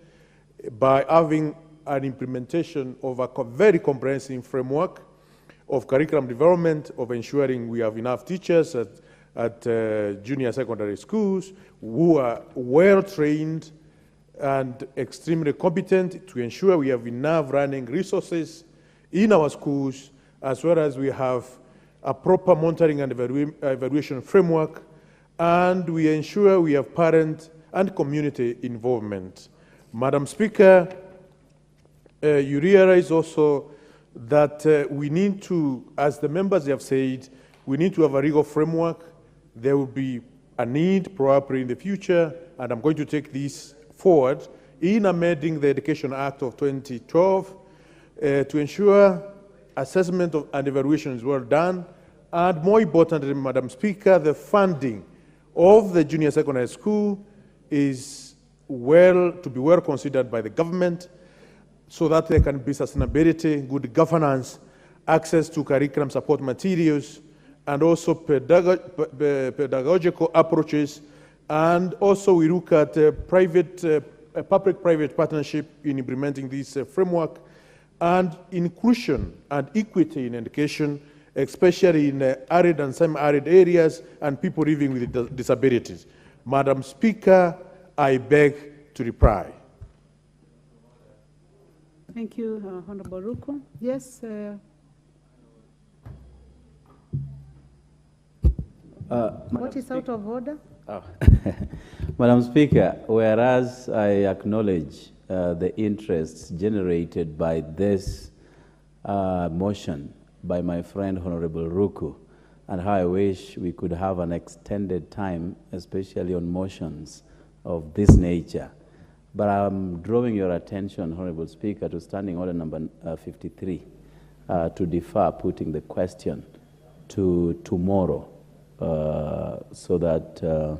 by having an implementation of a very comprehensive framework of curriculum development, of ensuring we have enough teachers at junior secondary schools who are well-trained and extremely competent to ensure we have enough running resources in our schools, as well as we have a proper monitoring and evaluation framework, and we ensure we have parent and community involvement. Madam Speaker, you realize also that we need to, as the members have said, we need to have a legal framework. There will be a need probably in the future, and I'm going to take this forward in amending the Education Act of 2012 to ensure assessment and evaluation is well done, and more importantly, Madam Speaker, the funding of the junior secondary school is to be well considered by the government, so that there can be sustainability, good governance, access to curriculum support materials, and also pedagogical approaches. And also we look at public-private partnership in implementing this framework, and inclusion and equity in education, especially in arid and semi-arid areas and people living with disabilities. Madam Speaker, I beg to reply. Thank you, Honorable Ruku. Yes. What is out of order? Oh. Madam Speaker, whereas I acknowledge the interests generated by this motion by my friend Honorable Ruku, and how I wish we could have an extended time, especially on motions of this nature. But I'm drawing your attention, Honorable Speaker, to Standing Order number 53, to defer putting the question to tomorrow, so that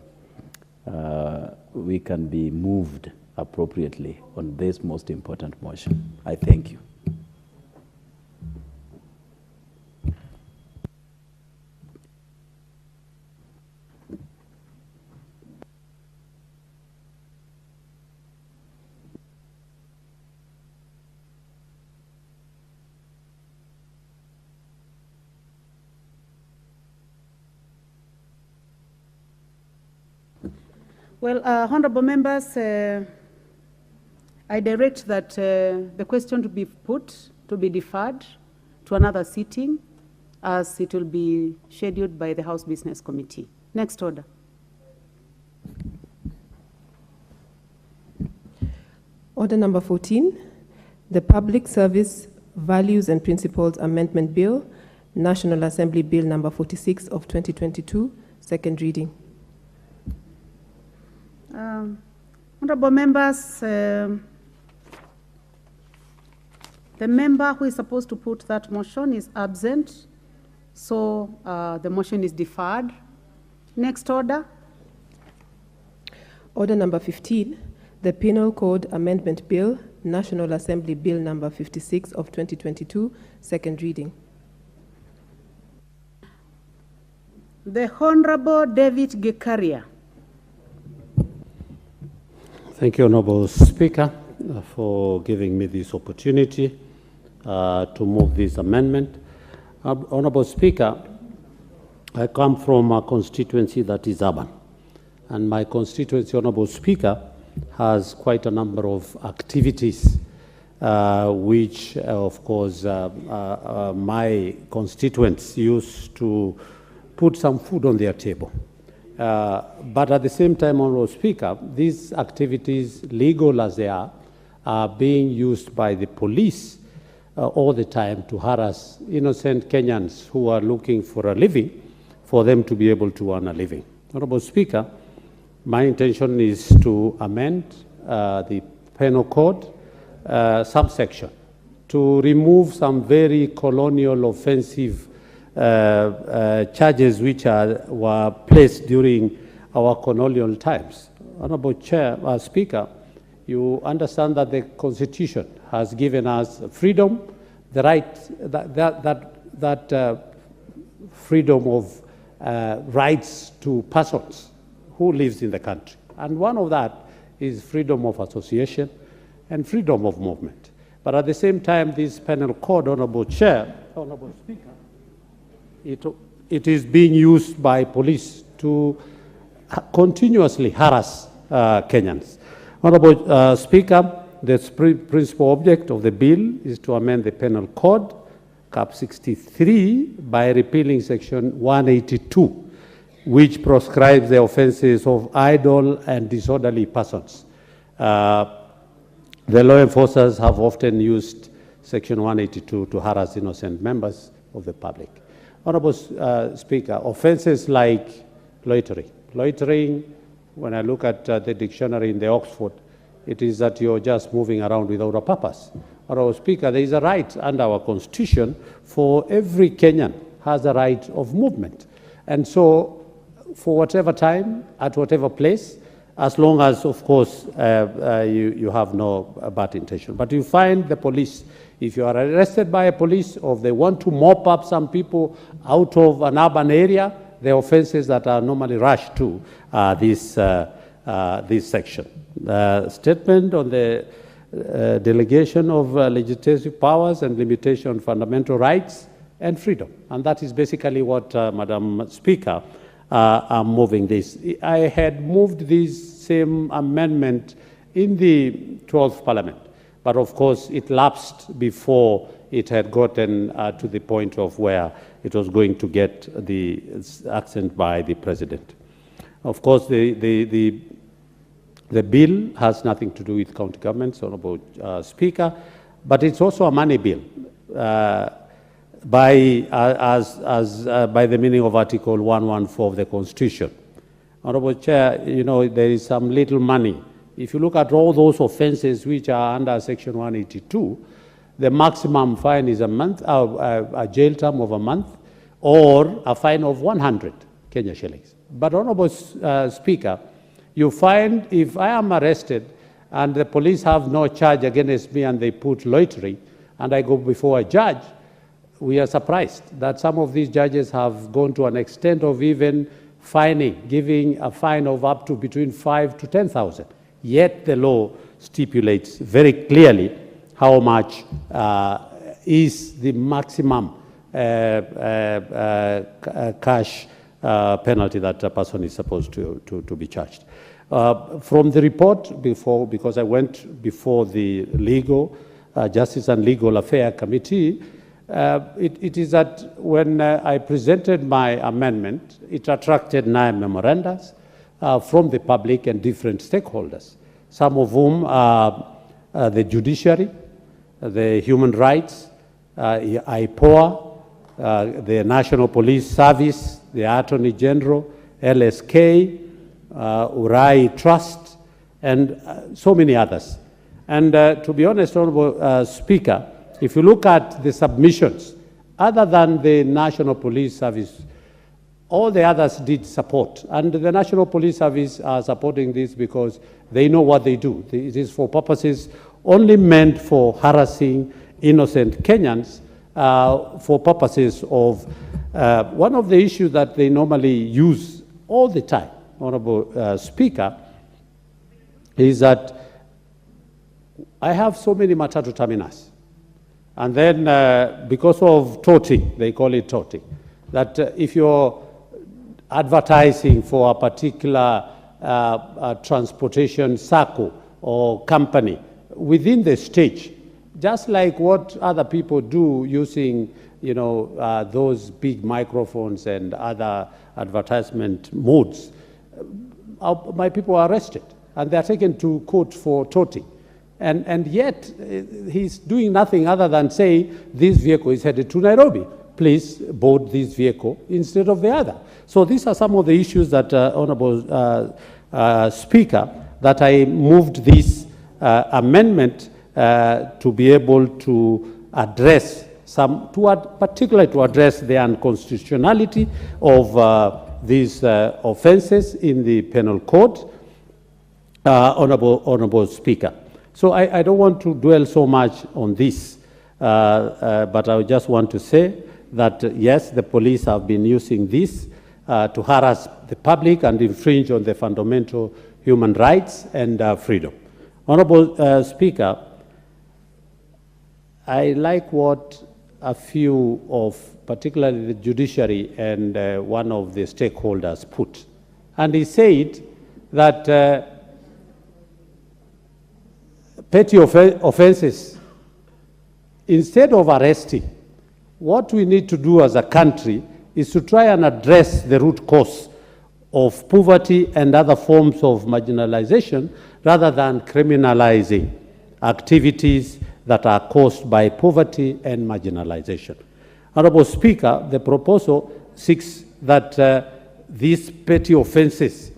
we can be moved appropriately on this most important motion. I thank you. Well, honorable members, I direct that the question to be deferred to another sitting, as it will be scheduled by the House Business Committee. Next order. Order number 14, the Public Service Values and Principles Amendment Bill, National Assembly Bill number 46 of 2022, second reading. Honorable members, the member who is supposed to put that motion is absent, so the motion is deferred. Next order. Order number 15, the Penal Code Amendment Bill, National Assembly Bill number 56 of 2022, second reading. The Honorable David Gekaria. Thank you, Honorable Speaker, for giving me this opportunity to move this amendment. Honorable Speaker, I come from a constituency that is urban, and my constituency, Honorable Speaker, has quite a number of activities which, of course, my constituents use to put some food on their table. But at the same time, Honourable Speaker, these activities, legal as they are being used by the police all the time to harass innocent Kenyans who are looking for a living, for them to be able to earn a living. Honourable Speaker, my intention is to amend the penal code subsection to remove some very colonial offensive charges which were placed during our colonial times. Honourable Speaker, you understand that the Constitution has given us freedom, the right, that freedom of rights to persons who lives in the country. And one of that is freedom of association and freedom of movement. But at the same time, this penal code, Honourable Speaker, it is being used by police to continuously harass Kenyans. Honourable Speaker, the principal object of the bill is to amend the penal code, Cap 63, by repealing section 182, which proscribes the offences of idle and disorderly persons. The law enforcers have often used section 182 to harass innocent members of the public. Honourable Speaker, offences like loitering. Loitering, when I look at the dictionary in the Oxford, it is that you're just moving around without a purpose. Honourable Speaker, there is a right under our Constitution for every Kenyan has a right of movement. And so, for whatever time, at whatever place, as long as, of course, you have no bad intention. But you find the police, if you are arrested by a police or they want to mop up some people out of an urban area, the offences that are normally rushed to this section. Statement on the delegation of legislative powers and limitation on fundamental rights and freedom. And that is basically what, Madam Speaker, I'm moving this. I had moved this same amendment in the 12th Parliament, but of course it lapsed before it had gotten to the point of where it was going to get the accent by the President. Of course, the bill has nothing to do with county governments, Honourable Speaker, but it's also a money bill. By the meaning of Article 114 of the Constitution. Honourable Chair, you know, there is some little money. If you look at all those offences which are under Section 182, the maximum fine is a month, a jail term of a month, or a fine of 100 Kenya shillings. But Honourable Speaker, you find if I am arrested and the police have no charge against me and they put loitering, and I go before a judge, we are surprised that some of these judges have gone to an extent of even fining, giving a fine of up to between 5,000 to 10,000. Yet the law stipulates very clearly how much is the maximum cash penalty that a person is supposed to be charged. From the report before, because I went before the Justice and Legal Affairs Committee, it is that when I presented my amendment, it attracted 9 memorandums from the public and different stakeholders, some of whom are the judiciary, the human rights, IPOA, the National Police Service, the Attorney General, LSK, URAI Trust, and so many others. And to be honest, Honourable Speaker, if you look at the submissions, other than the National Police Service, all the others did support. And the National Police Service are supporting this because they know what they do. It is for purposes only meant for harassing innocent Kenyans, for purposes of one of the issues that they normally use all the time, Honourable Speaker, is that I have so many matatu terminals. And then because of toting, they call it toting, that if you're advertising for a particular transportation circle or company within the stage, just like what other people do using, those big microphones and other advertisement modes. My people are arrested, and they are taken to court for toting. And yet, he's doing nothing other than saying, this vehicle is headed to Nairobi. Please board this vehicle instead of the other. So these are some of the issues that, Honorable Speaker, that I moved this amendment to be able to address particularly to address the unconstitutionality of these offenses in the penal code, Honorable Speaker. So I don't want to dwell so much on this, but I just want to say that, yes, the police have been using this to harass the public and infringe on the fundamental human rights and freedom. Honorable Speaker, I like what a few of, particularly the judiciary and one of the stakeholders put. And he said that petty offenses, instead of arresting, what we need to do as a country is to try and address the root cause of poverty and other forms of marginalization rather than criminalizing activities that are caused by poverty and marginalization. Honorable Speaker, the proposal seeks that these petty offenses,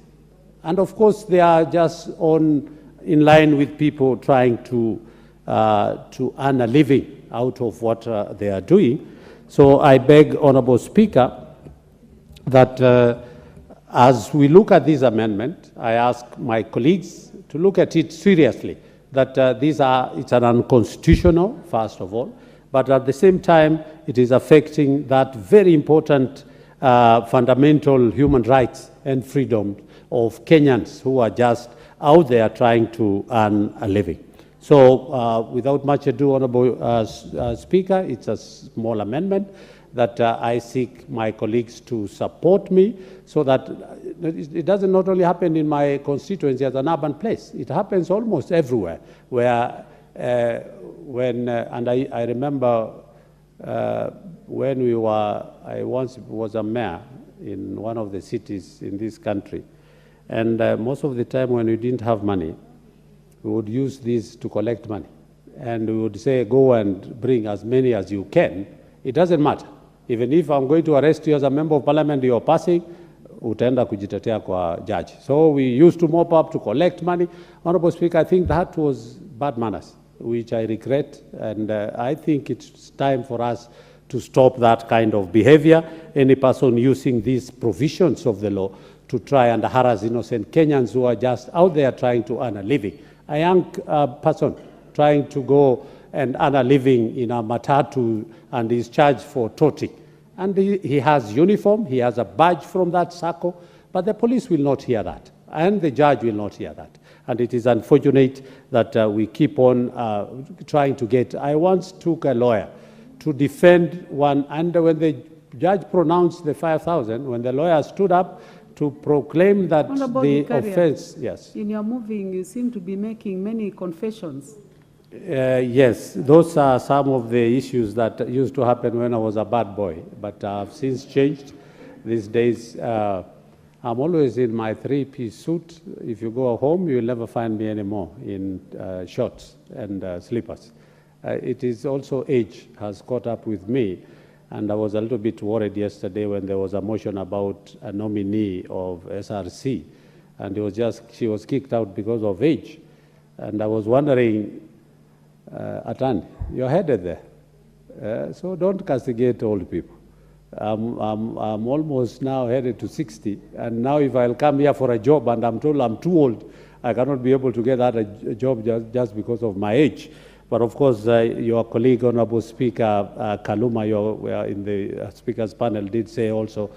and of course they are just in line with people trying to earn a living out of what they are doing. So I beg, Honorable Speaker, that as we look at this amendment, I ask my colleagues to look at it seriously, that it's an unconstitutional, first of all, but at the same time, it is affecting that very important fundamental human rights and freedom of Kenyans who are just out there trying to earn a living. So without much ado, Honorable Speaker, it's a small amendment that I seek my colleagues to support me so that it doesn't not only happen in my constituency as an urban place, it happens almost everywhere where and I remember when I once was a mayor in one of the cities in this country, and most of the time when we didn't have money, we would use this to collect money. And we would say, go and bring as many as you can. It doesn't matter. Even if I'm going to arrest you as a member of parliament, you're passing, utaenda kujitetea kwa judge. So we used to mop up to collect money. Honorable Speaker, I think that was bad manners, which I regret. And I think it's time for us to stop that kind of behavior. Any person using these provisions of the law to try and harass innocent Kenyans who are just out there trying to earn a living. A young person trying to go and earn a living in a matatu and is charged for toting. And he has uniform, he has a badge from that circle, but the police will not hear that, and the judge will not hear that. And it is unfortunate that we keep on trying to get. I once took a lawyer to defend one, and when the judge pronounced the 5,000, when the lawyer stood up to proclaim that the offense, yes. In your moving, you seem to be making many confessions. Yes, those are some of the issues that used to happen when I was a bad boy, but I've since changed. These days, I'm always in my three-piece suit. If you go home, you'll never find me anymore in shorts and slippers. It is also age has caught up with me, and I was a little bit worried yesterday when there was a motion about a nominee of SRC, and it was she was kicked out because of age. And I was wondering, Atan, you're headed there. So don't castigate old people. I'm almost now headed to 60, and now if I'll come here for a job and I'm told I'm too old, I cannot be able to get that job just because of my age. But of course, your colleague, Honorable Speaker Kaluma, in the Speaker's panel, did say also,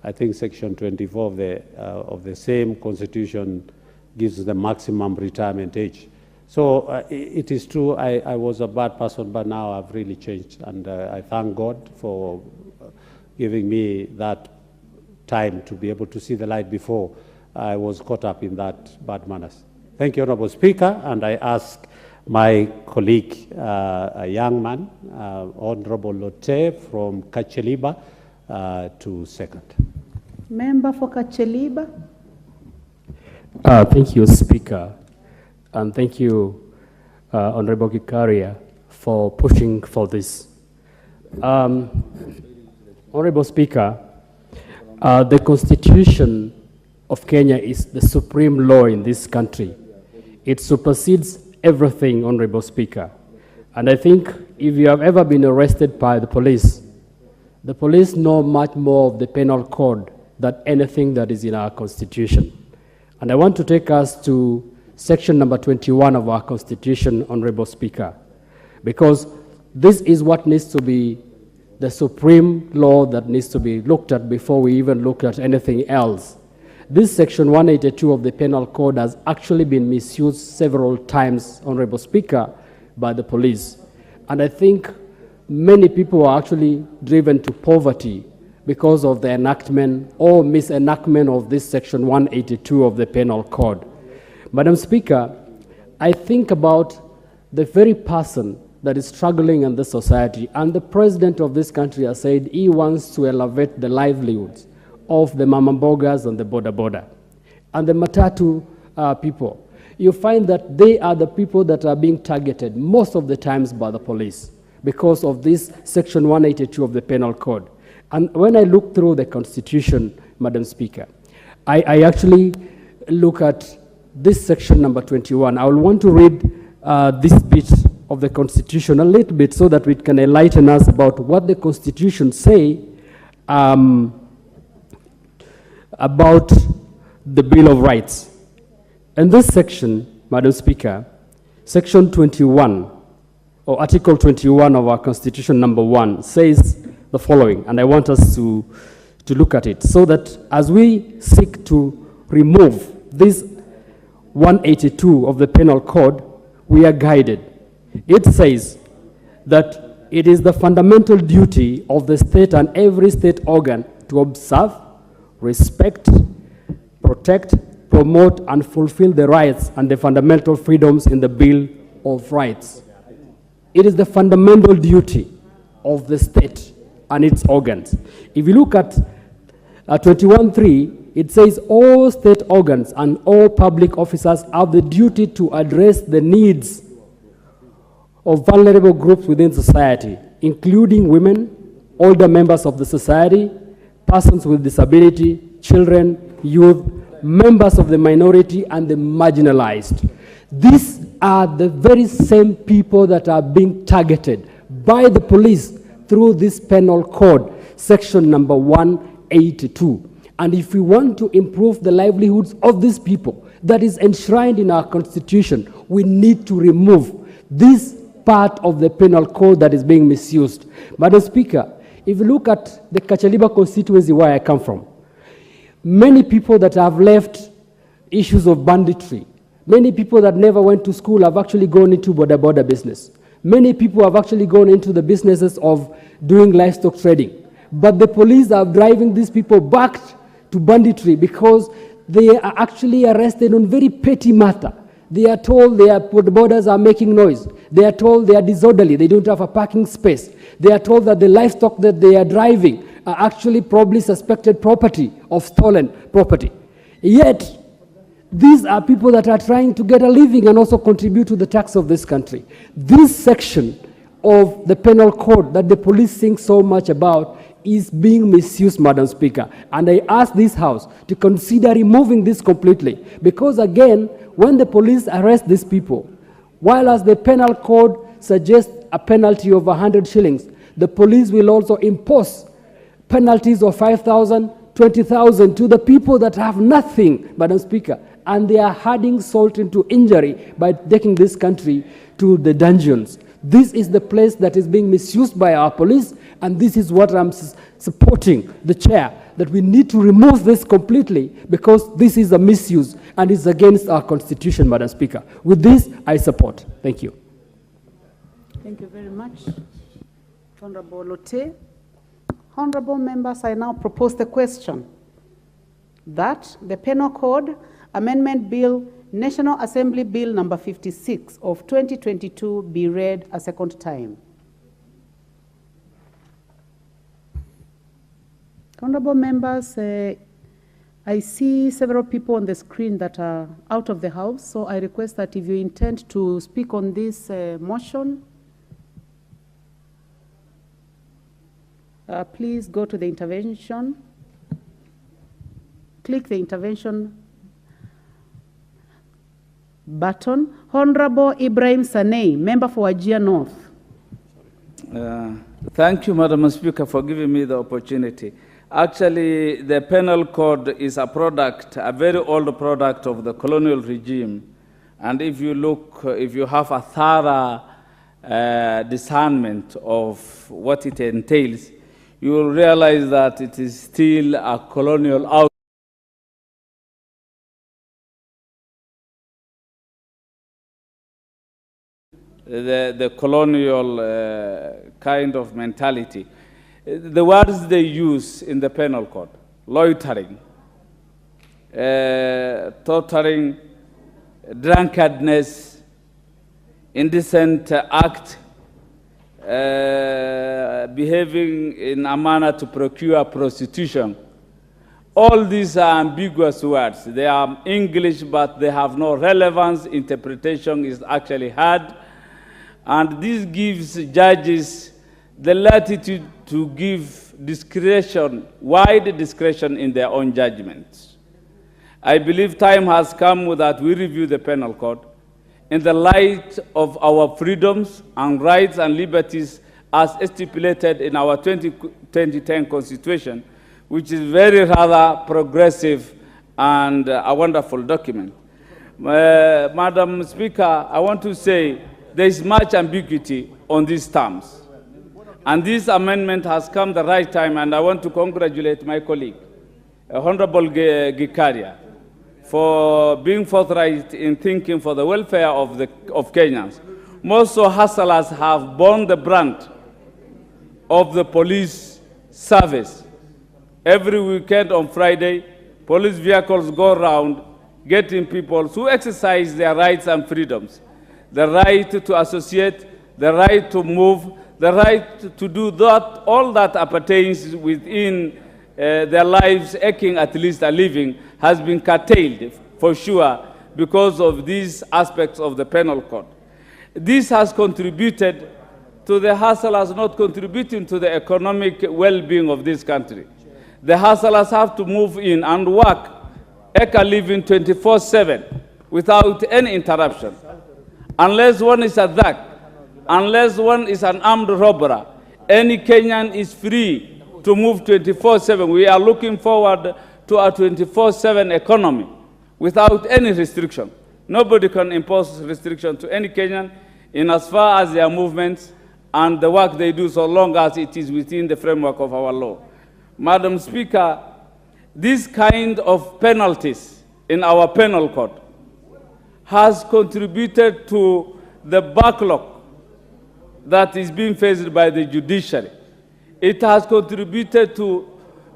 I think Section 24 of the same Constitution gives the maximum retirement age. So it is true, I was a bad person, but now I've really changed, and I thank God for giving me that time to be able to see the light before I was caught up in that bad manners. Thank you, Honorable Speaker, and I ask my colleague, a young man, Honorable Lote from Kacheliba, to second. Member for Kacheliba. Thank you, Speaker, and thank you, Honorable Gikaria, for pushing for this. Honorable Speaker, the Constitution of Kenya is the supreme law in this country. It supersedes everything, Honorable Speaker. And I think if you have ever been arrested by the police know much more of the penal code than anything that is in our Constitution. And I want to take us to section number 21 of our Constitution, Honorable Speaker, because this is what needs to be the supreme law that needs to be looked at before we even look at anything else. This section 182 of the Penal Code has actually been misused several times, Honorable Speaker, by the police. And I think many people are actually driven to poverty because of the enactment or misenactment of this section 182 of the Penal Code. Madam Speaker, I think about the very person that is struggling in this society, and the president of this country has said he wants to elevate the livelihoods of the mamambogas and the boda and the matatu people. You find that they are the people that are being targeted most of the times by the police because of this section 182 of the Penal Code. And when I look through the Constitution, Madam Speaker, I actually look at this section number 21. I will want to read this bit of the Constitution a little bit so that we can enlighten us about what the Constitution say about the Bill of Rights. In this section, Madam Speaker, section 21, or Article 21 of our Constitution number 1 says the following, and I want us to look at it, so that as we seek to remove this 182 of the Penal Code, we are guided. It says that it is the fundamental duty of the state and every state organ to observe, respect, protect, promote, and fulfill the rights and the fundamental freedoms in the Bill of Rights. It is the fundamental duty of the state and its organs. If you look at 21.3, it says all state organs and all public officers have the duty to address the needs of vulnerable groups within society, including women, older members of the society, persons with disability, children, youth, members of the minority, and the marginalized. These are the very same people that are being targeted by the police through this penal code, section number 182. And if we want to improve the livelihoods of these people that is enshrined in our Constitution, we need to remove this part of the penal code that is being misused. Madam Speaker, if you look at the Kacheliba constituency where I come from, many people that have left issues of banditry, many people that never went to school have actually gone into border business. Many people have actually gone into the businesses of doing livestock trading. But the police are driving these people back to banditry because they are actually arrested on very petty matter. They are told the borders are making noise. They are told they are disorderly. They don't have a parking space. They are told that the livestock that they are driving are actually probably suspected property of stolen property. Yet, these are people that are trying to get a living and also contribute to the tax of this country. This section of the penal code that the police think so much about is being misused, Madam Speaker. And I ask this House to consider removing this completely. Because again, when the police arrest these people, while as the penal code suggests a penalty of 100 shillings, the police will also impose penalties of 5,000, 20,000 to the people that have nothing, Madam Speaker. And they are adding salt into injury by taking this country to the dungeons. This is the place that is being misused by our police, and this is what I'm supporting the chair, that we need to remove this completely because this is a misuse and it's against our Constitution, Madam Speaker. With this, I support. Thank you. Thank you very much, Honorable Lote. Honorable members, I now propose the question that the Penal Code Amendment Bill National Assembly Bill number 56 of 2022 be read a second time. Honorable members, I see several people on the screen that are out of the house, so I request that if you intend to speak on this motion, please go to the intervention, click the intervention button. Honorable Ibrahim Sanei, member for Wajir North. Thank you, Madam Speaker, for giving me the opportunity. Actually, the penal code is a product, a very old product of the colonial regime. And if you look, if you have a thorough discernment of what it entails, you will realize that it is still a colonial outcome. The colonial kind of mentality. The words they use in the penal code: loitering, torturing, drunkenness, indecent act, behaving in a manner to procure prostitution. All these are ambiguous words. They are English, but they have no relevance. Interpretation is actually hard. And this gives judges the latitude to give discretion, wide discretion in their own judgments. I believe time has come that we review the penal code in the light of our freedoms and rights and liberties as stipulated in our 2010 Constitution, which is very rather progressive and a wonderful document. Madam Speaker, I want to say there is much ambiguity on these terms. And this amendment has come the right time, and I want to congratulate my colleague, Honorable Gikaria, for being forthright in thinking for the welfare of Kenyans. Most hustlers have borne the brunt of the police service. Every weekend on Friday, police vehicles go around getting people who exercise their rights and freedoms. The right to associate, the right to move, the right to do that, all that appertains within their lives, aching at least a living, has been curtailed for sure because of these aspects of the penal code. This has contributed to the hustlers not contributing to the economic well-being of this country. The hustlers have to move in and work, make a living 24/7 without any interruption. Unless one is a thug, unless one is an armed robber, any Kenyan is free to move 24/7. We are looking forward to a 24/7 economy without any restriction. Nobody can impose restriction to any Kenyan in as far as their movements and the work they do, so long as it is within the framework of our law. Madam Speaker, this kind of penalties in our penal code has contributed to the backlog that is being faced by the judiciary. It has contributed to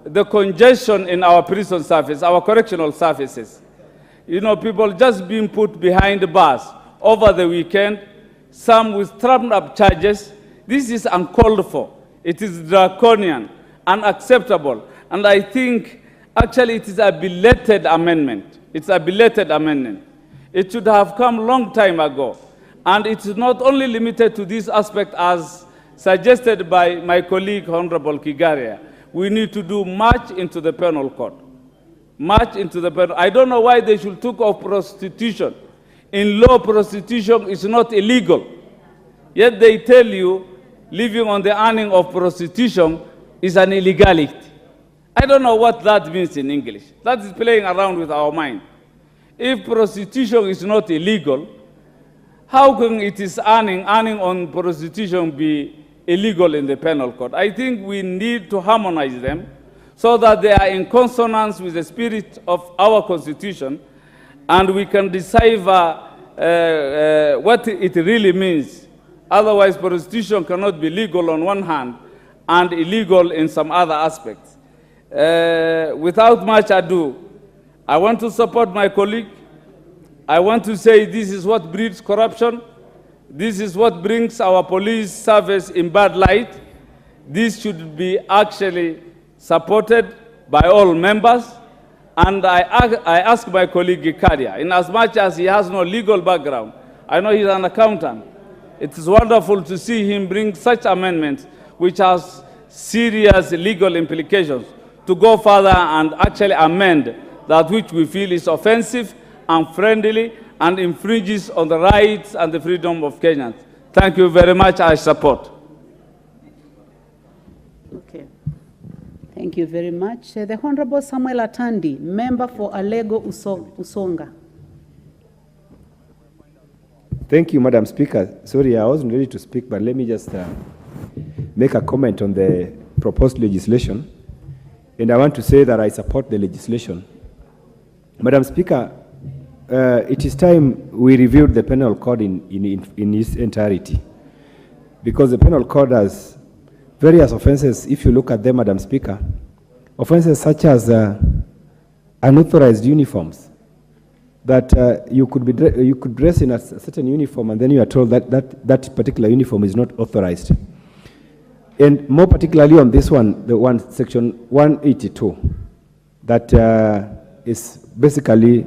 the congestion in our prison service, our correctional services. You know, people just being put behind bars over the weekend, some with trumped-up charges. This is uncalled for. It is draconian, unacceptable. And I think, actually, it is a belated amendment. It's a belated amendment. It should have come a long time ago. And it is not only limited to this aspect as suggested by my colleague, Honorable Kigaria. We need to do much into the penal code. Much into the penal. I don't know why they should talk of prostitution. In law, prostitution is not illegal. Yet they tell you living on the earning of prostitution is an illegality. I don't know what that means in English. That is playing around with our mind. If prostitution is not illegal, how can it is earning on prostitution be illegal in the penal code? I think we need to harmonize them so that they are in consonance with the spirit of our Constitution, and we can decipher what it really means. Otherwise, prostitution cannot be legal on one hand and illegal in some other aspects. Without much ado, I want to support my colleague I want to say this is what breeds corruption. This is what brings our police service in bad light. This should be actually supported by all members. And I ask my colleague Gikaria, in as much as he has no legal background, I know he's an accountant. It is wonderful to see him bring such amendments which has serious legal implications to go further and actually amend that which we feel is offensive, unfriendly, and infringes on the rights and the freedom of Kenyans. Thank you very much. I support. Okay. Thank you very much. The Honorable Samuel Atandi, member for Alego Usonga. Thank you, Madam Speaker. Sorry, I wasn't ready to speak, but let me just make a comment on the proposed legislation. And I want to say that I support the legislation. Madam Speaker, it is time we reviewed the penal code in its entirety, because the penal code has various offenses. If you look at them, Madam Speaker, offenses such as unauthorized uniforms, that you could dress in a certain uniform and then you are told that that particular uniform is not authorized. And more particularly on this one, the one section 182, that is basically,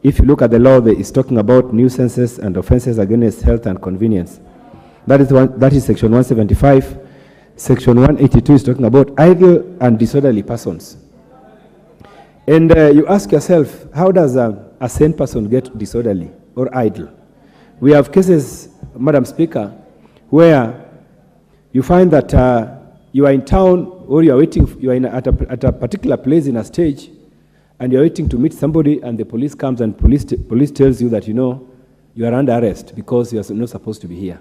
if you look at the law, it's talking about nuisances and offenses against health and convenience. That is section 175. Section 182 is talking about idle and disorderly persons. And you ask yourself, how does a sane person get disorderly or idle? We have cases, Madam Speaker, where you find that you are in town or you are waiting, you are at a particular place in a stage, and you're waiting to meet somebody, and the police comes and police tells you that, you know, you are under arrest because you are not supposed to be here.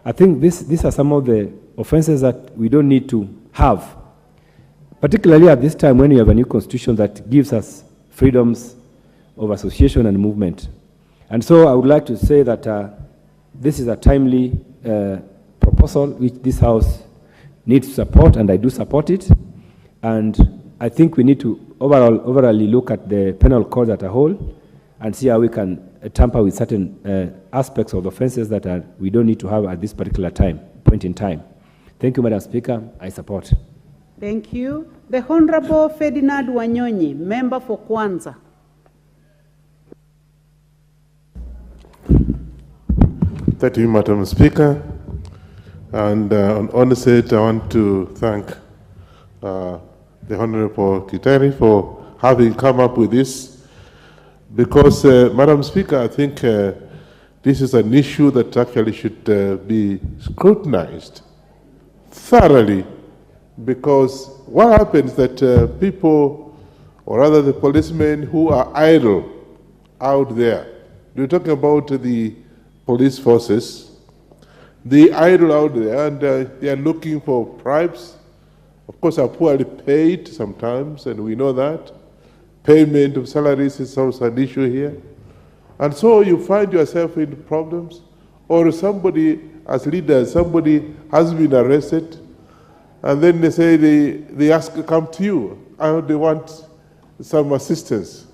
I think these are some of the offenses that we don't need to have, particularly at this time when we have a new constitution that gives us freedoms of association and movement. And so I would like to say that this is a timely proposal which this House needs support, and I do support it. And I think we need to overall look at the penal code as a whole and see how we can tamper with certain aspects of the offenses that we don't need to have at this particular point in time. Thank you, Madam Speaker. I support. Thank you. The Honorable Ferdinand Wanyonyi, member for Kwanza. Thank you, Madam Speaker. And on onset, I want to thank the Honorable Kiteri for having come up with this, because, Madam Speaker, I think this is an issue that actually should be scrutinized thoroughly, because what happens that people, or rather the policemen who are idle out there, we're talking about the police forces, they idle out there and they are looking for bribes. Of course, are poorly paid sometimes, and we know that. Payment of salaries is also an issue here. And so you find yourself in problems, or somebody, as leaders, somebody has been arrested, and then they say they ask to come to you, and they want some assistance.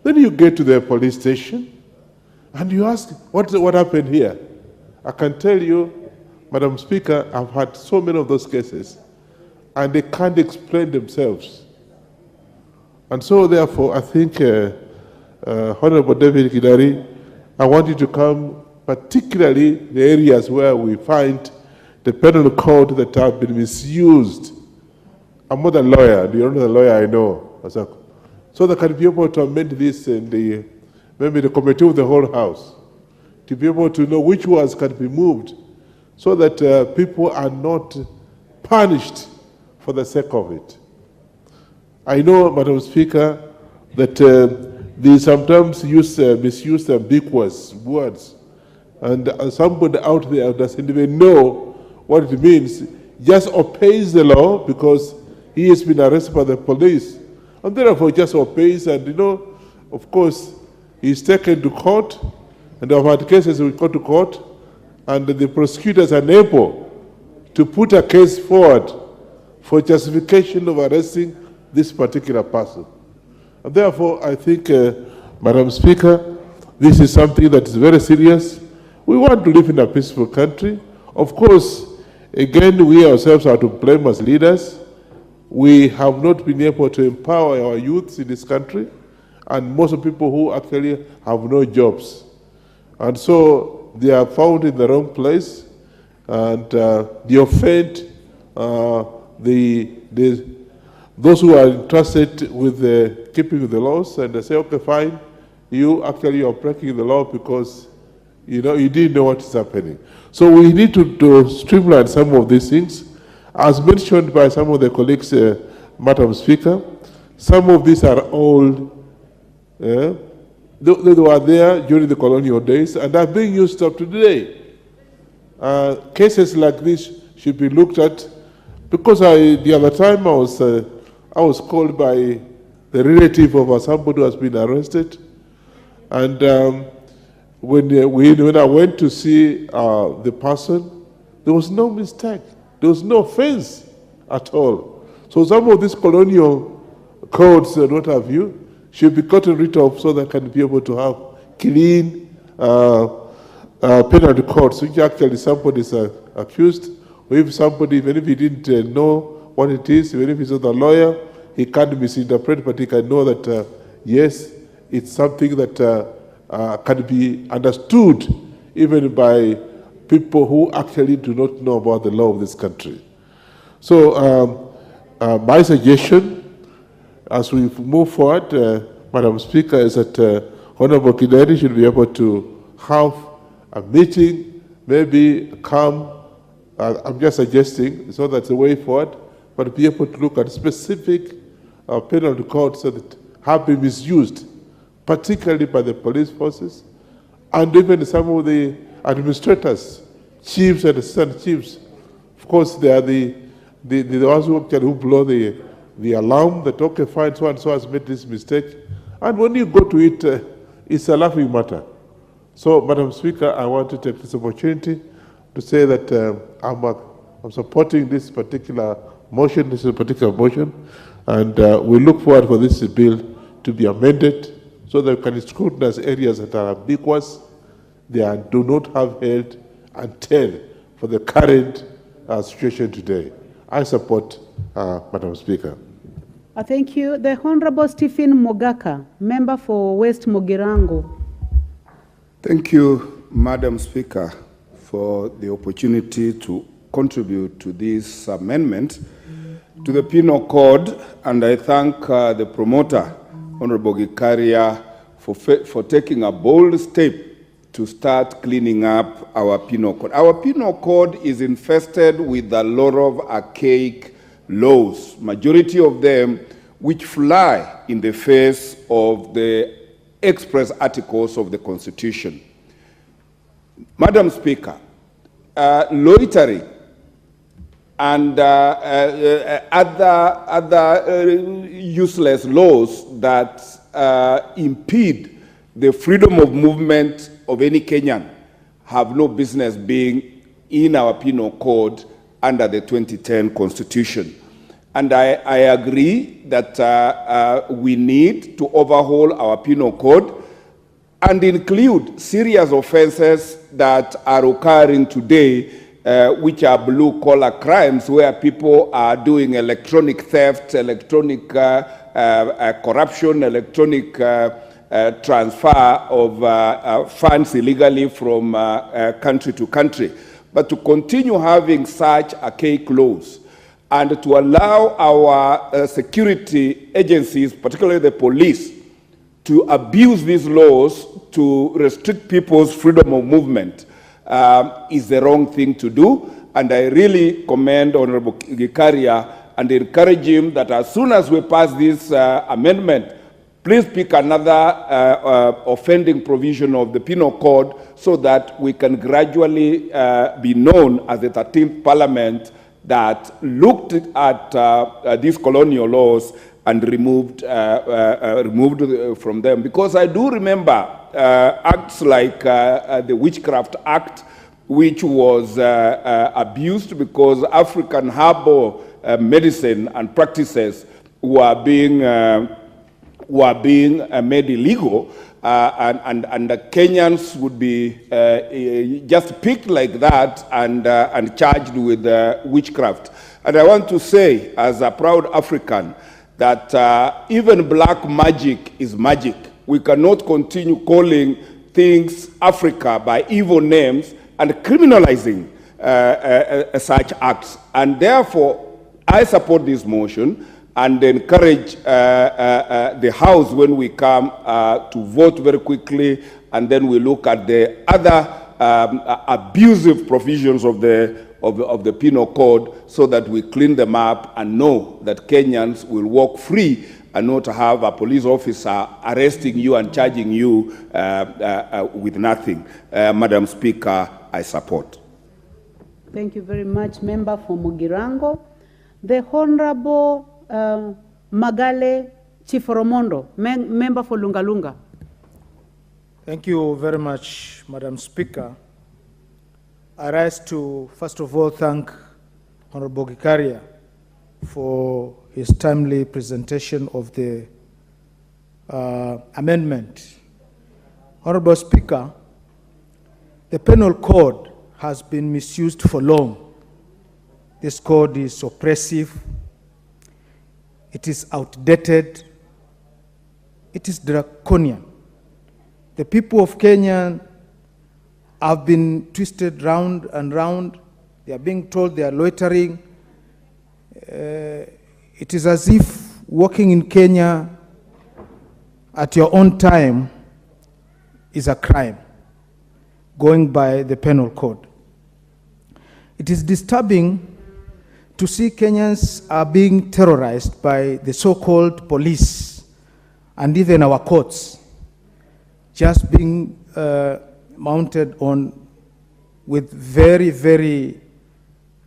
Then you get to the police station, and you ask, what happened here? I can tell you, Madam Speaker, I've had so many of those cases, and they can't explain themselves. And so, therefore, I think, Honorable David Kidari, I want you to come, particularly the areas where we find the penal code that have been misused. I'm not a lawyer, you're not a lawyer I know. So that can be able to amend this in maybe the committee of the whole House, to be able to know which ones can be moved, so that people are not punished for the sake of it. I know, Madam Speaker, that they sometimes misuse ambiguous words, and somebody out there doesn't even know what it means, just obeys the law because he has been arrested by the police, and therefore just obeys, and of course, he's taken to court, and I've had cases we go to court, and the prosecutors are unable to put a case forward for justification of arresting this particular person. And therefore, I think, Madam Speaker, This is something that is very serious. We want to live in a peaceful country. Of course, again, we ourselves are to blame as leaders. We have not been able to empower our youths in this country, and most of the people who actually have no jobs. And so they are found in the wrong place, and they offend those who are entrusted with keeping the laws, and they say, okay, fine, you actually are breaking the law because you didn't know what is happening. So we need to streamline some of these things. As mentioned by some of the colleagues, Madam Speaker, some of these are old. They were there during the colonial days and are being used up to today. Cases like this should be looked at, because the other time I was called by the relative of somebody who has been arrested, and when I went to see the person, there was no mistake. There was no offense at all. So some of these colonial codes, what have you, should be gotten rid of so they can be able to have clean penalty codes, which actually somebody is accused, or if somebody, even if he didn't know what it is, even if he's not a lawyer, he can't misinterpret, but he can know that, yes, it's something that can be understood even by people who actually do not know about the law of this country. So my suggestion as we move forward, Madam Speaker, is that Honorable Kideri should be able to have a meeting, maybe come, I'm just suggesting, so that's the way forward, but be able to look at specific penalty codes that have been misused, particularly by the police forces, and even some of the administrators, chiefs and assistant chiefs. Of course, they are the ones who blow the alarm that, okay, fine, so and so has made this mistake. And when you go to it, it's a laughing matter. So, Madam Speaker, I want to take this opportunity to say that I'm supporting this particular motion, and we look forward for this bill to be amended so that we can scrutinize areas that are ambiguous, they do not have held and tell for the current situation today. I support, Madam Speaker. Thank you. The Honorable Stephen Mogaka, member for West Mogirango. Thank you, Madam Speaker, for the opportunity to contribute to this amendment to the Penal Code, and I thank the promoter, Honorable Gikaria, for taking a bold step to start cleaning up our Penal Code. Our Penal Code is infested with a lot of archaic laws, majority of them which fly in the face of the express articles of the Constitution. Madam Speaker, loitering and other useless laws that impede the freedom of movement of any Kenyan have no business being in our Penal Code under the 2010 Constitution. And I agree that we need to overhaul our Penal Code and include serious offenses that are occurring today, which are blue-collar crimes, where people are doing electronic theft, electronic corruption, electronic transfer of funds illegally from country to country. But to continue having such archaic laws and to allow our security agencies, particularly the police, to abuse these laws to restrict people's freedom of movement is the wrong thing to do. And I really commend Honorable Gikaria and encourage him that as soon as we pass this amendment, please pick another offending provision of the Penal Code so that we can gradually be known as the 13th Parliament that looked at these colonial laws and removed from them. Because I do remember acts like the Witchcraft Act, which was abused because African herbal medicine and practices were being were being made illegal, and the Kenyans would be just picked like that and charged with witchcraft. And I want to say, as a proud African, that even black magic is magic. We cannot continue calling things Africa by evil names and criminalizing such acts. And therefore, I support this motion and encourage the House when we come to vote very quickly, and then we look at the other abusive provisions of the penal code so that we clean them up and know that Kenyans will walk free and not have a police officer arresting you and charging you with nothing. Madam Speaker, I support. Thank you very much, Member for Mugirango. The Honorable Magale Chiforomondo, Member for Lungalunga. Thank you very much, Madam Speaker. I rise to, first of all, thank Honorable Gikaria for his timely presentation of the amendment. Honorable Speaker, the penal code has been misused for long. This code is oppressive, it is outdated, it is draconian. The people of Kenya have been twisted round and round. They are being told they are loitering. It is as if walking in Kenya at your own time is a crime, going by the penal code. It is disturbing to see Kenyans are being terrorized by the so-called police and even our courts, just being mounted on with very, very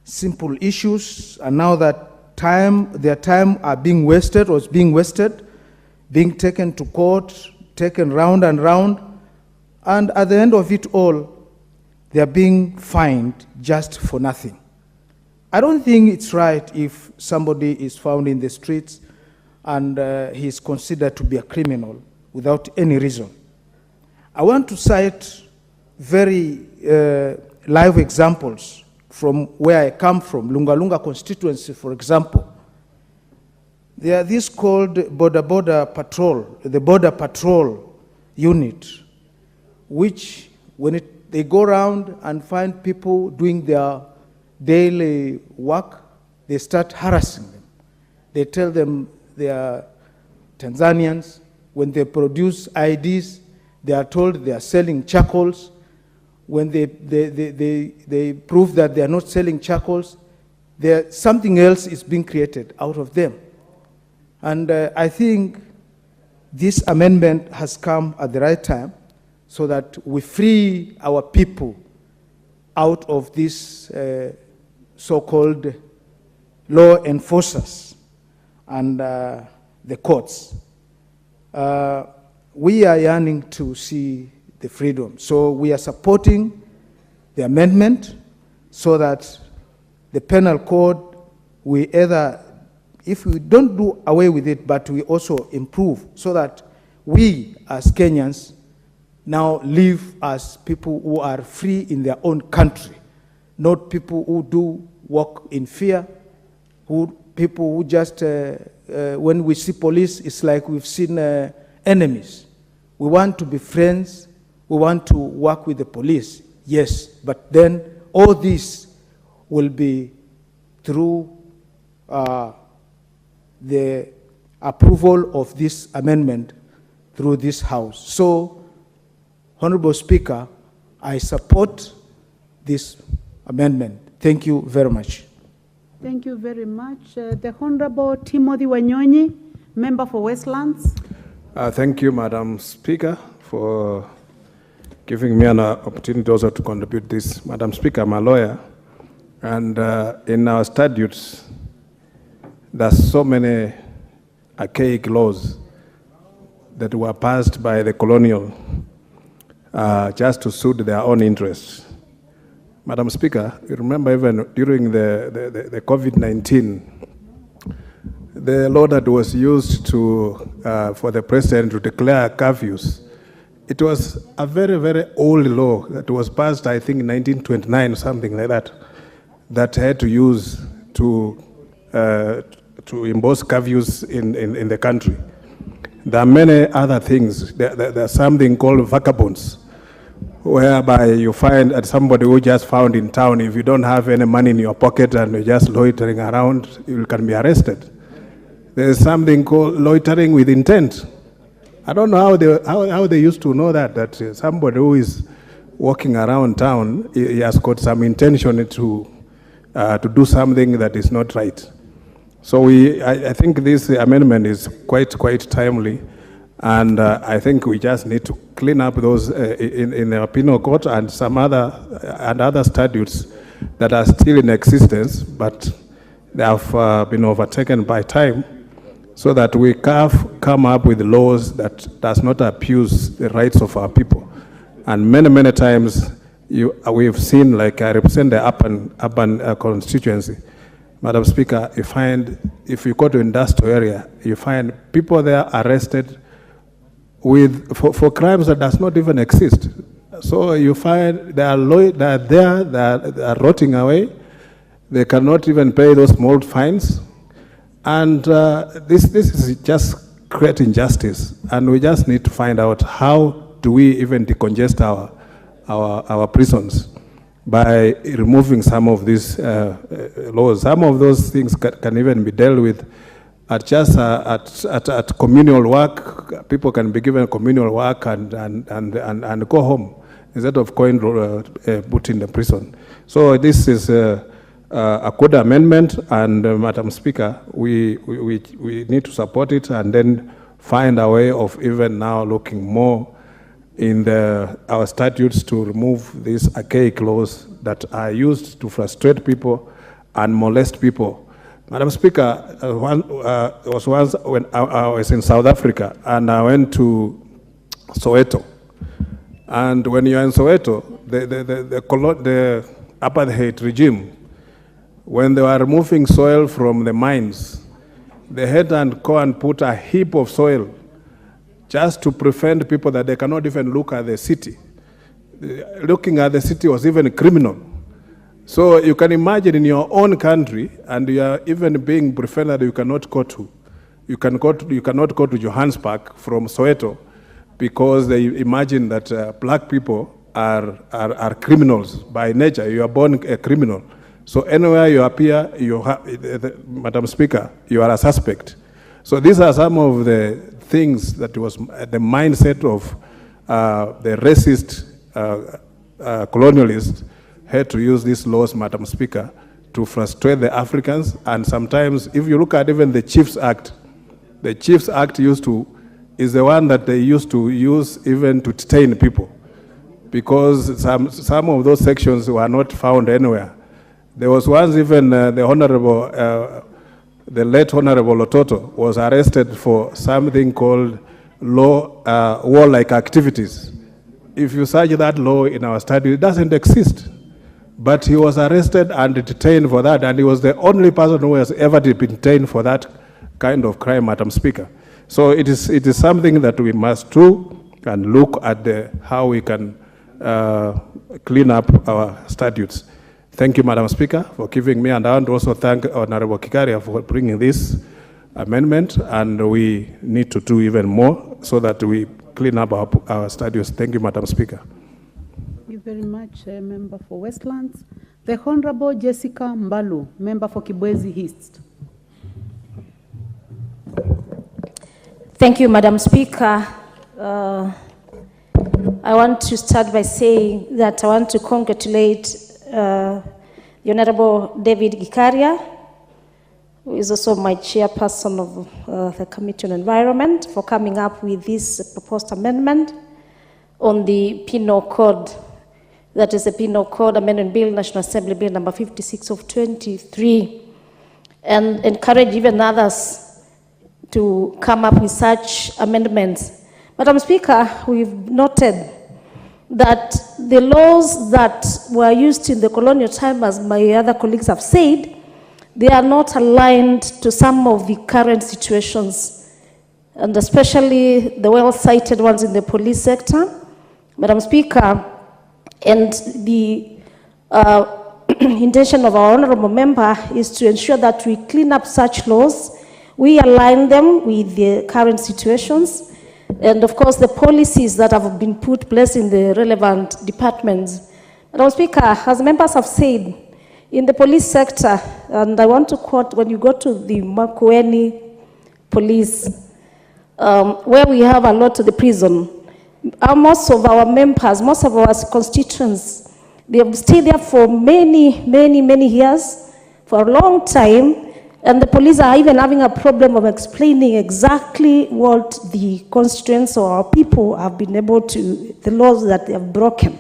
simple issues, and now that their time are being wasted or is being wasted, being taken to court, taken round and round, and at the end of it all, they are being fined just for nothing. I don't think it's right if somebody is found in the streets and he is considered to be a criminal without any reason. I want to cite very live examples from where I come from, Lungalunga constituency, for example. There are this called border patrol, the border patrol unit, which when they go around and find people doing their daily work, they start harassing them. They tell them they are Tanzanians. When they produce IDs, they are told they are selling charcoals. When they prove that they are not selling charcoals, something else is being created out of them. And I think this amendment has come at the right time so that we free our people out of these so-called law enforcers and the courts. We are yearning to see the freedom. So we are supporting the amendment so that the penal code, we either, if we don't do away with it, but we also improve so that we as Kenyans now live as people who are free in their own country, not people who do walk in fear, people who just, when we see police, it's like we've seen enemies. We want to be friends. We want to work with the police, yes, but then all this will be through the approval of this amendment through this House. So, Honorable Speaker, I support this amendment. Thank you very much. Thank you very much. The Honorable Timothy Wanyonyi, Member for Westlands. Thank you, Madam Speaker, for giving me an opportunity also to contribute this. Madam Speaker, I'm a lawyer, and in our statutes, there's so many archaic laws that were passed by the colonial just to suit their own interests. Madam Speaker, you remember even during the COVID-19, the law that was used to, for the president to declare curfews, it was a very, very old law that was passed, I think, in 1929 or something like that, that had to use to impose curfews in the country. There are many other things. There's something called vagabonds, whereby you find that somebody who just found in town, if you don't have any money in your pocket and you're just loitering around, you can be arrested. There's something called loitering with intent. I don't know how they used to know that somebody who is walking around town, he has got some intention to do something that is not right. So I think this amendment is quite timely, and I think we just need to clean up those in the penal code and some other statutes that are still in existence, but they have been overtaken by time, so that we come up with laws that does not abuse the rights of our people. And many times we've seen, like I represent the urban constituency. Madam Speaker, you find, if you go to industrial area, you find people there arrested for crimes that does not even exist. So you find they are rotting away. They cannot even pay those small fines. And this is just great injustice. And we just need to find out how do we even decongest our prisons by removing some of these laws. Some of those things can even be dealt with at communal work. People can be given communal work and go home instead of going put in the prison. So this is a good amendment, and Madam Speaker, we need to support it and then find a way of even now looking more in our statutes to remove these archaic laws that are used to frustrate people and molest people. Madam Speaker, was once when I was in South Africa and I went to Soweto. And when you're in Soweto, the apartheid regime, when they were removing soil from the mines, they had to go and put a heap of soil just to prevent people that they cannot even look at the city. Looking at the city was even criminal. So you can imagine in your own country, and you are even being prevented that you cannot go to. You cannot go to Johannesburg from Soweto because they imagine that black people are criminals by nature. You are born a criminal. So anywhere you appear, Madam Speaker, you are a suspect. So these are some of the things that was the mindset of the racist colonialists had to use these laws, Madam Speaker, to frustrate the Africans. And sometimes, if you look at even the Chiefs Act is the one that they used to use even to detain people, because some of those sections were not found anywhere. There was once even the late Honorable Ototo was arrested for something called warlike activities. If you search that law in our study, it doesn't exist. But he was arrested and detained for that, and he was the only person who has ever been detained for that kind of crime, Madam Speaker. So it is something that we must do and look at how we can clean up our statutes. Thank you, Madam Speaker, for giving me, and I want to also thank Honorable Kikaria for bringing this amendment, and we need to do even more so that we clean up our statutes. Thank you, Madam Speaker. Thank you very much, Member for Westlands. The Honorable Jessica Mbalu, Member for Kibwezi East. Thank you, Madam Speaker. I want to start by saying that I want to congratulate the Honorable David Gikaria, who is also my chairperson of the Committee on Environment, for coming up with this proposed amendment on the Penal Code. That is the Penal Code Amendment Bill, National Assembly Bill number 56 of 23, and encourage even others to come up with such amendments. Madam Speaker, we've noted that the laws that were used in the colonial time, as my other colleagues have said, they are not aligned to some of the current situations, and especially the well-cited ones in the police sector. Madam Speaker, and the intention of our honorable member is to ensure that we clean up such laws, we align them with the current situations, and of course the policies that have been put place in the relevant departments. Madam Speaker, as members have said, in the police sector, and I want to quote, when you go to the makwiny police, where we have a lot to the prison, most of our members, most of our constituents, they have stayed there for many years, for a long time, and the police are even having a problem of explaining exactly what the constituents or our people have been able to, the laws that they have broken.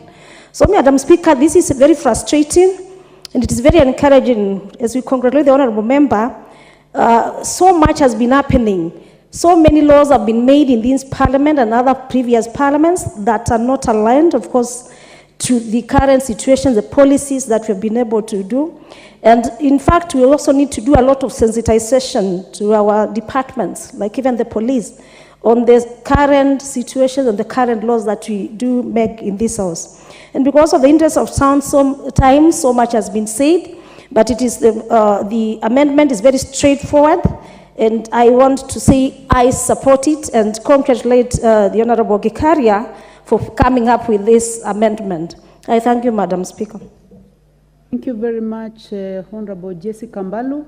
So, Madam Speaker, this is very frustrating, and it is very encouraging as we congratulate the honorable member. So much has been happening. So many laws have been made in this parliament and other previous parliaments that are not aligned, of course, to the current situation, the policies that we've been able to do. And in fact, we also need to do a lot of sensitization to our departments, like even the police, on the current situations and the current laws that we do make in this house. And because of the interest of time, so much has been said, but it is the amendment is very straightforward, and I want to say I support it and congratulate the Honorable Gikaria for coming up with this amendment. I thank you, Madam Speaker. Thank you very much, Honorable Jessica Mbalu.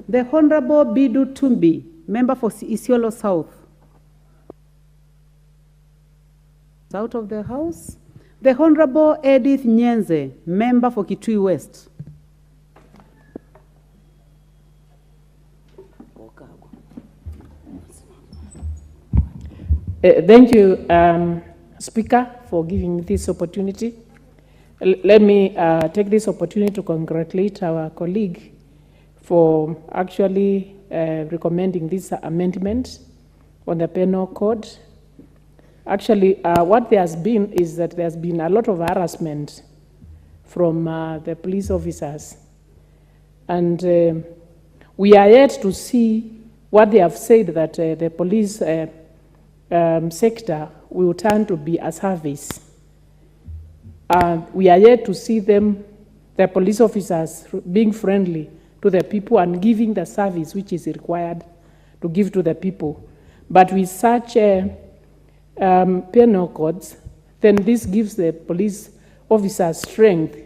The Honorable Bidu Tumbi, member for Isiolo South. Out of the House. The Honorable Edith Nyenze, member for Kitui West. Thank you, Speaker, for giving me this opportunity. Let me take this opportunity to congratulate our colleague for actually recommending this amendment on the penal code. Actually, what there has been is that there's been a lot of harassment from the police officers. And we are yet to see what they have said, that the police sector will turn to be a service. We are yet to see them, the police officers, being friendly to the people and giving the service which is required to give to the people. But with such penal codes, then this gives the police officers strength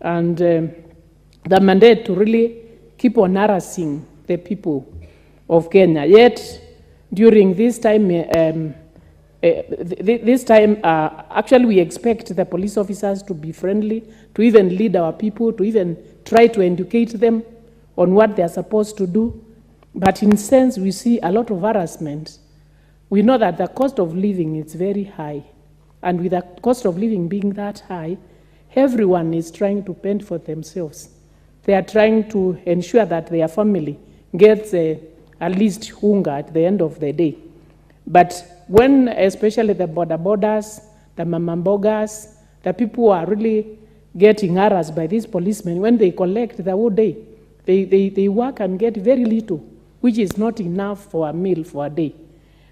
and the mandate to really keep on harassing the people of Kenya. Yet, during this time, actually we expect the police officers to be friendly, to even lead our people, to even try to educate them on what they are supposed to do. But in a sense, we see a lot of harassment. We know that the cost of living is very high. And with the cost of living being that high, everyone is trying to fend for themselves. They are trying to ensure that their family gets at least hunger at the end of the day. But when especially the borders, the mamambogas, the people who are really getting harassed by these policemen, when they collect the whole day, they work and get very little, which is not enough for a meal for a day.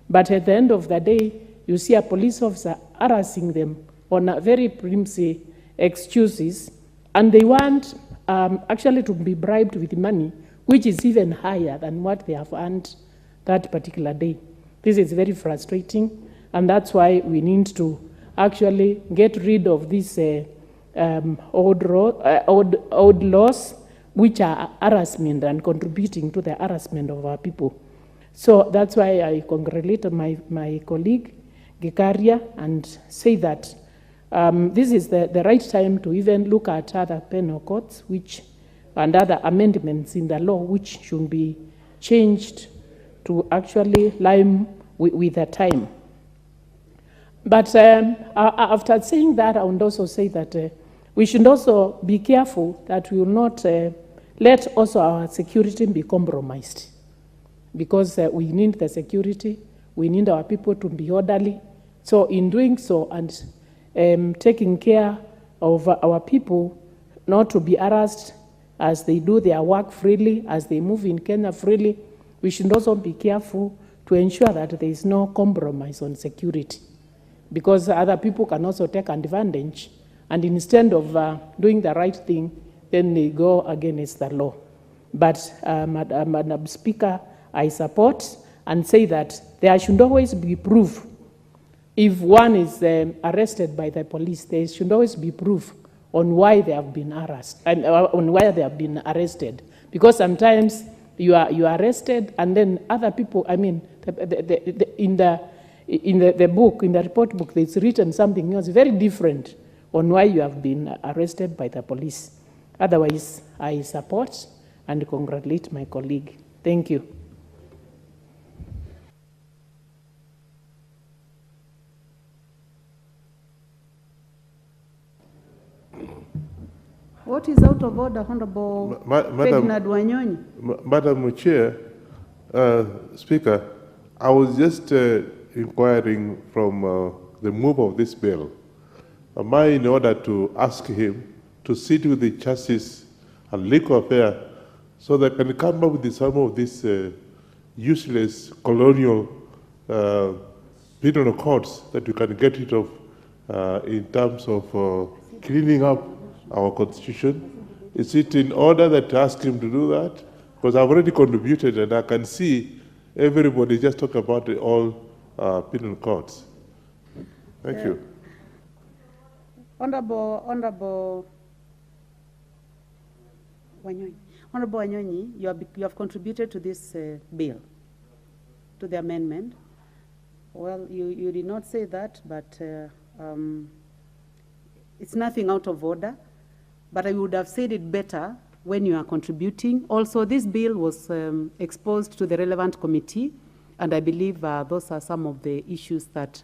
But at the end of the day, you see a police officer harassing them on a very flimsy excuses, and they want actually to be bribed with money, which is even higher than what they have earned that particular day. This is very frustrating, and that's why we need to actually get rid of these old laws, which are harassment and contributing to the harassment of our people. So that's why I congratulate my colleague, Gikaria, and say that this is the right time to even look at other penal codes and other amendments in the law which should be changed to actually line with the time. But after saying that, I would also say that we should also be careful that we will not let also our security be compromised. Because we need the security, we need our people to be orderly. So in doing so and taking care of our people not to be harassed as they do their work freely, as they move in Kenya freely, we should also be careful to ensure that there is no compromise on security, because other people can also take advantage, and instead of doing the right thing, then they go against the law. But Madam Speaker, I support and say that there should always be proof. If one is arrested by the police, there should always be proof on why they have been arrested, on why they have been arrested. Because sometimes you are arrested, and then other people, I mean, in the book, in the report book, it's written something else very different on why you have been arrested by the police. Otherwise, I support and congratulate my colleague. Thank you. What is out of order, Honorable Ferdinand Wanyonyi? Madam Chair, Speaker, I was just inquiring from the move of this bill. Am I in order to ask him to sit with the Justice and Legal Affairs so that they can come up with some of these useless colonial penal codes that we can get rid of in terms of cleaning up our constitution? Is it in order that to ask him to do that? Because I've already contributed, and I can see everybody just talk about the all penal codes. Thank you. Honorable Wanyonyi, you have contributed to this bill, to the amendment. Well, you did not say that, but it's nothing out of order. But I would have said it better when you are contributing. Also, this bill was exposed to the relevant committee, and I believe those are some of the issues that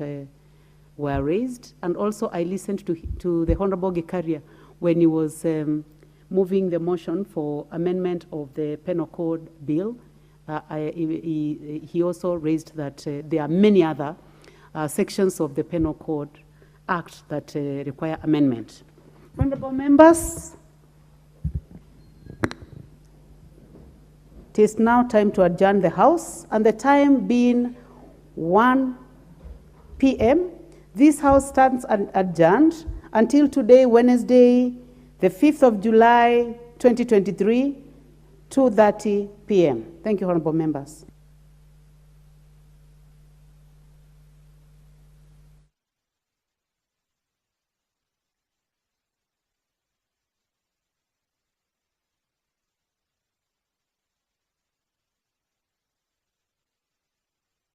were raised. And also, I listened to the Honorable Gikaria when he was moving the motion for amendment of the Penal Code bill. He also raised that there are many other sections of the Penal Code Act that require amendment. Honorable members, it is now time to adjourn the House, and the time being 1 p.m., this House stands adjourned until today, Wednesday, the 5th of July, 2023, 2:30 p.m. Thank you, honorable members.